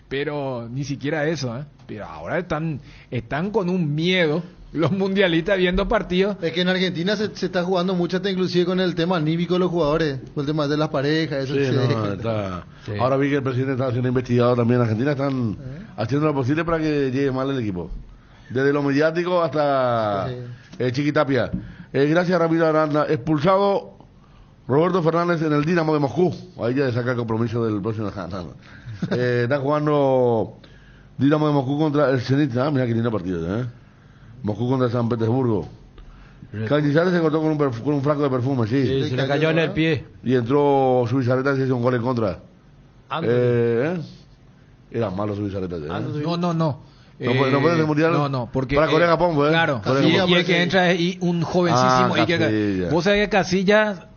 pero ni siquiera eso, ¿eh? Pero ahora están con un miedo los mundialistas viendo partidos. Es que en Argentina se está jugando mucho, hasta inclusive con el tema anímico de los jugadores, con el tema de las parejas, eso. Sí. Ahora vi que el presidente está siendo investigado también. En Argentina están haciendo lo posible para que llegue mal el equipo, desde lo mediático hasta Chiquitapia. Gracias, Ramiro Aranda. Expulsado Roberto Fernández en el Dinamo de Moscú. Ahí ya saca el compromiso del próximo. Está jugando Dinamo de Moscú contra el Zenit. Mira qué lindo partido, Moscú contra San Petersburgo. Cañizares se cortó con un frasco de perfume, sí. Se le cayó en el pie. Y entró Subizarreta y se hizo un gol en contra. Era malo Subizarreta. No. ¿No puede ser mundial? No, porque... Para Corea-Japón, pues. Claro, y el que entra es un jovencísimo. Vos sabés que Casillas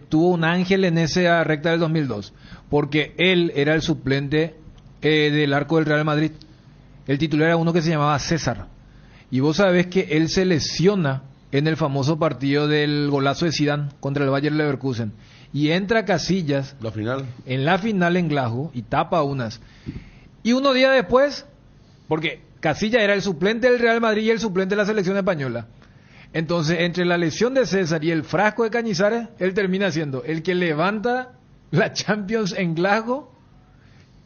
tuvo un ángel en esa recta del 2002, porque él era el suplente del arco del Real Madrid. El titular era uno que se llamaba César. Y vos sabés que él se lesiona en el famoso partido del golazo de Zidane contra el Bayer Leverkusen. Y entra Casillas en la final en Glasgow y tapa unas. Y unos días después, porque Casillas era el suplente del Real Madrid y el suplente de la selección española. Entonces, entre la lesión de César y el frasco de Cañizares, él termina siendo el que levanta la Champions en Glasgow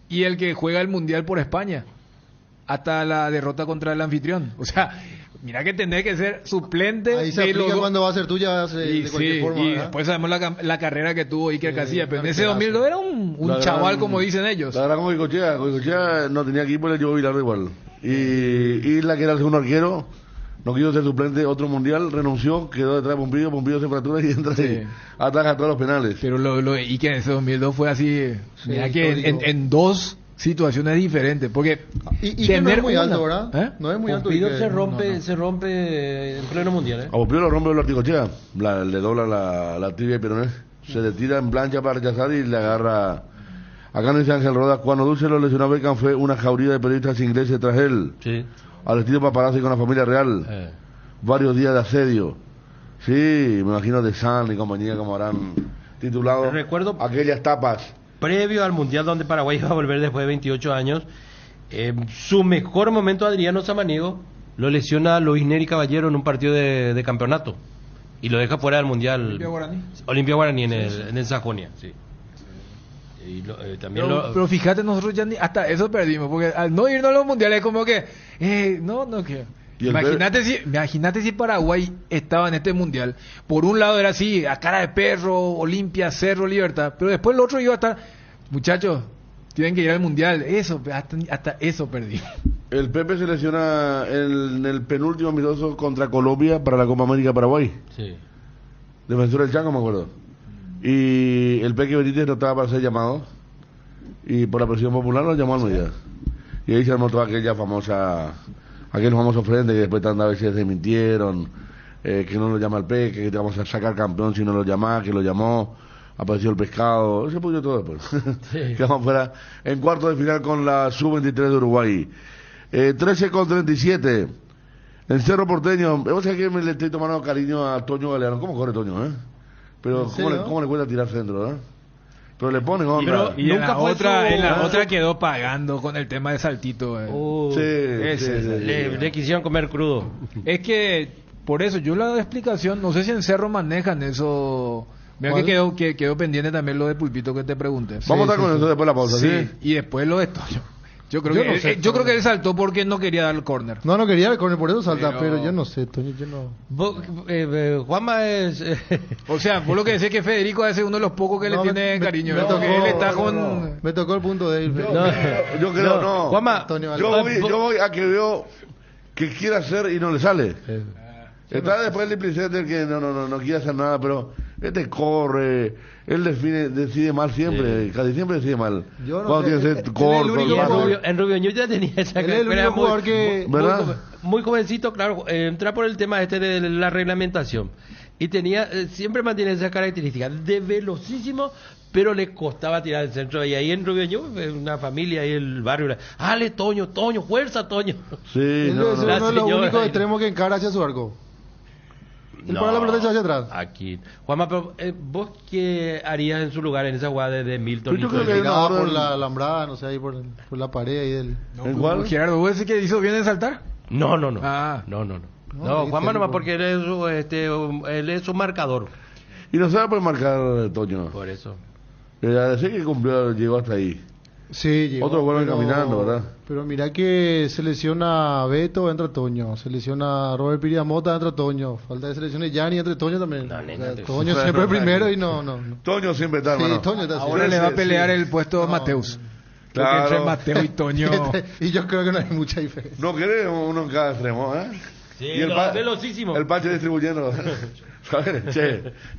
y el que juega el Mundial por España hasta la derrota contra el anfitrión. O sea, mira que tenés que ser suplente. Ahí se aplica cuando va a ser tuya de cualquier forma. Y después sabemos la carrera que tuvo Iker Casillas, pero en ese 2002 era un chaval, como dicen ellos. La verdad, como Goicoechea no tenía equipo y le llevó Bilardo igual. Y la que era el segundo arquero, no quiso ser suplente, otro mundial, renunció, quedó detrás de Pompillo se fractura y entra y ataca todos los penales. Pero lo de Iker en ese 2002 fue así, mira que en dos situaciones diferentes, porque y que no es muy alto, ¿verdad? No es muy alto. Pompillo se rompe en pleno mundial, A Pompillo lo rompe el Ortigochea, le dobla la tibia y peroné, se le tira en plancha para rechazar y le agarra. Acá nos dice Ángel Rodas, cuando Dulce lo lesionó a Beckham fue una jauría de periodistas ingleses tras él, al estilo paparazzi con la familia real, varios días de asedio. Sí, me imagino de San y compañía como habrán titulado aquellas tapas. Previo al Mundial donde Paraguay iba a volver después de 28 años, su mejor momento Adriano Samaniego lo lesiona Luis Neri Caballero en un partido de campeonato y lo deja fuera del Mundial. Olimpia Guaraní en el Sajonia, sí. Pero fíjate, nosotros ya hasta eso perdimos, porque al no irnos a los mundiales como que imagínate si Paraguay estaba en este mundial. Por un lado era así, a cara de perro, Olimpia, Cerro, Libertad, pero después el otro iba a estar, muchachos, tienen que ir al mundial. Eso, hasta eso perdí. El Pepe se lesiona en el penúltimo amistoso contra Colombia para la Copa América Paraguay. Sí. Defensor del Chaco, me acuerdo. Y el Peque Benítez no estaba para ser llamado y por la presión popular lo llamó al mediodía. Y ahí se armó toda aquel famoso frente que después tantas veces desmintieron, que no lo llama el Peque, que te vamos a sacar campeón si no lo llamás, que lo llamó, apareció el pescado, se puso todo después. Quedamos fuera en cuarto de final con la Sub-23 de Uruguay. 13:37 en Cerro Porteño. Vos sabés que me le estoy tomando cariño a Toño Galeano. ¿Cómo corre Toño, Pero ¿cómo le cuesta tirar centro, Pero le ponen onda. Y nunca en la otra quedó pagando con el tema de saltito. Le quisieron comer crudo. Es que, por eso, yo la explicación, no sé si en Cerro manejan eso. Mira que quedó pendiente también lo de Pulpito que te pregunté. Vamos a estar con eso después de la pausa, ¿sí? Y después lo de Toño. Yo creo que él saltó porque no quería dar el córner. No quería dar el córner, por eso salta, pero yo no sé, Toño, yo no... Juanma es... O sea, vos lo que decís que Federico es uno de los pocos que le tiene cariño. Él está con... Me tocó el punto de él. Yo creo no. Juanma, yo voy a que veo que quiere hacer y no le sale. Está después el Displicente que no quiere hacer nada, pero este corre, él decide mal siempre, casi siempre decide mal. Cuando tiene que ser corto, en Rubio Ñu ya tenía esa característica muy jovencito, claro, entra por el tema de la reglamentación. Y tenía, siempre mantiene esa característica de velocísimo, pero le costaba tirar el centro. Y ahí en Rubio Ñu, una familia ahí el barrio, ¡ale, Toño, fuerza, Toño! Sí, él es uno de los únicos extremos que encara hacia su arco. Él para la pelota hacia atrás. Aquí. Juanma, pero ¿vos qué harías en su lugar en esa jugada de Milton? Yo creo que tiraba por la alambrada, no sé, ahí por la pared ahí del... ¿En cuál? Gerardo, ¿vos decís que hizo bien en saltar? No. Ah. No, Juanma nomás porque él es su marcador. Y no se va a poder marcar Toño. Por eso. Sé que llegó hasta ahí. Sí, llegó. Otro vuelve caminando, ¿verdad? Pero mira que se lesiona Beto, entra Toño. Se lesiona Robert Piriamota, entra Toño. Falta de selecciones Gianni, entra Toño también. Toño siempre primero y no. Toño siempre está, sí, Toño está. Ahora le va a pelear el puesto Mateus. Claro. Entre Mateo y Toño. Y yo creo que no hay mucha diferencia. No quiere uno en cada extremo, ¿eh? Sí, y velocísimo. El Pache distribuyendo. ¿Sabes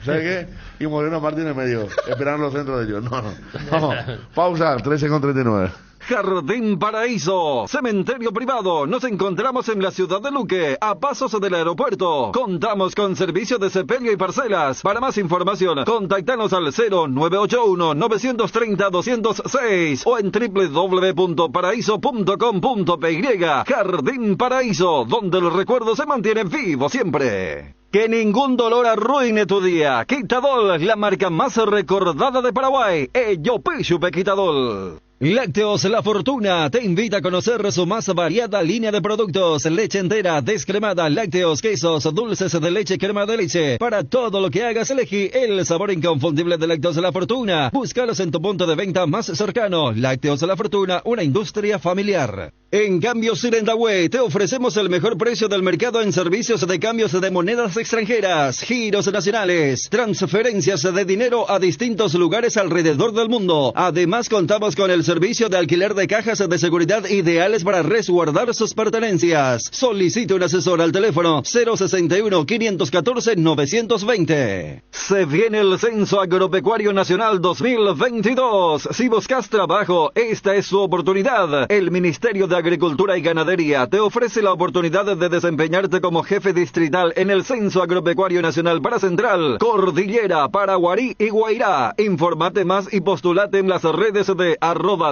qué? Y Moreno Martín en medio, esperando los centros de ellos. No. Vamos, pausa, 13:39. Jardín Paraíso, cementerio privado. Nos encontramos en la ciudad de Luque, a pasos del aeropuerto. Contamos con servicio de sepelio y parcelas. Para más información, contactanos al 0981-930-206 o en www.paraíso.com.py. Jardín Paraíso, donde el recuerdo se mantiene vivo siempre. Que ningún dolor arruine tu día. Quitadol, la marca más recordada de Paraguay. Yopishupe Quitadol. Lácteos La Fortuna te invita a conocer su más variada línea de productos: leche entera, descremada, lácteos, quesos, dulces de leche, crema de leche. Para todo lo que hagas, elegí el sabor inconfundible de Lácteos La Fortuna. Búscalos en tu punto de venta más cercano. Lácteos La Fortuna, una industria familiar. En Cambio Sirendahue te ofrecemos el mejor precio del mercado en servicios de cambios de monedas extranjeras, giros nacionales, transferencias de dinero a distintos lugares alrededor del mundo. Además, contamos con el servicio de alquiler de cajas de seguridad ideales para resguardar sus pertenencias. Solicite un asesor al teléfono 061-514-920. Se viene el Censo Agropecuario Nacional 2022. Si buscas trabajo, esta es su oportunidad. El Ministerio de Agricultura y Ganadería te ofrece la oportunidad de desempeñarte como jefe distrital en el Censo Agropecuario Nacional para Central, Cordillera, Paraguarí y Guairá. Informate más y postulate en las redes de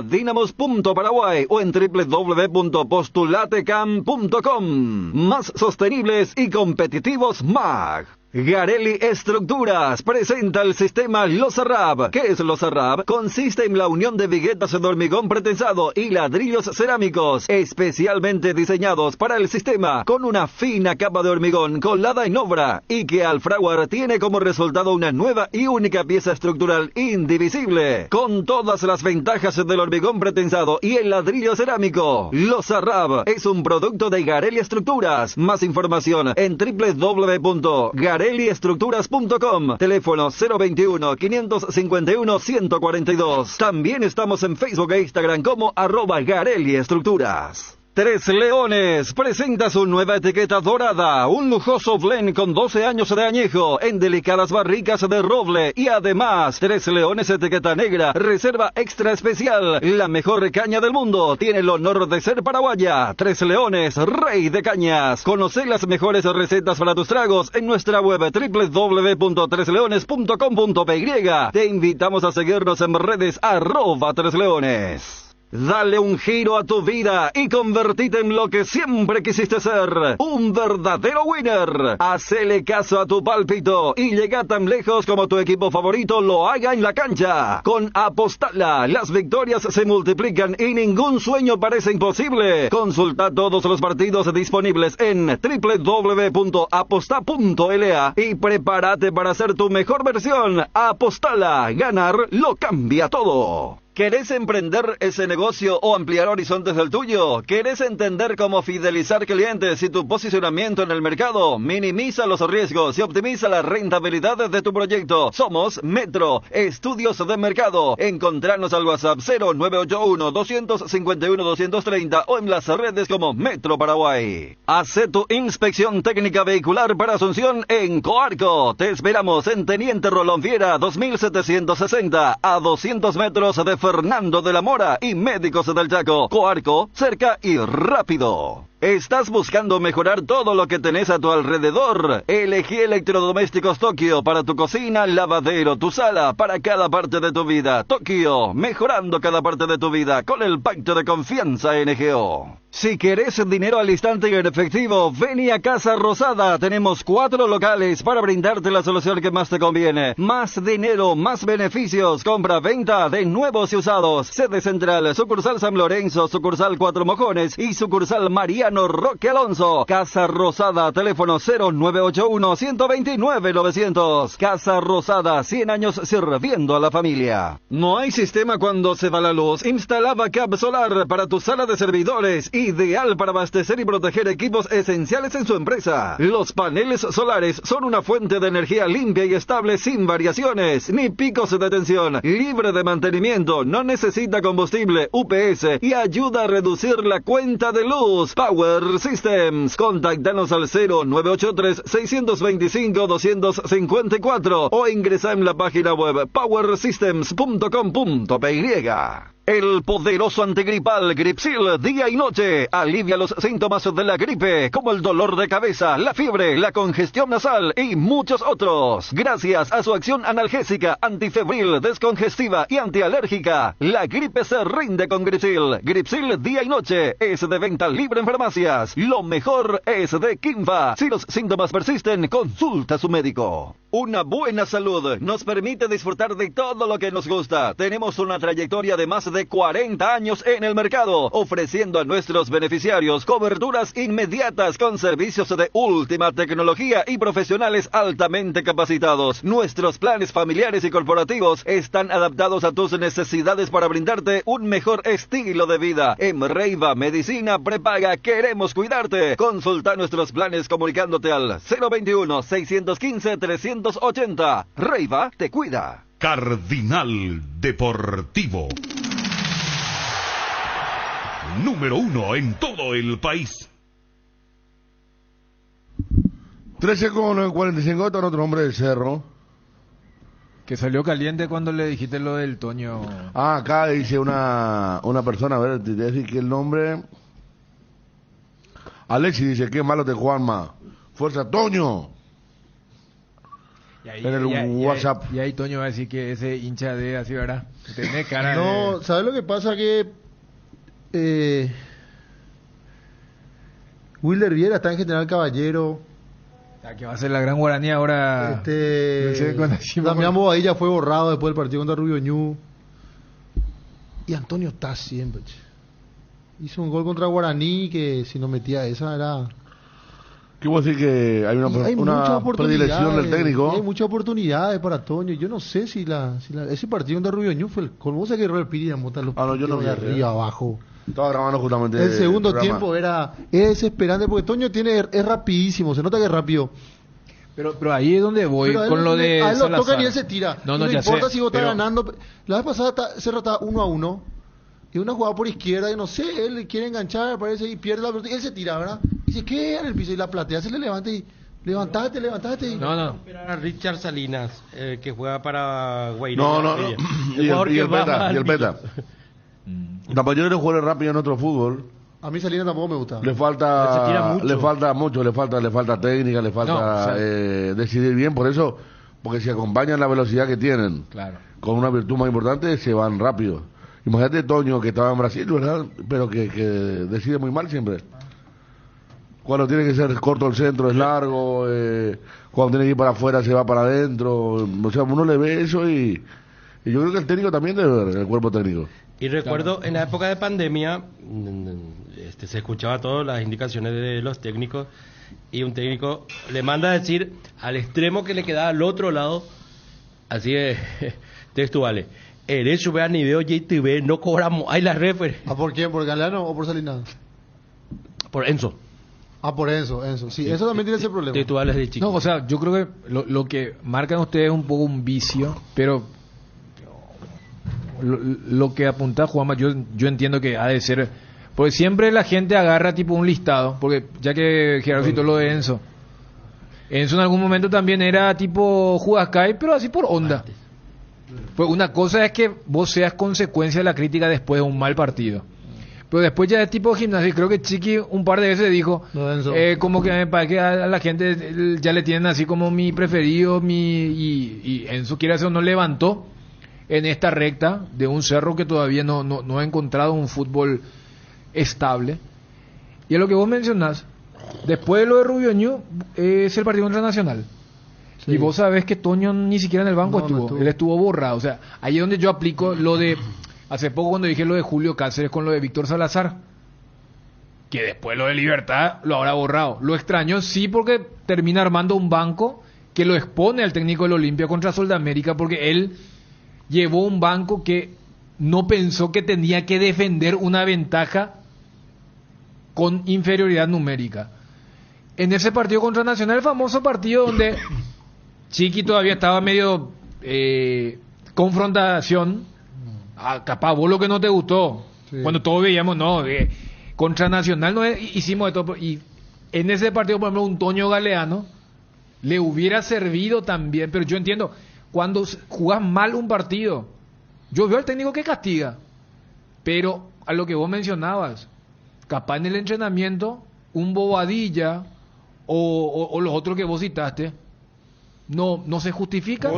@dinamos.paraguay o en www.postulatecam.com. Más sostenibles y competitivos MAG. Garelli Estructuras presenta el sistema Losarrab. ¿Qué es Losarrab? Consiste en la unión de viguetas de hormigón pretensado y ladrillos cerámicos, especialmente diseñados para el sistema, con una fina capa de hormigón colada en obra, y que al fraguar tiene como resultado una nueva y única pieza estructural indivisible, con todas las ventajas del hormigón pretensado y el ladrillo cerámico. Losarrab es un producto de Garelli Estructuras. Más información en www.garelliestructuras.com. Teléfono 021-551-142. También estamos en Facebook e Instagram como @Garelli Estructuras. Tres Leones presenta su nueva etiqueta dorada, un lujoso blend con 12 años de añejo en delicadas barricas de roble, y además Tres Leones etiqueta negra, reserva extra especial, la mejor caña del mundo, tiene el honor de ser paraguaya. Tres Leones, rey de cañas. Conoce las mejores recetas para tus tragos en nuestra web www.tresleones.com.py. Te invitamos a seguirnos en redes @tresleones. Dale un giro a tu vida y convertite en lo que siempre quisiste ser, un verdadero winner. Hacele caso a tu pálpito y llega tan lejos como tu equipo favorito lo haga en la cancha. Con Apostala, las victorias se multiplican y ningún sueño parece imposible. Consulta todos los partidos disponibles en www.aposta.la y prepárate para ser tu mejor versión. Apostala, ganar lo cambia todo. ¿Querés emprender ese negocio o ampliar horizontes del tuyo? ¿Querés entender cómo fidelizar clientes y tu posicionamiento en el mercado? Minimiza los riesgos y optimiza la rentabilidad de tu proyecto. Somos Metro, Estudios de Mercado. Encontranos al WhatsApp 0981-251-230 o en las redes como Metro Paraguay. Hace tu inspección técnica vehicular para Asunción en Coarco. Te esperamos en Teniente Rolón Viera 2760 a 200 metros de Fernando de la Mora y Médicos del Chaco. Coarco, cerca y rápido. ¿Estás buscando mejorar todo lo que tenés a tu alrededor? Elegí Electrodomésticos Tokio para tu cocina, lavadero, tu sala, para cada parte de tu vida. Tokio, mejorando cada parte de tu vida con el pacto de confianza NGO. Si querés dinero al instante y en efectivo, vení a Casa Rosada. Tenemos 4 locales para brindarte la solución que más te conviene. Más dinero, más beneficios. Compra-venta de nuevos y usados. Sede central, sucursal San Lorenzo, sucursal Cuatro Mojones y sucursal Mariano Roque Alonso. Casa Rosada, teléfono 0981-129-900. Casa Rosada, 100 años sirviendo a la familia. No hay sistema cuando se va la luz. Instala Backup Solar para tu sala de servidores. Ideal para abastecer y proteger equipos esenciales en su empresa. Los paneles solares son una fuente de energía limpia y estable sin variaciones, ni picos de tensión, libre de mantenimiento, no necesita combustible, UPS y ayuda a reducir la cuenta de luz. Power Systems. Contactanos al 0983-625-254 o ingresa en la página web powersystems.com.py. El poderoso antigripal Gripsil día y noche alivia los síntomas de la gripe, como el dolor de cabeza, la fiebre, la congestión nasal y muchos otros. Gracias a su acción analgésica, antifebril, descongestiva y antialérgica, la gripe se rinde con Gripsil. Gripsil día y noche es de venta libre en farmacias. Lo mejor es de Kinva. Si los síntomas persisten, consulta a su médico. Una buena salud nos permite disfrutar de todo lo que nos gusta. Tenemos una trayectoria de más de 40 años en el mercado, ofreciendo a nuestros beneficiarios coberturas inmediatas con servicios de última tecnología y profesionales altamente capacitados. Nuestros planes familiares y corporativos están adaptados a tus necesidades para brindarte un mejor estilo de vida. En Reiva Medicina Prepaga queremos cuidarte. Consulta nuestros planes comunicándote al 021-615-380. Reiva te cuida. Cardinal Deportivo. Número 1 en todo el país. 13:45, está otro hombre del Cerro. Que salió caliente cuando le dijiste lo del Toño. Ah, acá dice una persona, a ver, te voy a decir que el nombre... Alexi dice, qué malo te Juanma. Fuerza, Toño. Y ahí, en el WhatsApp. Y ahí Toño va a decir que ese hincha de así, ¿verdad? Tiene cara no, de... ¿sabes lo que pasa? Que Wilder Viera está en General Caballero. Que va a ser la gran guaraní ahora. Damián Bobadilla fue borrado después del partido contra Rubio Ñu. Y Antonio está siempre. Hizo un gol contra Guaraní que si no metía esa era... ¿Qué voy a decir? Que hay una predilección del técnico. Hay muchas oportunidades para Toño. Yo no sé si ese partido contra Rubio Ñu fue el colmo. ¿Vos sabés que Robert Piri a montar los yo no vi arriba, abajo? Estaba grabando justamente el segundo tiempo era desesperante porque Toño es rapidísimo, se nota que es rápido. Pero ahí es donde voy con lo de a él lo Salazar. tocan y él se tira. No importa si vos estás pero... ganando. La vez pasada Cerro estaba 1-1 y una jugada por izquierda y no sé, él quiere enganchar, parece, y pierde la pelota y él se tira, ¿verdad? Y se queda en el piso y la platea se le levanta y levantate. Y... No. A Richard Salinas, que juega para Guairá. No. Y el Peta. Tampoco yo quiero jugar rápido en otro fútbol. A mí Salinas tampoco me gusta. Le falta mucho, le falta técnica, le falta decidir bien, porque si acompañan la velocidad que tienen, claro, con una virtud más importante, se van rápido. Imagínate Toño, que estaba en Brasil, ¿verdad? Pero que decide muy mal siempre. Cuando tiene que ser corto el centro es largo, cuando tiene que ir para afuera se va para adentro. O sea, uno le ve eso y yo creo que el técnico también debe ver, el cuerpo técnico. Y recuerdo, en la época de pandemia, se escuchaba todas las indicaciones de los técnicos y un técnico le manda a decir al extremo que le quedaba al otro lado, así de textuales, Herecho, vea, ni veo JTV, no cobramos. Hay la refer. ¿A por quién? ¿Por Galeano o por Salinas? Por Enzo. Por Enzo. Sí, eso también tiene ese problema. Titulares de chico. No, o sea, yo creo que lo que marcan ustedes es un poco un vicio, pero lo que apunta Juanma, yo entiendo que ha de ser, porque siempre la gente agarra tipo un listado, porque ya que Gerardo citó lo de Enzo en algún momento también era tipo Jugascay, pero así por onda. Pues una cosa es que vos seas consecuencia de la crítica después de un mal partido, pero después ya es tipo gimnasio. Y creo que Chiqui un par de veces dijo como que me parece que a la gente ya le tienen así como mi preferido, y Enzo quiere hacer, no levantó en esta recta de un Cerro que todavía no ha encontrado un fútbol estable. Y es lo que vos mencionás, después de lo de Rubioño, es el partido contra Nacional. Sí. Y vos sabés que Toño ni siquiera en el banco estuvo, él estuvo borrado. O sea, ahí es donde yo aplico lo de, hace poco cuando dije lo de Julio Cáceres con lo de Víctor Salazar, que después lo de Libertad lo habrá borrado. Lo extraño, sí, porque termina armando un banco que lo expone al técnico del Olimpia contra Soldamérica, porque él llevó un banco que no pensó que tenía que defender una ventaja con inferioridad numérica. En ese partido contra Nacional, el famoso partido donde Chiqui todavía estaba medio confrontación, capaz vos lo que no te gustó, cuando todos veíamos, contra Nacional no hicimos de todo, y en ese partido, por ejemplo, un Toño Galeano le hubiera servido también, pero yo entiendo, cuando jugás mal un partido, yo veo al técnico que castiga, pero a lo que vos mencionabas, capaz en el entrenamiento, un Bobadilla o los otros que vos citaste, no se justifica.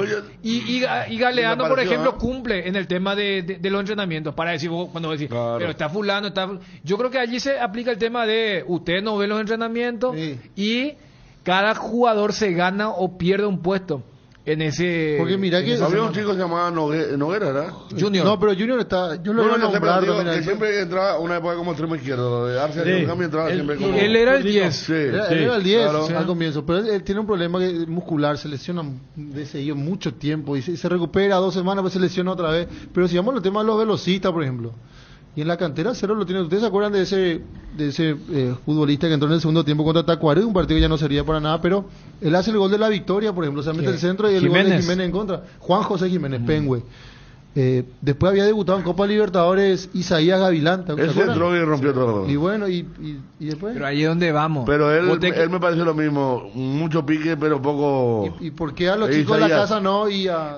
Y Galeano, por ejemplo, cumple en el tema de los entrenamientos, para decir, cuando vos decís, pero está fulano, yo creo que allí se aplica el tema de, usted no ve los entrenamientos, y cada jugador se gana o pierde un puesto en ese. Porque mira que había un chico que se llamaba Noguera, ¿verdad? Junior. No, pero Junior está, yo lo voy a nombrar que siempre entraba una época como extremo izquierdo, de Arsenal, cambio entraba siempre como. Él era el 10. Él era el 10 al comienzo, pero él tiene un problema muscular, se lesiona de seguido mucho tiempo y se recupera 2 semanas, pues se lesiona otra vez. Pero si vamos al tema de los velocistas, por ejemplo, y en la cantera Cerro lo tiene. ¿Ustedes se acuerdan de ese futbolista que entró en el segundo tiempo contra Tacuarembó? Un partido que ya no servía para nada, pero él hace el gol de la victoria, por ejemplo, se mete el centro y el gol de Jiménez en contra. Juan José Jiménez, Pengüe. Después había debutado en Copa Libertadores Isaías Gavilán. Ese entró y rompió todo. Y bueno, y después. Pero ahí es donde vamos. Pero él me parece lo mismo, mucho pique, pero poco. ¿Y por qué a los chicos de la casa no?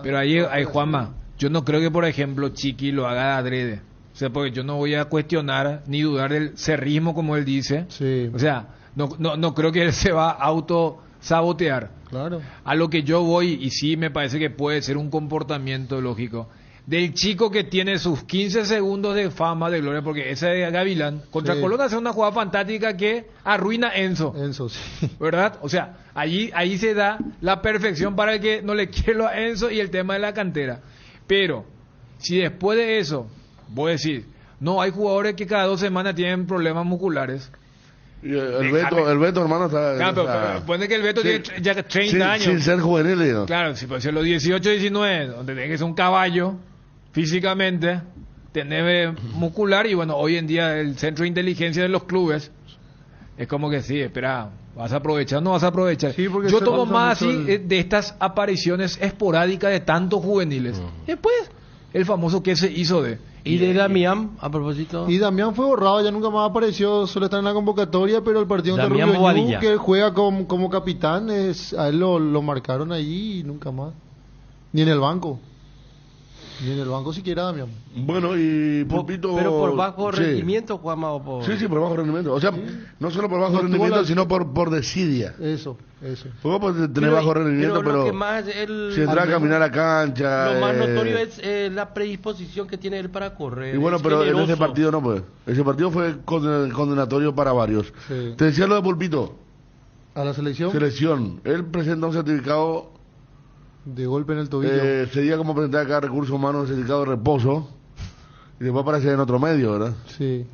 Pero ahí, Juanma, yo no creo que, por ejemplo, Chiqui lo haga de adrede. O sea, porque yo no voy a cuestionar ni dudar del cerrismo, como él dice. Sí. O sea, no creo que él se va a autosabotear. Claro. A lo que yo voy, y sí me parece que puede ser un comportamiento lógico, del chico que tiene sus 15 segundos de fama, de gloria, porque ese de Gavilán, contra Colón hace una jugada fantástica que arruina Enzo. Enzo, sí. ¿Verdad? O sea, ahí se da la perfección para el que no le quiero a Enzo y el tema de la cantera. Pero, si después de eso voy a decir, no, hay jugadores que cada 2 semanas tienen problemas musculares. Y el Beto, hermano, está. Claro, pero puede que el Beto tiene ya 30 años. Sin ser juvenil, ¿no? Claro, si puede ser los 18, 19, donde tiene que ser un caballo físicamente, tener muscular, y bueno, hoy en día el centro de inteligencia de los clubes es como que sí, espera, ¿vas a aprovechar o no vas a aprovechar? Sí, yo tomo más así de estas apariciones esporádicas de tantos juveniles. Después, el famoso que se hizo de. ¿Y de Damián, a propósito? Y Damián fue borrado, ya nunca más apareció, solo está en la convocatoria, pero el partido contra Rubio, que él juega como capitán, a él lo marcaron allí y nunca más. Ni en el banco. Ni en el banco siquiera, Damián. Bueno, y Pulpito. Pero por bajo rendimiento, Juanma, o por. Sí, por bajo rendimiento. O sea, no solo por bajo rendimiento, sino por desidia. Eso. Juego por tener bajo rendimiento, pero. Lo que más si entra a caminar a cancha. Lo más notorio es la predisposición que tiene él para correr. Y bueno, pero generoso. En ese partido no, pues. Ese partido fue condenatorio para varios. Sí. Te decía lo de Pulpito. ¿A la selección? Selección. Él presenta un certificado. De golpe en el tobillo. Sería como presentar acá recursos humanos certificado de reposo. Y después aparece en otro medio, ¿verdad? Sí.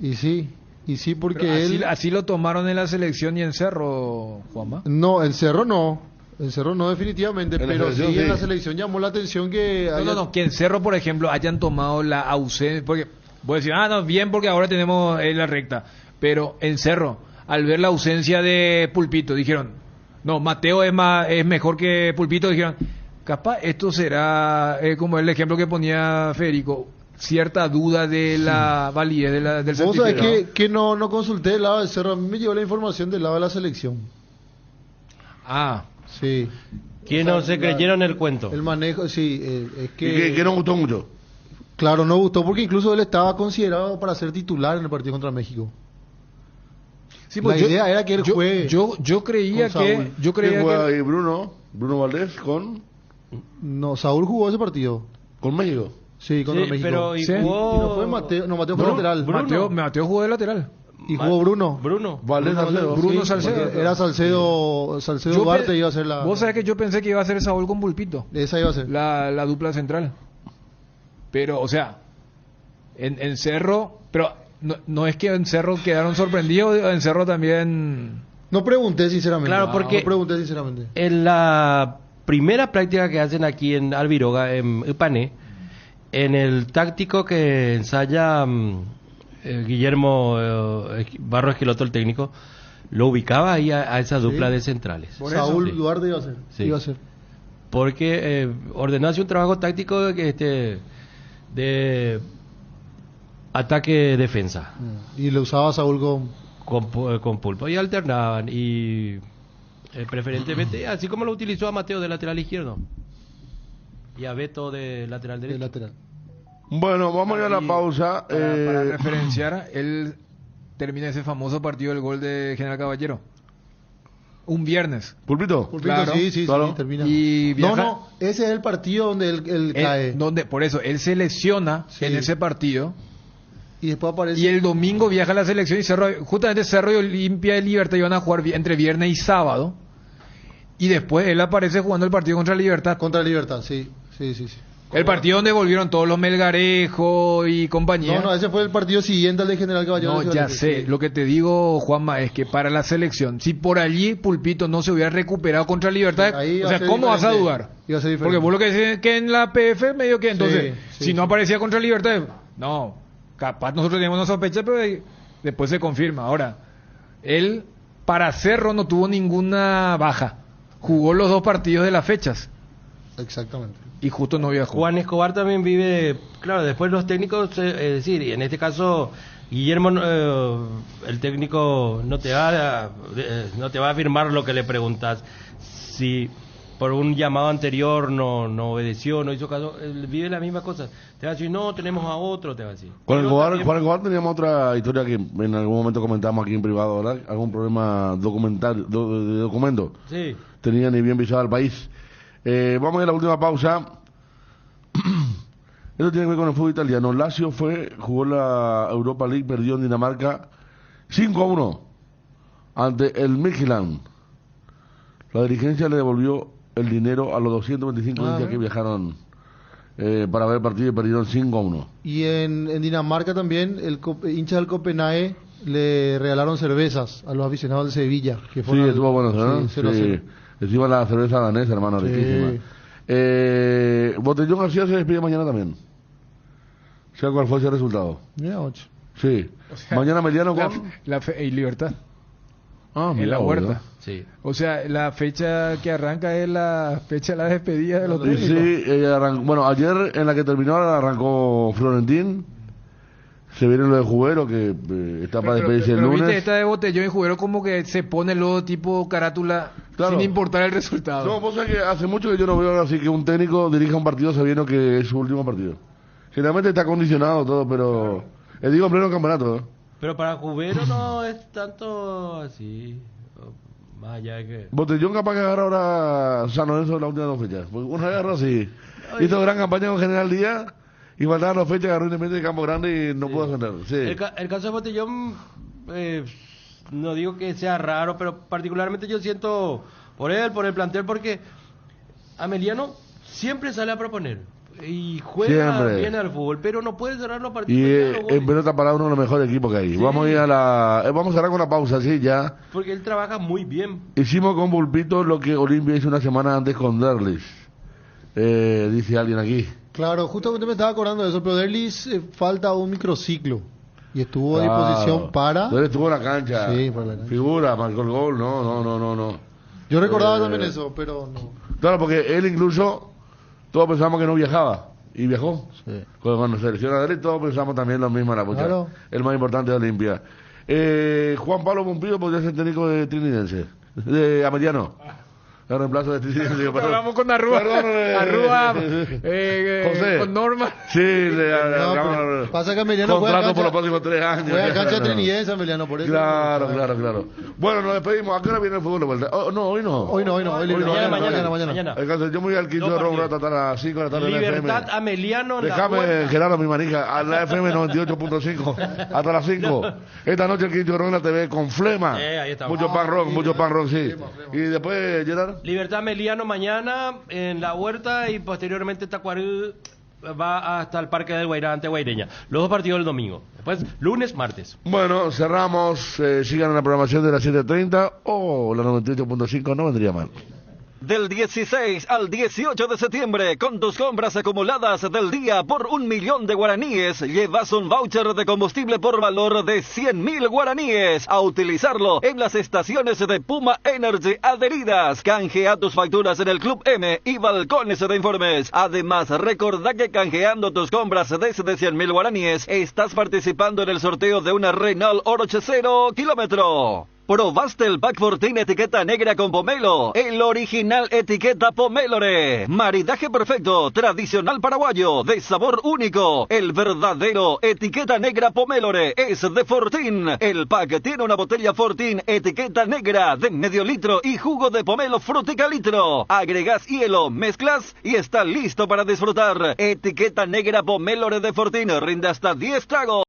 Y sí, porque así lo tomaron en la selección y en Cerro, Juanma. No, en Cerro no. En Cerro no definitivamente, En la pero selección, sí en la sí. selección llamó la atención que Que en Cerro, por ejemplo, hayan tomado la ausencia, porque voy a decir, no, bien, porque ahora tenemos la recta, pero en Cerro, al ver la ausencia de Pulpito, dijeron, no, Mateo es mejor que Pulpito, dijeron, capaz esto será, como el ejemplo que ponía Federico, cierta duda de la validez del Vos certificado. sabés que no consulté el lado de Cerro, a mí me llegó la información del lado de la selección. Ah, sí. Que no se creyeron el cuento. El manejo, sí, es Y que... que no gustó mucho. Claro, no gustó porque incluso él estaba considerado para ser titular en el partido contra México. Sí, la pues idea era que él juegue. Yo creía con que... Saúl. Yo creía ¿Quién juega que ahí? Bruno Valdés con Saúl jugó ese partido. ¿Con México? Sí, contra Sí, México. pero y Sí. jugó... Y no fue Mateo, Mateo fue lateral. Mateo jugó de lateral. Y jugó Bruno. Valdés Salcedo. Bruno Sí, Salcedo. Era Salcedo Yo Duarte, pe- iba a ser la... Vos sabés que yo pensé que iba a ser Saúl con Pulpito. Esa iba a ser. La dupla central. Pero, o sea, en Cerro, pero no es que en Cerro quedaron sorprendidos, en Cerro también... No pregunté sinceramente. Claro, porque No pregunté sinceramente. en la primera práctica que hacen aquí en Albiroga, en Ipané, en el táctico que ensaya Guillermo Barros Esqueloto, el técnico, lo ubicaba ahí a esa dupla de centrales. Saúl Sí. Duarte iba a ser. Sí. Iba a ser. Porque ordenó hacer un trabajo táctico de ataque-defensa. Y le usaba a Saúl con Pulpo. Y alternaban. Y preferentemente, así como lo utilizó a Mateo de lateral izquierdo. Y a Beto de lateral derecho. Bueno, vamos a ir a la pausa. Para referenciar, él termina ese famoso partido del gol de General Caballero. Un viernes. ¿Pulpito? Claro, sí, claro. termina. Y viaja- No, ese es el partido donde él cae. Por eso, él se lesiona en ese partido. Y después aparece... Y el domingo viaja a la selección y justamente Cerro y Olimpia de Libertad iban a jugar entre viernes y sábado. Y después él aparece jugando el partido contra Libertad. Contra Libertad, sí. El partido donde volvieron todos los Melgarejo y compañía. No, ese fue el partido siguiente al de General Caballero. No, ya sé. Lo que te digo, Juanma, es que para la selección, si por allí Pulpito no se hubiera recuperado contra Libertad, ahí o va sea, a ser ¿cómo vas a diferente. dudar? Iba a ser diferente. Porque vos lo que decís es que en la PF medio que entonces, si no aparecía contra Libertad, no, capaz nosotros teníamos una sospecha, pero después se confirma. Ahora, él para Cerro no tuvo ninguna baja. Jugó los dos partidos de las fechas. Exactamente. Y justo no viajó. Juan Escobar también vive, claro, después los técnicos, es decir, y en este caso Guillermo, el técnico no te va a afirmar lo que le preguntas. Si por un llamado anterior no obedeció, no hizo caso, él vive la misma cosa. Te va a decir, no, tenemos a otro, te va a decir. Con el Pero Juan también- Escobar teníamos otra historia que en algún momento comentamos aquí en privado, ¿verdad? Algún problema documental, de documento. Sí. Tenía ni bien visado al país. Vamos a ir a la última pausa. Esto tiene que ver con el fútbol italiano. Lazio jugó la Europa League, perdió en Dinamarca 5-1 ante el Midtjylland. La dirigencia le devolvió el dinero a los 225 hinchas que viajaron para ver el partido y perdieron 5-1. Y en Dinamarca también, hincha del Copenhague le regalaron cervezas a los aficionados de Sevilla. Que Sí, fueron estuvo bueno, ¿no? Sí, 0-0. Encima la cerveza danesa, hermano, Sí. riquísima. Botellón García se despide mañana también. Sea cual fuese el resultado. Mira, 8. Sí. Mañana Meliano con... Y Libertad. Ah, En mira, la huerta. ¿verdad? Sí. O sea, la fecha que arranca es la fecha de la despedida de los Sí, técnicos. bueno, ayer en la que terminó arrancó Florentín. Se viene lo de Jubero, que está para despedirse el Pero lunes. viste, esta de Botellón y Jubero como que se pone luego tipo carátula Claro. sin importar el resultado. No, vos sabés que hace mucho que yo no veo así que un técnico dirija un partido sabiendo que es su último partido. Generalmente está condicionado todo, pero... digo en pleno campeonato, ¿eh? Pero para Jubero no es tanto así. Más allá de que... Botellón capaz que agarra ahora San Lorenzo en las últimas 2 fechas. Porque una vez agarró así. Hizo gran campaña con General Díaz y faltaban 2 fechas, agarró Independiente de Campo Grande y no pudo ascender. Sí. El caso de Botellón, no digo que sea raro, pero particularmente yo siento por él, por el plantel, porque Ameliano siempre sale a proponer. y juega Siempre. bien al fútbol, pero no puede cerrar los Y partidos. en pelota parada uno de los mejores equipos que hay. Sí. Vamos a ir a la... vamos a cerrar con la pausa, sí, ya. Porque él trabaja muy bien. Hicimos con Bulpito lo que Olimpia hizo una semana antes con Derlis. Dice alguien aquí. Claro, justamente me estaba acordando de eso, pero Derlis falta un microciclo. Y estuvo a Claro. disposición para... Él estuvo en la cancha. Sí, para la cancha. Figura, marcó el gol. No. Yo recordaba también eso, pero no. Claro, porque él incluso, todos pensamos que no viajaba. Y viajó. Sí. Cuando se selecciona de él, todos pensamos también lo mismo en la pucha. Claro. El más importante de Olimpia. Juan Pablo Pumpido podría ser técnico de Trinidense. De Ameliano. El reemplazo de Trinidense. Hablamos con Arrua. Arrua, José. con Norma. Sí, pasa que Ameliano juega contrato cancha, por los próximos 3 años. juega cancha trinidense, Ameliano, por eso. Claro. Bueno, nos despedimos. ¿A qué hora viene el fútbol de vuelta? No, hoy no. Hoy no. Mañana. Alcanzo, yo me voy al Quincho de Ron un rato hasta las 5 de la tarde en la Libertad FM. Ameliano en la Déjame, puerta. Gerardo, mi manija, a la FM 98.5 hasta las 5. Esta noche el Quincho de Ron en la TV con Flema. Ahí está. Mucho pan rock, sí. Y después, Gerard. Libertad Ameliano mañana en la huerta y posteriormente Tacuarú va hasta el Parque del Guairá ante Guaireña. Los dos partidos el domingo. Después, lunes, martes. Bueno, cerramos. Sigan en la programación de las 7:30 o la 98.5, no vendría mal. Del 16 al 18 de septiembre, con tus compras acumuladas del día por 1.000.000 de guaraníes, llevas un voucher de combustible por valor de 100.000 guaraníes. A utilizarlo en las estaciones de Puma Energy adheridas. Canjea tus facturas en el Club M y balcones de informes. Además, recordá que canjeando tus compras desde 100.000 guaraníes, estás participando en el sorteo de una Renault Oroch 0 kilómetro. ¿Probaste el Pack Fortin etiqueta negra con pomelo? El original etiqueta Pomelore. Maridaje perfecto, tradicional paraguayo, de sabor único. El verdadero etiqueta negra Pomelore es de Fortin. El pack tiene una botella Fortin etiqueta negra de medio litro y jugo de pomelo frutica litro. Agregas hielo, mezclas y está listo para disfrutar. Etiqueta negra Pomelore de Fortin rinde hasta 10 tragos.